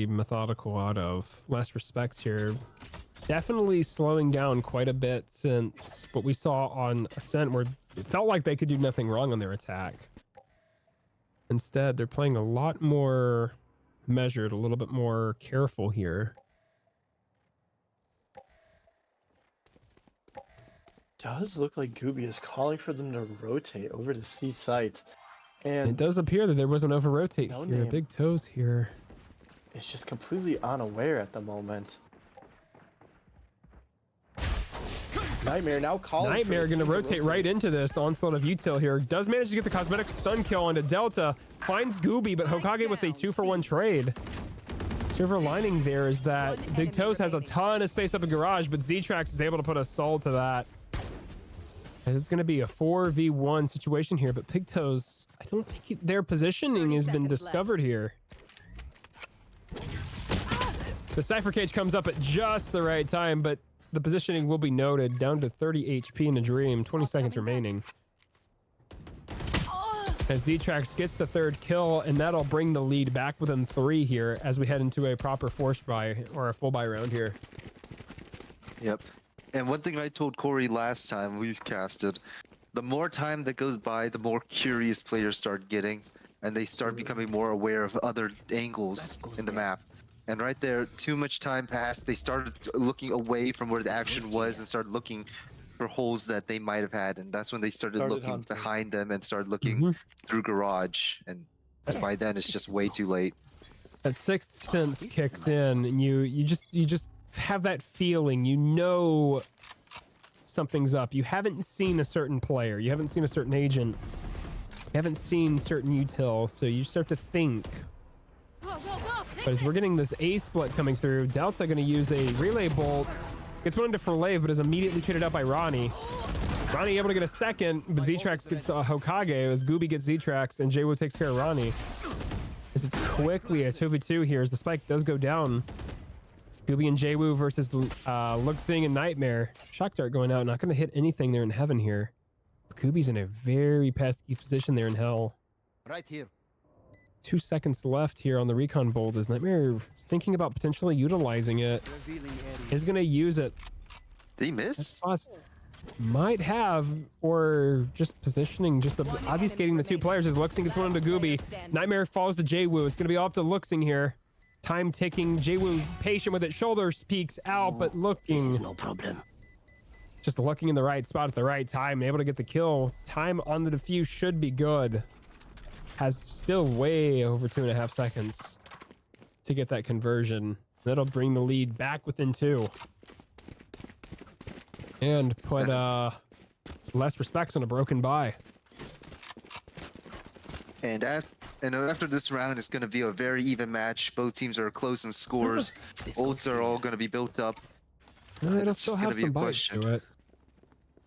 Speaker 1: methodical out of less respects here. Definitely slowing down quite a bit since what we saw on Ascent, where it felt like they could do nothing wrong on their attack. Instead, they're playing a lot more measured, a little bit more careful here.
Speaker 2: Does look like Gooby is calling for them to rotate over to C site. And
Speaker 1: It does appear that there was an over rotate
Speaker 2: No
Speaker 1: here.
Speaker 2: name.
Speaker 1: Big Toes here.
Speaker 2: it's just completely unaware at the moment. Nightmare now calling.
Speaker 1: Nightmare
Speaker 2: for the
Speaker 1: going to
Speaker 2: team
Speaker 1: rotate right into this onslaught of util here. Does manage to get the cosmetic stun kill onto Delta. Finds Gooby, but Hokage with a 2-for-1 trade. Silver lining there is that Big Toes has a ton of space up in garage, but Z-Trax is able to put a soul to that. As it's going to be a 4v1 situation here, but Big Toes, I don't think their positioning has been discovered here. The Cypher Cage comes up at just the right time, but the positioning will be noted. Down to 30 HP in a dream, 20 seconds remaining. As Z-Trax gets the 3rd kill, and that'll bring the lead back within 3 here as we head into a proper force buy or a full buy round here.
Speaker 5: Yep. And one thing I told Corey last time we casted, the more time that goes by, the more curious players start getting, and they start becoming more aware of other angles in the map. And right there, too much time passed. They started looking away from where the action was and started looking for holes that they might have had. And that's when they started looking
Speaker 2: hunting.
Speaker 5: behind them and started looking through garage. And by then, it's just way too late.
Speaker 1: That sixth sense kicks in, and you just have that feeling. You know something's up. You haven't seen a certain player. You haven't seen a certain agent. You haven't seen certain util, so you start to think. But as we're getting this A split coming through, Delta going to use a relay bolt. Gets one into Frolave, but is immediately traded up by Ronnie. Ronnie able to get a second, but Z-Trax gets Hokage as Gooby gets Z-Trax, and Jwo takes care of Ronnie. As it's quickly a 2v2 here as the spike does go down. Gooby and Jwo versus Luxing and Nightmare. Shock Dart going out, not going to hit anything there in heaven here. Gooby's in a very pesky position there in hell.
Speaker 3: Right here.
Speaker 1: 2 seconds left here on the recon bolt as Nightmare thinking about potentially utilizing it.
Speaker 3: Revealing area.
Speaker 1: Is going to use it.
Speaker 5: Did he miss?
Speaker 1: Might have, or just positioning, just obfuscating the 2 players as Luxing gets one into Gooby. Nightmare falls to Jwo. It's going to be all up to Luxing here. Time ticking. Jwo patient with it. Shoulders peeks out, but looking.
Speaker 7: No problem.
Speaker 1: Just looking in the right spot at the right time. Able to get the kill. Time on the defuse should be good. Has still way over 2.5 seconds to get that conversion. That'll bring the lead back within 2. And put less respects on a broken buy.
Speaker 5: And after this round, it's going to be a very even match. Both teams are close in scores. Ults are all going to be built up.
Speaker 1: It'll
Speaker 5: It's
Speaker 1: still
Speaker 5: just gonna
Speaker 1: have
Speaker 5: be
Speaker 1: some
Speaker 5: a
Speaker 1: bite
Speaker 5: question.
Speaker 1: to it.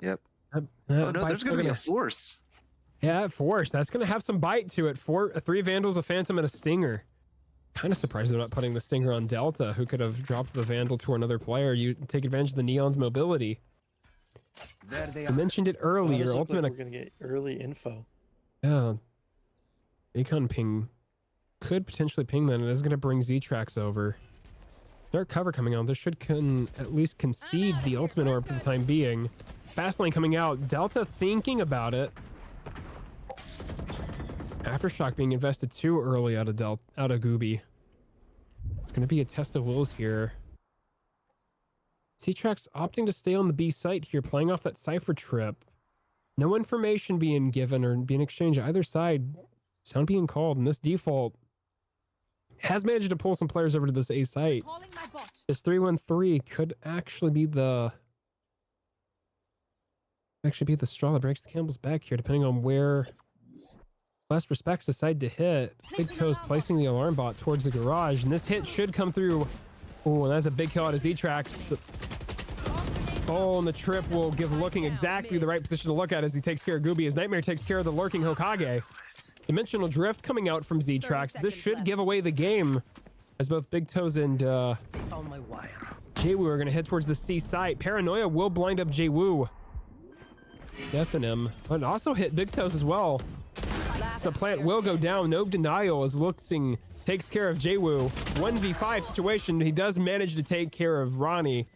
Speaker 5: Yep.
Speaker 1: That
Speaker 5: Oh no,
Speaker 1: bite's
Speaker 5: there's
Speaker 1: still
Speaker 5: going to be a force.
Speaker 1: Yeah, force. That's going to have some bite to it. 3 Vandals, a Phantom, and a Stinger. Kind of surprised they're not putting the Stinger on Delta, who could have dropped the Vandal to another player. You take advantage of the Neon's mobility.
Speaker 3: There they
Speaker 1: I
Speaker 3: are.
Speaker 1: mentioned it earlier.
Speaker 2: Does look
Speaker 1: Ultimate,
Speaker 2: like we're gonna get early info.
Speaker 1: yeah. Akon ping could potentially ping that. It is going to bring Z-Trax over. Dark cover coming out. This should at least concede the ultimate orb for the time being. Fastlane coming out. Delta thinking about it. Aftershock being invested too early out of Gooby. It's going to be a test of wills here. Z-Trax opting to stay on the B site here, playing off that Cypher trip. No information being given or being exchanged either side. Sound being called, and this default has managed to pull some players over to this A site.
Speaker 4: Calling my bot.
Speaker 1: This 313 could actually be the Actually be the straw that breaks the camel's back here, depending on where Last Respects decide to hit. Big Toes placing the alarm bot towards the garage, and this hit should come through. Oh, and that's a big kill out of Z-Trax. Oh, and the trip will give Looking exactly the right position to look at as he takes care of Gooby. As Nightmare takes care of the lurking Hokage. Dimensional Drift coming out from Z-Trax. This should give away the game, as both Big Toes and Jwoo are going to head towards the C site. Paranoia will blind up Jwoo. Deafen him, but also hit Big Toes as well. So the plant will go down. No denial as Luxing takes care of Jwoo. 1v5 situation. He does manage to take care of Ronnie.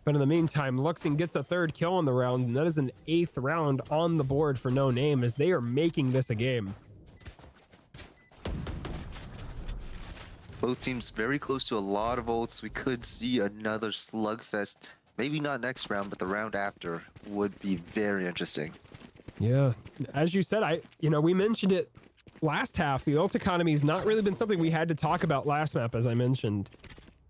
Speaker 1: But in the meantime, Luxing gets a 3rd kill on the round, and that is an 8th round on the board for No Name as they are making this a game.
Speaker 5: Both teams very close to a lot of ults. We could see another slugfest. Maybe not next round, but the round after would be very interesting.
Speaker 1: Yeah, as you said, we mentioned it last half. The ult economy has not really been something we had to talk about last map, as I mentioned.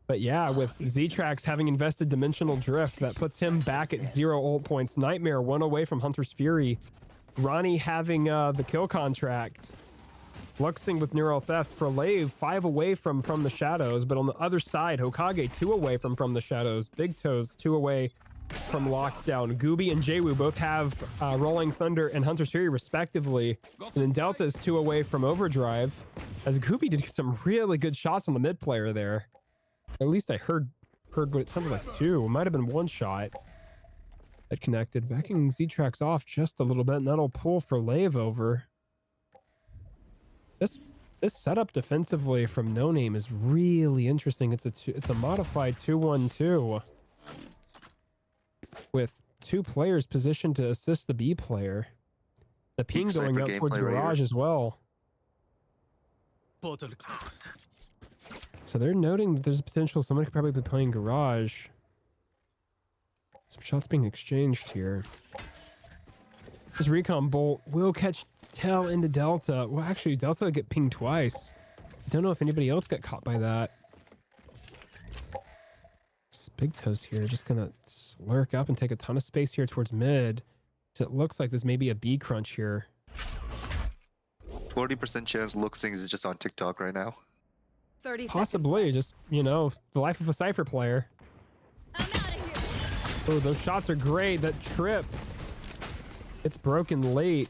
Speaker 1: But yeah, with Z-Trax having invested Dimensional Drift, that puts him back at 0 ult points. Nightmare 1 away from Hunter's Fury. Ronnie having the kill contract. Luxing with Neural Theft. For Lave 5 away from the Shadows. But on the other side, Hokage 2 away from the Shadows. Big Toes 2 away from Lockdown. Gooby and Jwoo both have Rolling Thunder and Hunter's Fury respectively. And then Delta is 2 away from Overdrive. As Gooby did get some really good shots on the mid player there. At least I heard what it sounded like 2. It might have been 1 shot that connected. Backing Z-Trax off just a little bit, and that'll pull for Lave over. This setup defensively from No Name is really interesting. It's a modified 2-1-2 with 2 players positioned to assist the B player. The ping going up towards Garage as well.
Speaker 6: Portal closed.
Speaker 1: So they're noting that there's potential someone could probably be playing Garage. Some shots being exchanged here. This recon bolt will catch tail into Delta. Well, actually, Delta get pinged twice. I don't know if anybody else got caught by that. It's Big Toes here, just gonna lurk up and take a ton of space here towards mid. So it looks like there's maybe a B crunch here.
Speaker 5: 40% chance Luxing is just on TikTok right now.
Speaker 4: 30
Speaker 1: Possibly, just, the life of a Cypher player.
Speaker 4: I'm out of here.
Speaker 1: Oh, those shots are great. That trip. It's broken late.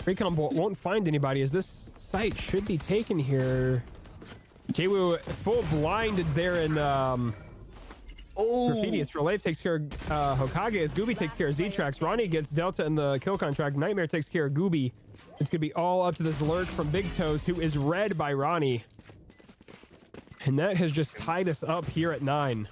Speaker 1: Recon bolt won't find anybody as this site should be taken here. Jwoo full blinded there in Graffiti. As Relay takes care of Hokage as Gooby takes care of Z-Trax. Ronnie gets Delta in the kill contract. Nightmare takes care of Gooby. It's gonna be all up to this lurk from Big Toes, who is read by Ronnie. And that has just tied us up here at 9.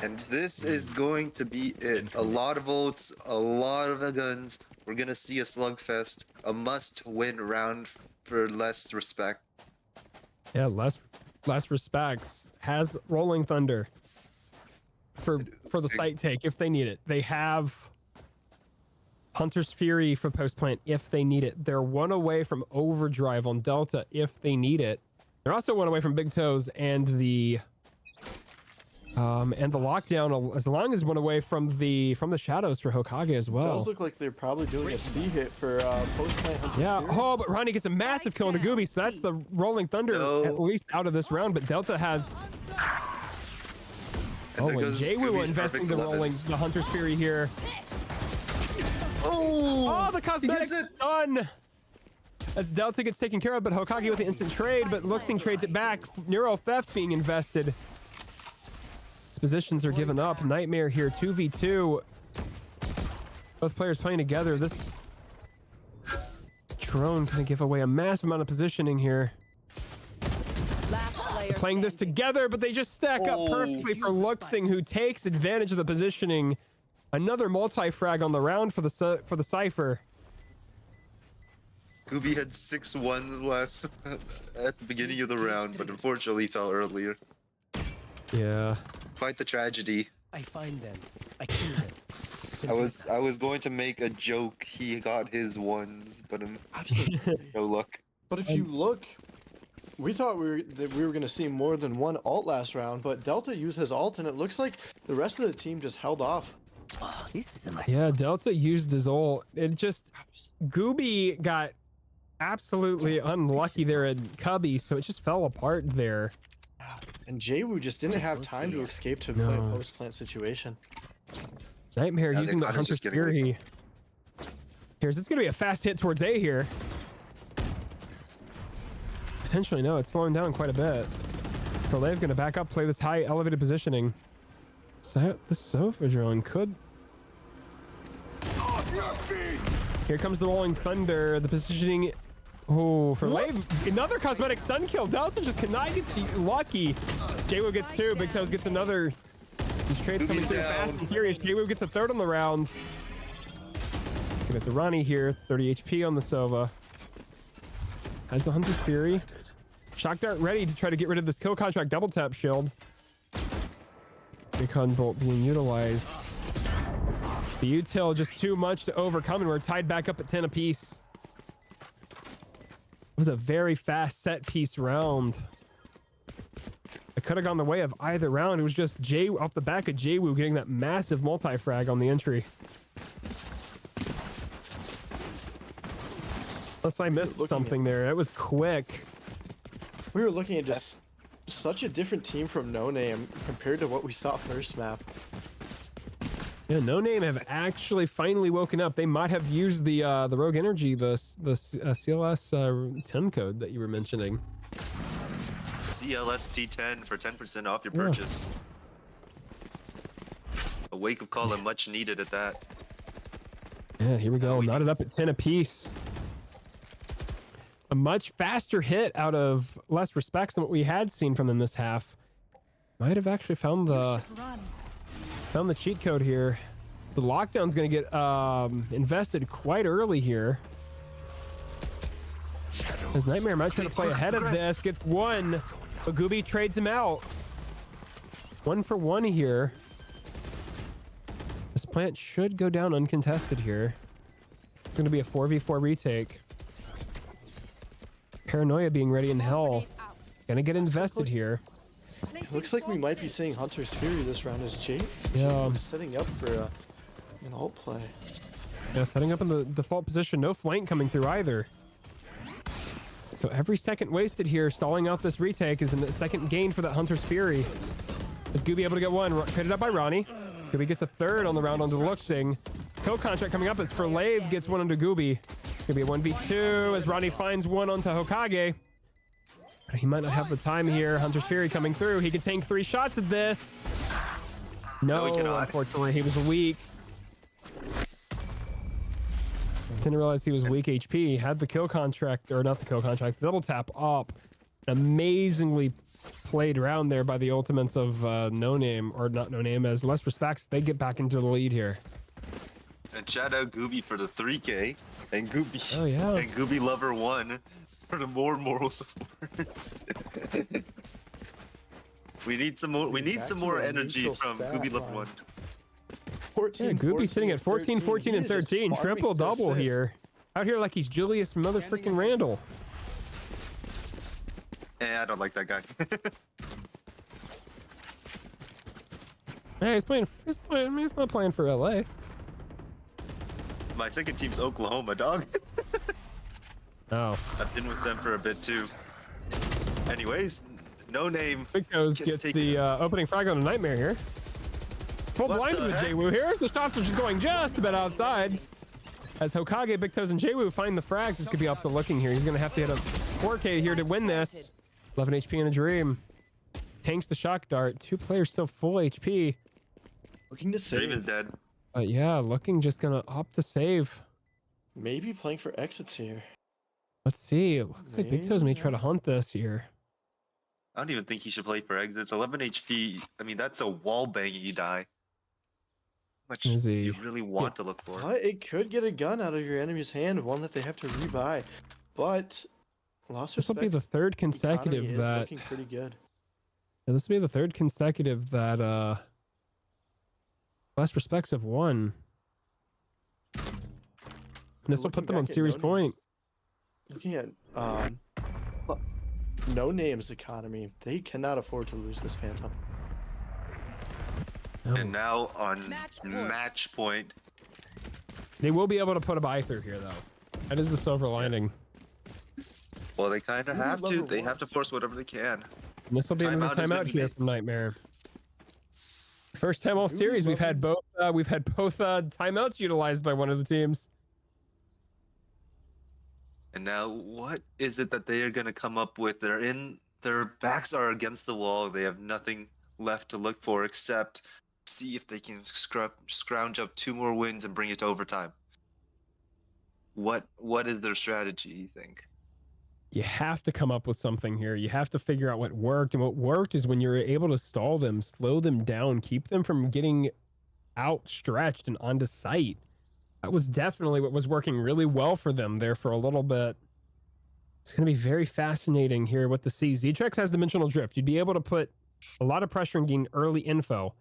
Speaker 5: And this is going to be it. A lot of ults, a lot of guns. We're gonna see a slugfest, a must-win round for Last Respect.
Speaker 1: Yeah, last Respects has Rolling Thunder for the site take if they need it. They have Hunter's Fury for post plant if they need it. They're 1 away from Overdrive on Delta if they need it. They're also 1 away from Big Toes and the Lockdown, as long as 1 away from the Shadows for Hokage as well.
Speaker 2: It does look like they're probably doing a C hit for post plant Hunter's
Speaker 1: Yeah.
Speaker 2: Fury.
Speaker 1: Oh, but Ronnie gets a massive kill into Gooby, so that's the Rolling Thunder at least out of this round. But Delta has.
Speaker 5: And
Speaker 1: And Jwoo investing the Hunter's Fury here. Oh, the cosmetic stun! As Delta gets taken care of, but Hokage with the instant trade, but Luxing trades it back. Neural Theft being invested. His positions are given up. Nightmare here, 2v2. Both players playing together. This drone gonna give away a massive amount of positioning here. They're playing this together, but they just stack up perfectly for Luxing, who takes advantage of the positioning. Another multi-frag on the round for the Cypher.
Speaker 5: Gooby had 6-1 last at the beginning of the round, but unfortunately fell earlier.
Speaker 1: Yeah.
Speaker 5: Quite the tragedy.
Speaker 6: I find them. I kill them.
Speaker 5: I was going to make a joke. He got his ones, but
Speaker 2: Absolutely.
Speaker 5: no luck.
Speaker 2: But if you look We thought that we were gonna see more than one ult last round, but Delta used his ult, and it looks like the rest of the team just held off.
Speaker 6: Oh, this is a nice
Speaker 1: Yeah,
Speaker 6: spot.
Speaker 1: Delta used his ult. It just Gooby got absolutely unlucky there in Cubby, so it just fell apart there.
Speaker 2: And Jaywu just didn't have time to escape to play a
Speaker 1: No.
Speaker 2: post-plant situation.
Speaker 1: Nightmare
Speaker 5: Yeah,
Speaker 1: using the
Speaker 5: Connor's
Speaker 1: Hunter's
Speaker 5: just getting away
Speaker 1: Fury. Here's it's gonna be a fast hit towards A here. Potentially no, it's slowing down quite a bit. Prolev gonna back up, play this high elevated positioning. So the Sofa drone could. Here comes the Rolling Thunder. The positioning. Oh, for Lave, another cosmetic stun kill. Delta just cannot get the lucky. Jaywu gets two. Big Toes gets another. These trades coming through fast and furious. Jaywu gets a third on the round. Let's get to Ronnie here. 30 HP on the Sova. Has the Hunter's Fury. Shock Dart ready to try to get rid of this kill contract double tap shield. Recon Bolt being utilized. The util just too much to overcome, and we're tied back up at 10 apiece. It was a very fast set piece round. It could have gone the way of either round. It was just Jay off the back of Jaywu getting that massive multi-frag on the entry. Unless I missed something there. It was quick.
Speaker 2: We were looking at just such a different team from No Name compared to what we saw first map.
Speaker 1: Yeah, No Name have actually finally woken up. They might have used the Rogue Energy, the CLS 10 code that you were mentioning.
Speaker 5: CLS T10 for 10% off your purchase. A wake up call and much needed at that.
Speaker 1: Yeah, here we go. Knotted up at 10 apiece. A much faster hit out of less respects than what we had seen from them this half. Might have actually found the cheat code here. So the lockdown's going to get invested quite early here. His Nightmare might try to play ahead of this. Gets one, but Gooby trades him out. 1 for 1 here. This plant should go down uncontested here. It's going to be a 4v4 retake. Paranoia being ready in hell. Gonna get invested here.
Speaker 2: It looks like we might be seeing Hunter's Fury this round as Jay.
Speaker 1: Yeah.
Speaker 2: Setting up for an ult play.
Speaker 1: Yeah, setting up in the default position. No flank coming through either. So every second wasted here, stalling out this retake, is a second gain for that Hunter's Fury. Is Gooby able to get one? Traded up by Ronnie. Gooby gets a third on the round onto Luxing. Kill contract coming up as Lave gets one onto Gooby. It's gonna be a 1v2 as Ronnie finds one onto Hokage. He might not have the time here. Hunter's Fury coming through. He can tank 3 shots at this. No,
Speaker 5: he cannot.
Speaker 1: unfortunately, he was weak. Didn't realize he was weak HP. Had the kill contract, or not the kill contract, double tap up. Amazingly played around there by the ultimates of No Name, or not No Name, as less respects. They get back into the lead here.
Speaker 5: And shout out Gooby for the 3K. And Gooby.
Speaker 1: Oh, yeah.
Speaker 5: And Gooby Lover 1 for the more moral support. we need some more. We need some more energy from Gooby Lover 1.
Speaker 2: 14,
Speaker 1: Yeah, Gooby sitting at 14, 14, and 13. Triple double here. Out here like he's Julius motherfucking Randle.
Speaker 5: I don't like that guy.
Speaker 1: Hey, he's not playing for LA.
Speaker 5: My second team's Oklahoma, dog.
Speaker 1: Oh.
Speaker 5: I've been with them for a bit too. Anyways, No Name.
Speaker 1: Big Toes gets the opening frag on a Nightmare here. Full
Speaker 5: What
Speaker 1: blinded
Speaker 5: the
Speaker 1: with
Speaker 5: heck?
Speaker 1: Jaywu here. The shots are just going just about outside. As Hokage, Big Toes, and Jaywu find the frags, this could be up to looking here. He's going to have to hit a 4K here to win this. 11 HP in a dream. Tanks the shock dart. 2 players still full HP.
Speaker 2: Looking to
Speaker 5: Dream is
Speaker 2: save.
Speaker 5: dead.
Speaker 1: But yeah, looking just going to opt to save.
Speaker 2: Maybe playing for exits here.
Speaker 1: Let's see. It looks like Big Toes may try to hunt this here.
Speaker 5: I don't even think he should play for exits. 11 HP. I mean, that's a wall banging you die. How much
Speaker 1: Is he-
Speaker 5: you really want to look for?
Speaker 2: But it could get a gun out of your enemy's hand, one that they have to rebuy. But lost
Speaker 1: This will be the
Speaker 2: respects,
Speaker 1: third
Speaker 2: economy
Speaker 1: consecutive
Speaker 2: is
Speaker 1: that...
Speaker 2: looking pretty good.
Speaker 1: Yeah, this will be the third consecutive that less respects have won. And this will
Speaker 2: Looking
Speaker 1: put them on
Speaker 2: back at
Speaker 1: series
Speaker 2: No
Speaker 1: point.
Speaker 2: Names, looking at No Name's economy. They cannot afford to lose this Phantom.
Speaker 1: No.
Speaker 5: And now on
Speaker 4: Match point.
Speaker 5: match point,
Speaker 1: They will be able to put a buy through here, though. That is the silver lining.
Speaker 5: well, they kind of
Speaker 2: Ooh,
Speaker 5: have to.
Speaker 2: level
Speaker 5: They
Speaker 2: one.
Speaker 5: have to force whatever they can.
Speaker 1: And this will be another
Speaker 5: Timeout is gonna
Speaker 1: timeout
Speaker 5: be
Speaker 1: here
Speaker 5: made.
Speaker 1: from Nightmare. First time all
Speaker 2: Ooh,
Speaker 1: series we've had
Speaker 2: level-
Speaker 1: both timeouts utilized by one of the teams.
Speaker 5: And now, what is it that they are gonna come up with? Their backs are against the wall. They have nothing left to look for except see if they can scrounge up 2 more wins and bring it to overtime. What is their strategy, you think?
Speaker 1: You have to come up with something here. You have to figure out what worked. And what worked is when you're able to stall them, slow them down, keep them from getting outstretched and onto sight. That was definitely what was working really well for them there for a little bit. It's going to be very fascinating here with the C. Z-Trex has dimensional drift. You'd be able to put a lot of pressure and gain early info.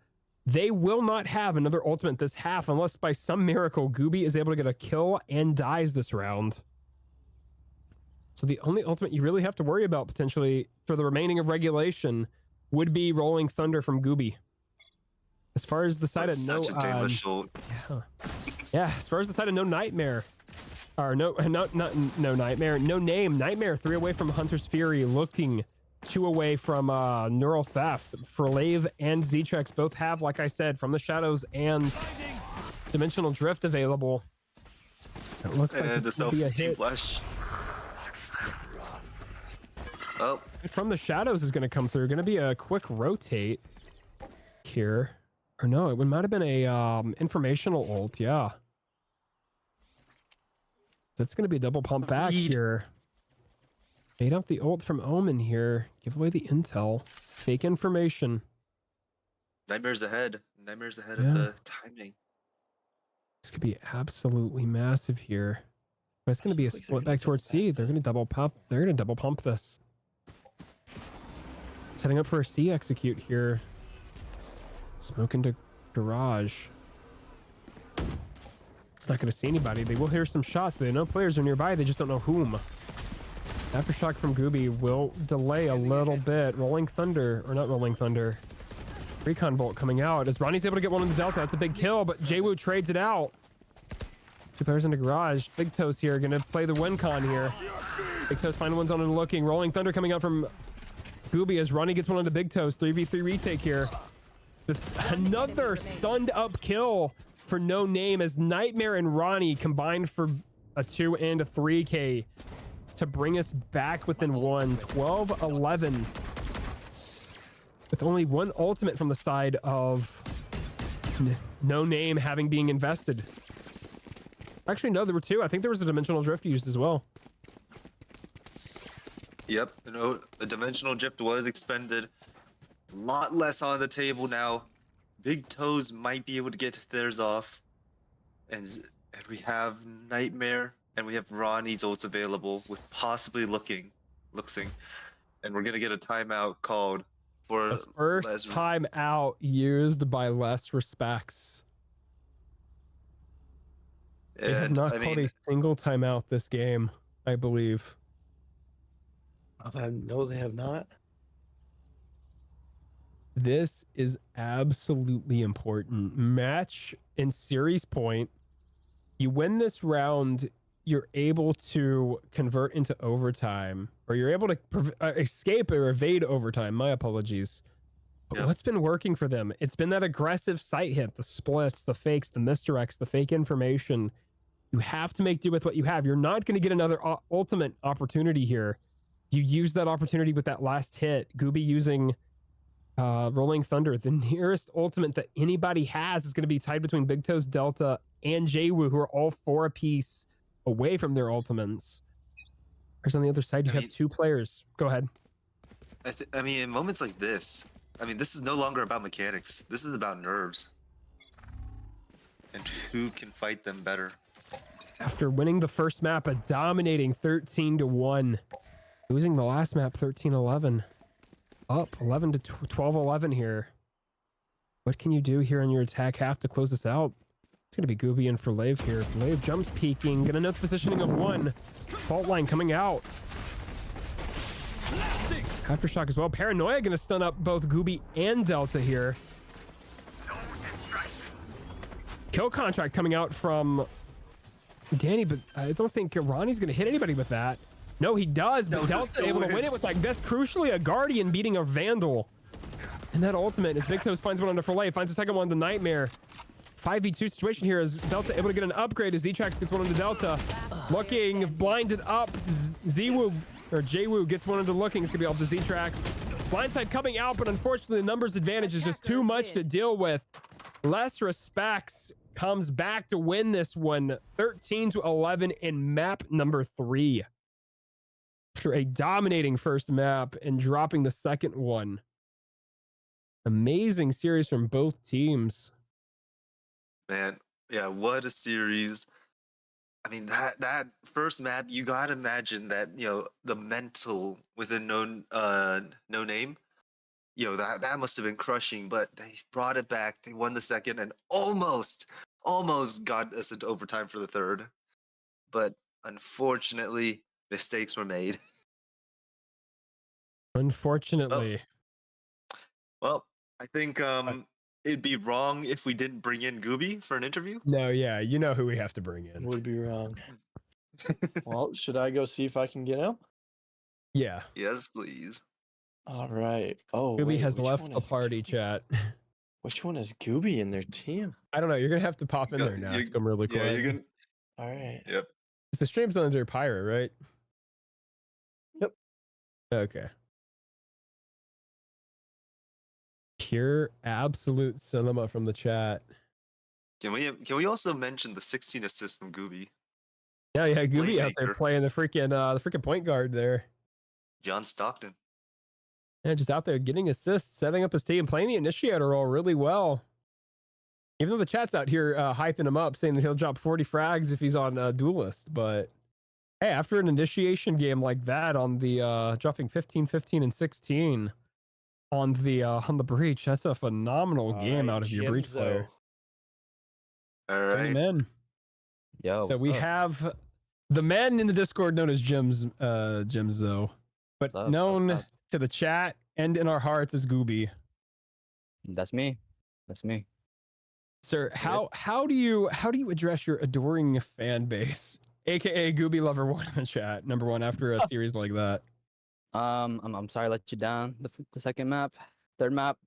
Speaker 1: They will not have another ultimate this half unless by some miracle Gooby is able to get a kill and dies this round. So the only ultimate you really have to worry about potentially for the remaining of regulation would be Rolling Thunder from Gooby. As far as the side
Speaker 5: That's
Speaker 1: of no,
Speaker 5: such a dangerous ult.
Speaker 1: yeah. As far as the side of no Nightmare, or no Nightmare, no name. Nightmare 3 away from Hunter's Fury, looking 2 away from Neural Theft. Frolave and Z-Trex both have, like I said, From the Shadows and Dimensional Drift available. It looks like
Speaker 5: And the
Speaker 1: this will be a
Speaker 5: self-team
Speaker 1: hit.
Speaker 5: flash. Oh,
Speaker 1: From the Shadows is going to come through. Going to be a quick rotate here. Or no, it might have been a informational ult. Yeah. That's going to be a double pump back
Speaker 5: Read.
Speaker 1: here. Fade out the ult from Omen here. Give away the intel. Fake information.
Speaker 5: Nightmare's ahead. Nightmare's ahead
Speaker 1: Yeah.
Speaker 5: of the timing.
Speaker 1: This could be absolutely massive here. But it's going to be a
Speaker 2: Looks like
Speaker 1: split
Speaker 2: they're
Speaker 1: back
Speaker 2: gonna
Speaker 1: towards
Speaker 2: double
Speaker 1: C.
Speaker 2: pump
Speaker 1: They're going to double pump. They're going to double pump this. Setting up for a C execute here. Smoke into garage. It's not going to see anybody. They will hear some shots. They know players are nearby. They just don't know whom. Aftershock from Gooby will delay a little bit. Rolling Thunder, or not Rolling Thunder. Recon Bolt coming out as Ronnie's able to get one in the Delta. That's a big kill, but Jwoo trades it out. 2 players into garage. Big Toes here, gonna play the win con here. Big Toes final one's on and looking. Rolling Thunder coming out from Gooby as Ronnie gets one into Big Toes. 3v3 retake here. Another stunned up kill for no name as Nightmare and Ronnie combined for a 2 and a 3k to bring us back within 12-11 with only 1 ultimate from the side of no name having being invested. Actually, no, there were 2. I think there was a dimensional drift used as well.
Speaker 5: Yep, you know, the dimensional drift was expended. A lot less on the table now. Big Toes might be able to get theirs off. And we have Nightmare and we have Ronnie's ults available with possibly Luxing. And we're gonna get a timeout called for
Speaker 1: The first
Speaker 5: Les-
Speaker 1: time out used by Less Respects. They have
Speaker 5: And
Speaker 1: not
Speaker 5: I
Speaker 1: called
Speaker 5: mean,
Speaker 1: a single timeout this game, I believe.
Speaker 2: No, they have not.
Speaker 1: This is absolutely important. Match and series point. You win this round, you're able to convert into overtime, or you're able to escape or evade overtime. My apologies. But
Speaker 5: Yep.
Speaker 1: what's been working for them? It's been that aggressive sight hit, the splits, the fakes, the misdirects, the fake information. You have to make do with what you have. You're not going to get another ultimate opportunity here. You use that opportunity with that last hit. Gooby using Rolling Thunder. The nearest ultimate that anybody has is going to be tied between Big Toes, Delta, and Jwoo, who are all 4 apiece away from their ultimates. Whereas on the other side, you have 2 players. Go ahead.
Speaker 5: I mean, in moments like this, I mean, this is no longer about mechanics. This is about nerves. And who can fight them better?
Speaker 1: After winning the first map, a dominating 13-1. Losing the last map, 13-11. Up 11 to 12-11 here. What can you do here on your attack half to close this out? It's going to be Gooby in for Lave here. Lave jumps peeking. Going to know the positioning of 1. Fault line coming out. Aftershock as well. Paranoia going to stun up both Gooby and Delta here. Kill contract coming out from Danny, but I don't think Ronnie's going to hit anybody with that. No, he does, but Delta able to win it with like, that's crucially a Guardian beating a Vandal. And that ultimate, as Big Toes finds one onto Filet, finds the second one, the Nightmare. 5v2 situation here is Delta able to get an upgrade as Z-Trax gets one into Delta. Looking, blinded up, Z-Woo, or J-Woo gets one into Looking. It's going to be off the Z-Trax. Blindside coming out, but unfortunately the numbers advantage is just too much to deal with. Less Respects comes back to win this one, 13-11 in map number 3. After a dominating first map and dropping the second one. Amazing series from both teams.
Speaker 5: Man, yeah, what a series. I mean, that first map, you gotta imagine that, the mental within no name, that must have been crushing, but they brought it back. They won the second and almost got us into overtime for the third. But unfortunately, mistakes were made.
Speaker 1: Unfortunately.
Speaker 5: Well, I think it'd be wrong if we didn't bring in Gooby for an interview.
Speaker 1: No, yeah, you know who we have to bring in.
Speaker 2: Would be wrong. Well, should I go see if I can get him?
Speaker 1: Yeah.
Speaker 5: Yes, please.
Speaker 2: All right. Oh,
Speaker 1: Gooby
Speaker 2: wait,
Speaker 1: has
Speaker 2: which
Speaker 1: left
Speaker 2: one
Speaker 1: the
Speaker 2: is
Speaker 1: party,
Speaker 2: Gooby?
Speaker 1: chat.
Speaker 2: Which one is Gooby in their team?
Speaker 1: I don't know. You're going to have to pop in there and ask him really quick.
Speaker 5: Yeah, you can.
Speaker 2: All right.
Speaker 5: Yep.
Speaker 1: The stream's under Pyro, right?
Speaker 2: Yep.
Speaker 1: Okay. Pure absolute cinema from the chat.
Speaker 5: Can we also mention the 16 assists from Gooby?
Speaker 1: Yeah, Gooby out there
Speaker 5: Playmaker.
Speaker 1: playing the freaking point guard there.
Speaker 5: John Stockton.
Speaker 1: Yeah, just out there getting assists, setting up his team, playing the initiator role really well. Even though the chat's out here hyping him up, saying that he'll drop 40 frags if he's on Duelist, but hey, after an initiation game like that on the dropping 15, 15, and 16 on the breach, that's a phenomenal game out of your breach player.
Speaker 5: All right.
Speaker 1: Amen.
Speaker 8: Yo,
Speaker 1: So we have the man in the Discord known as Jimzo, but
Speaker 8: What's up?
Speaker 1: known to the chat and in our hearts as Gooby.
Speaker 8: That's me. That's me.
Speaker 1: Sir, how do you address your adoring fan base, aka Gooby Lover 1 in the chat, number 1 after a series like that?
Speaker 8: I'm sorry I let you down. The second map, third map,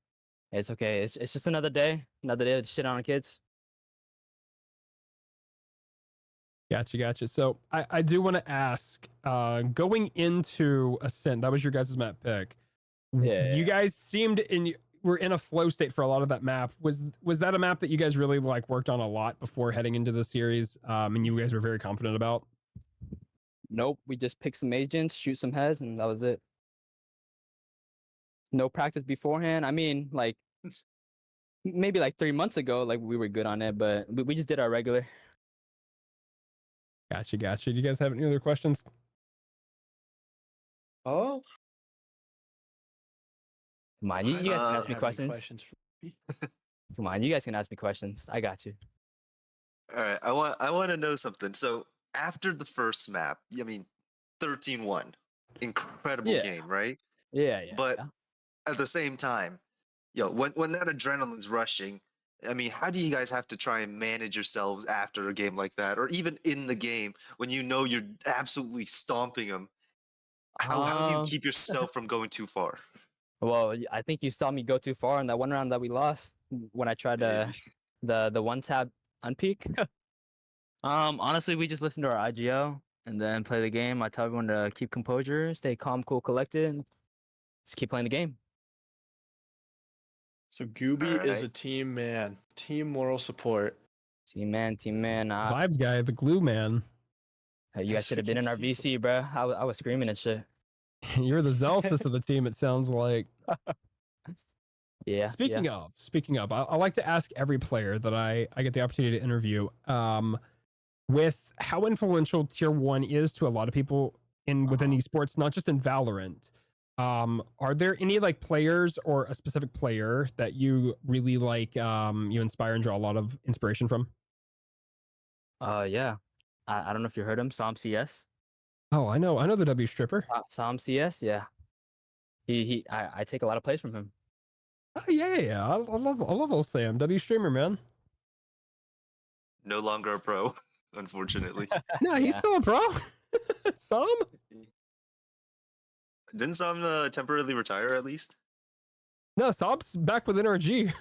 Speaker 8: it's okay. It's just another day to shit on kids.
Speaker 1: Gotcha. So I do want to ask, going into Ascent, that was your guys' map pick.
Speaker 8: Yeah.
Speaker 1: You guys were in a flow state for a lot of that map. Was that a map that you guys really worked on a lot before heading into the series? And you guys were very confident about?
Speaker 8: Nope. We just picked some agents, shoot some heads, and that was it. No practice beforehand. I mean, maybe 3 months ago, we were good on it, but we just did our regular.
Speaker 1: Gotcha. Do you guys have any other questions?
Speaker 2: Oh,
Speaker 8: Come on, you guys can ask me
Speaker 2: have any
Speaker 8: questions.
Speaker 2: for me?
Speaker 8: Come on, you guys can ask me questions. I got you.
Speaker 5: All right. I want to know something. So after the first map, 13-1, incredible
Speaker 8: Yeah.
Speaker 5: game, right?
Speaker 8: Yeah.
Speaker 5: But at the same time, when that adrenaline's rushing, how do you guys have to try and manage yourselves after a game like that, or even in the game when you're absolutely stomping them? How do you keep yourself from going too far?
Speaker 8: Well, I think you saw me go too far in that one round that we lost when I tried
Speaker 5: Maybe.
Speaker 8: the one tab unpeak. Honestly, we just listen to our IGO and then play the game. I tell everyone to keep composure, stay calm, cool, collected, just keep playing the game.
Speaker 2: So Gooby is a
Speaker 5: Alright.
Speaker 2: team man, team moral support.
Speaker 8: Team man.
Speaker 1: Vibes guy, the glue man.
Speaker 8: Hey, you guys
Speaker 2: Yes,
Speaker 8: should
Speaker 2: we
Speaker 8: have been
Speaker 2: can
Speaker 8: in our
Speaker 2: see
Speaker 8: VC, bro. I was screaming and shit.
Speaker 1: You're the Zelsis of the team, it sounds like.
Speaker 8: Yeah.
Speaker 1: Speaking of, I like to ask every player that I get the opportunity to interview, with how influential Tier 1 is to a lot of people within esports, not just in Valorant. Are there any players or a specific player that you really you inspire and draw a lot of inspiration from?
Speaker 8: Yeah. I don't know if you heard him, Som CS.
Speaker 1: Oh, I know the W stripper.
Speaker 8: Som CS, yeah. I take a lot of plays from him.
Speaker 1: Oh, yeah. I love old Sam. W streamer, man.
Speaker 5: No longer a pro, unfortunately.
Speaker 1: No, he's
Speaker 8: Yeah.
Speaker 1: still a pro. Some?
Speaker 5: Didn't some temporarily retire at least?
Speaker 1: No, Sob's back with NRG.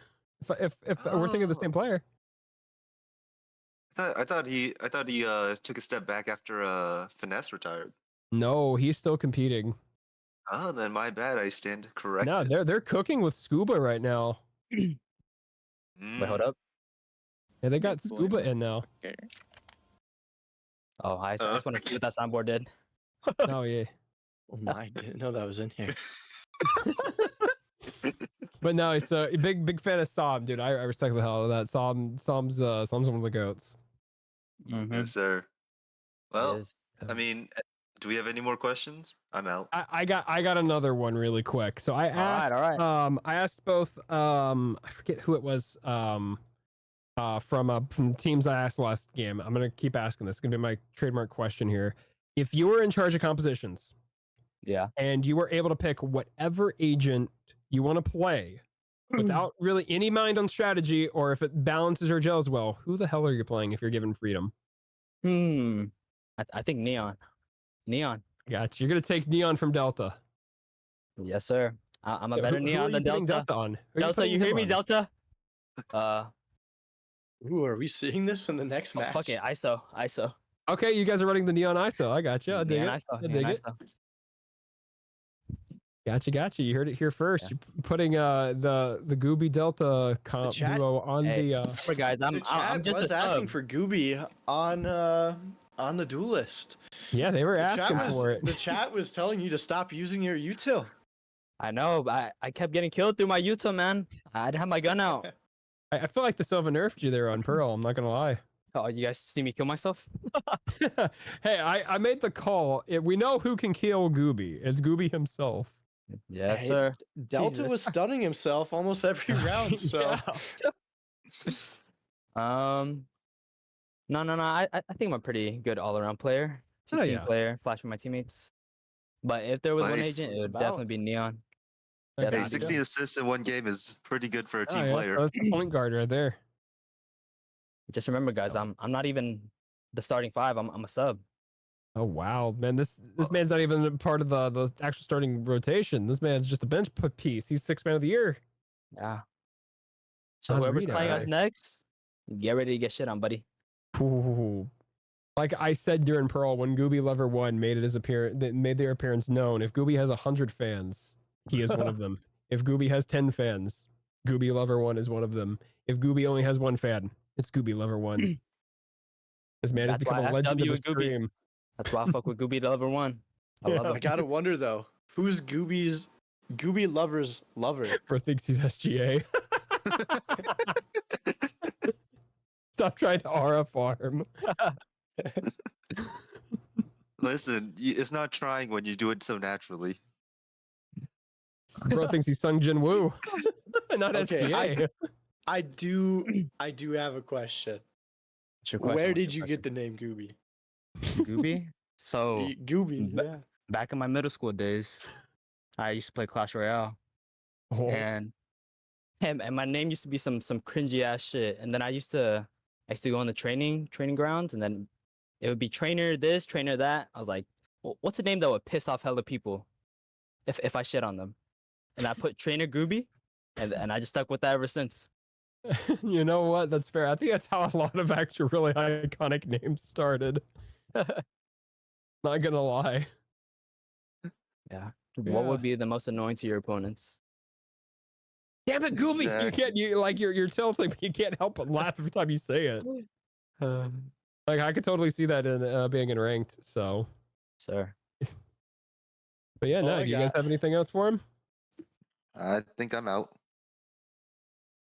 Speaker 1: If we're thinking of the same
Speaker 5: Oh.
Speaker 1: player.
Speaker 5: I thought he took a step back after Finesse retired.
Speaker 1: No, he's still competing.
Speaker 5: Oh, then my bad. I stand
Speaker 1: No,
Speaker 5: corrected.
Speaker 1: they're cooking with Scuba right now.
Speaker 8: Wait, hold up.
Speaker 1: Yeah, they got Scuba in now.
Speaker 8: Oh, I just want to see what that soundboard did.
Speaker 1: Oh yeah.
Speaker 2: Oh my, didn't know that was in here.
Speaker 1: But no, he's a big fan of Som, dude. I respect the hell out of that. Som's one of the goats.
Speaker 8: Mm-hmm.
Speaker 5: Yes, sir. Well,
Speaker 8: Is.
Speaker 5: I mean, do we have any more questions? I'm out.
Speaker 1: I got another one really quick. So I asked
Speaker 8: All right.
Speaker 1: I asked both I forget who it was from the teams I asked last game. I'm gonna keep asking this. It's gonna be my trademark question here. If you were in charge of compositions
Speaker 8: Yeah.
Speaker 1: and you were able to pick whatever agent you want to play without really any mind on strategy, or if it balances or gels well, who the hell are you playing if you're given freedom?
Speaker 8: I think Neon. Neon.
Speaker 1: Gotcha. You're gonna take Neon from Delta.
Speaker 8: Yes, sir. I'm a
Speaker 1: So
Speaker 8: better
Speaker 1: who are
Speaker 8: Neon
Speaker 1: you
Speaker 8: than
Speaker 1: putting
Speaker 8: Delta.
Speaker 1: on? Who are you
Speaker 8: Delta,
Speaker 1: putting
Speaker 8: you hear
Speaker 1: him
Speaker 8: me,
Speaker 1: on?
Speaker 8: Delta?
Speaker 2: Ooh, are we seeing this in the next match?
Speaker 8: Fuck it, ISO.
Speaker 1: Okay, you guys are running the Neon ISO. I got you. I dig
Speaker 8: Neon
Speaker 1: it.
Speaker 8: ISO.
Speaker 1: I dig
Speaker 8: Neon
Speaker 1: it.
Speaker 8: ISO.
Speaker 1: Gotcha. You heard it here first.
Speaker 8: Yeah.
Speaker 1: You're putting the Gooby Delta comp
Speaker 2: chat-
Speaker 1: duo on
Speaker 8: Hey,
Speaker 1: the
Speaker 8: remember, guys,
Speaker 2: The
Speaker 8: I'm
Speaker 2: chat
Speaker 8: just
Speaker 2: was
Speaker 8: a
Speaker 2: asking
Speaker 8: sub.
Speaker 2: for Gooby on the duelist.
Speaker 1: yeah, they were
Speaker 2: The
Speaker 1: asking
Speaker 2: chat was
Speaker 1: for it.
Speaker 2: the chat was telling you to stop using your util.
Speaker 8: I know, but I kept getting killed through my Utah, man. I didn't have my gun out.
Speaker 1: I feel like the Silva nerfed you there on Pearl. I'm not gonna lie.
Speaker 8: Oh, you guys see me kill myself?
Speaker 1: Hey, I made the call. We know who can kill Gooby. It's Gooby himself.
Speaker 8: Yes,
Speaker 2: Hey,
Speaker 8: sir.
Speaker 2: Delta
Speaker 8: Jesus.
Speaker 2: was stunning himself almost every round. So
Speaker 1: Yeah.
Speaker 8: No. I think I'm a pretty good all-around player.
Speaker 1: Oh,
Speaker 8: Team
Speaker 1: yeah.
Speaker 8: player, flash with my teammates. But if there was one
Speaker 5: Nice.
Speaker 8: agent, it
Speaker 2: It's
Speaker 8: would
Speaker 2: about.
Speaker 8: definitely be Neon.
Speaker 1: Okay,
Speaker 5: Hey,
Speaker 8: Definitely.
Speaker 5: 60 assists in one game is pretty good for a
Speaker 1: Oh,
Speaker 5: team
Speaker 1: yeah.
Speaker 5: player.
Speaker 1: That's the point guard right there.
Speaker 8: Just remember, guys,
Speaker 1: Oh.
Speaker 8: I'm not even the starting five. I'm a sub.
Speaker 1: Oh wow, man! This man's not even a part of the actual starting rotation. This man's just a bench piece. He's 6th man of the year.
Speaker 8: Yeah. So
Speaker 1: How's
Speaker 8: whoever's
Speaker 1: Rita?
Speaker 8: playing us next, get ready to get shit on, buddy.
Speaker 1: Ooh. Like I said during Pearl, when Gooby Lover 1 made their appearance known, if Gooby has 100 fans, he is one of them. If Gooby has 10 fans, Gooby Lover 1 is one of them. If Gooby only has 1 fan, it's Gooby Lover 1. This man has
Speaker 8: That's why
Speaker 1: become
Speaker 8: I
Speaker 1: a
Speaker 8: asked
Speaker 1: legend of
Speaker 8: W
Speaker 1: the
Speaker 8: with Gooby.
Speaker 1: stream.
Speaker 8: That's why I fuck with Gooby the Lover 1. I love
Speaker 1: Yeah.
Speaker 8: him.
Speaker 2: I gotta wonder though, who's Gooby lover's lover?
Speaker 1: Bro thinks he's SGA. Stop trying to RF farm.
Speaker 5: Listen, it's not trying when you do it so naturally.
Speaker 1: Bro thinks he's Sung Jin Woo. Not
Speaker 2: Okay,
Speaker 1: SGA.
Speaker 2: I do have a question.
Speaker 8: What's your question?
Speaker 2: Where
Speaker 8: What's
Speaker 2: did
Speaker 8: your
Speaker 2: you get the name Gooby?
Speaker 8: question? Gooby? So
Speaker 2: Gooby,
Speaker 8: ba-
Speaker 2: yeah.
Speaker 8: back in my middle school days, I used to play Clash Royale,
Speaker 1: Oh.
Speaker 8: and my name used to be some cringy ass shit. And then I used to go on the training grounds, and then it would be trainer this, trainer that. I was like, well, what's a name that would piss off hella people if I shit on them? And I put Trainer Gooby, and I just stuck with that ever since.
Speaker 1: You know what? That's fair. I think that's how a lot of actual really iconic names started. Not gonna lie.
Speaker 8: Yeah.
Speaker 1: Yeah.
Speaker 8: What would be the most annoying to your opponents?
Speaker 1: Damn it, Gooby! You
Speaker 5: Exactly.
Speaker 1: can't. You're tilting, but you can't help but laugh every time you say it. Like I could totally see that in being in ranked. So,
Speaker 8: Sir.
Speaker 1: but yeah,
Speaker 2: Well,
Speaker 1: no.
Speaker 2: I
Speaker 1: Do you guys
Speaker 2: got-
Speaker 1: have anything else for him?
Speaker 5: I think I'm out.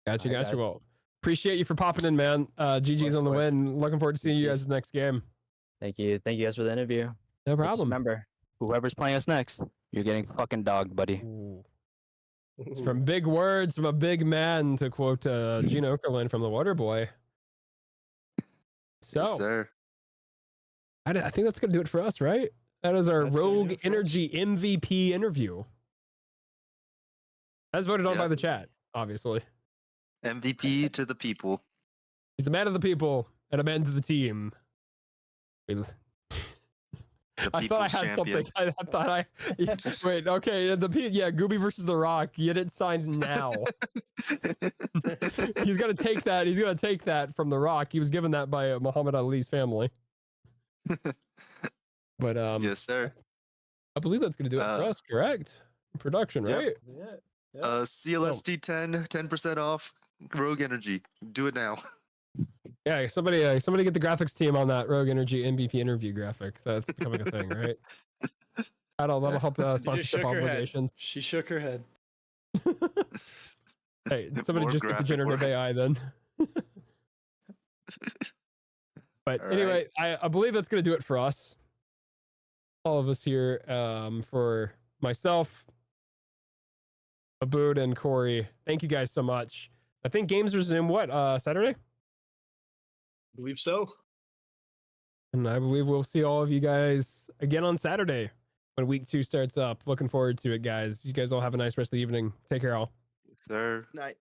Speaker 1: Gotcha.
Speaker 8: Alright, guys.
Speaker 1: Well, appreciate you for popping in, man. GG's on the
Speaker 8: course.
Speaker 1: win. Looking forward to seeing you
Speaker 8: Peace.
Speaker 1: guys next game.
Speaker 8: Thank you guys for the interview.
Speaker 1: No
Speaker 8: But just
Speaker 1: problem.
Speaker 8: remember, whoever's playing us next, you're getting fucking dogged, buddy.
Speaker 1: Ooh. It's from big words from a big man, to quote Gene Okerlund from The Waterboy. So,
Speaker 5: Yes, sir.
Speaker 1: I think that's going to do it for us, right? That is our
Speaker 2: That's gonna do
Speaker 1: Rogue
Speaker 2: it for us.
Speaker 1: Energy MVP interview. As voted on by
Speaker 5: Yeah.
Speaker 1: the chat, obviously.
Speaker 5: MVP to the people.
Speaker 1: He's a man of the people and a man to the team.
Speaker 5: The
Speaker 1: I thought I
Speaker 5: people's
Speaker 1: had
Speaker 5: champion.
Speaker 1: something. I thought I wait. Okay, Gooby versus The Rock. Get it signed now. He's gonna take that. He's gonna take that from The Rock. He was given that by Muhammad Ali's family. But
Speaker 5: Yes, sir.
Speaker 1: I believe that's gonna do it for us. Correct? Production,
Speaker 5: Yep.
Speaker 1: right?
Speaker 5: CLST 10% off. Rogue Energy. Do it now.
Speaker 1: Yeah. Somebody get the graphics team on that Rogue Energy MVP interview graphic. That's becoming a thing, right? That'll help
Speaker 2: She just
Speaker 1: sponsorship
Speaker 2: shook her head.
Speaker 1: obligations.
Speaker 2: She shook her head.
Speaker 1: Hey, somebody
Speaker 5: More
Speaker 1: just get the
Speaker 5: graphic
Speaker 1: generative
Speaker 5: work.
Speaker 1: AI then. But
Speaker 5: All
Speaker 1: anyway,
Speaker 5: right.
Speaker 1: I believe that's going to do it for us. All of us here, for myself, Abood, and Corey. Thank you guys so much. I think games resume what, Saturday?
Speaker 2: I believe so.
Speaker 1: And I believe we'll see all of you guys again on Saturday when week 2 starts up. Looking forward to it, guys. You guys all have a nice rest of the evening. Take care, all.
Speaker 5: Sir.
Speaker 2: Night.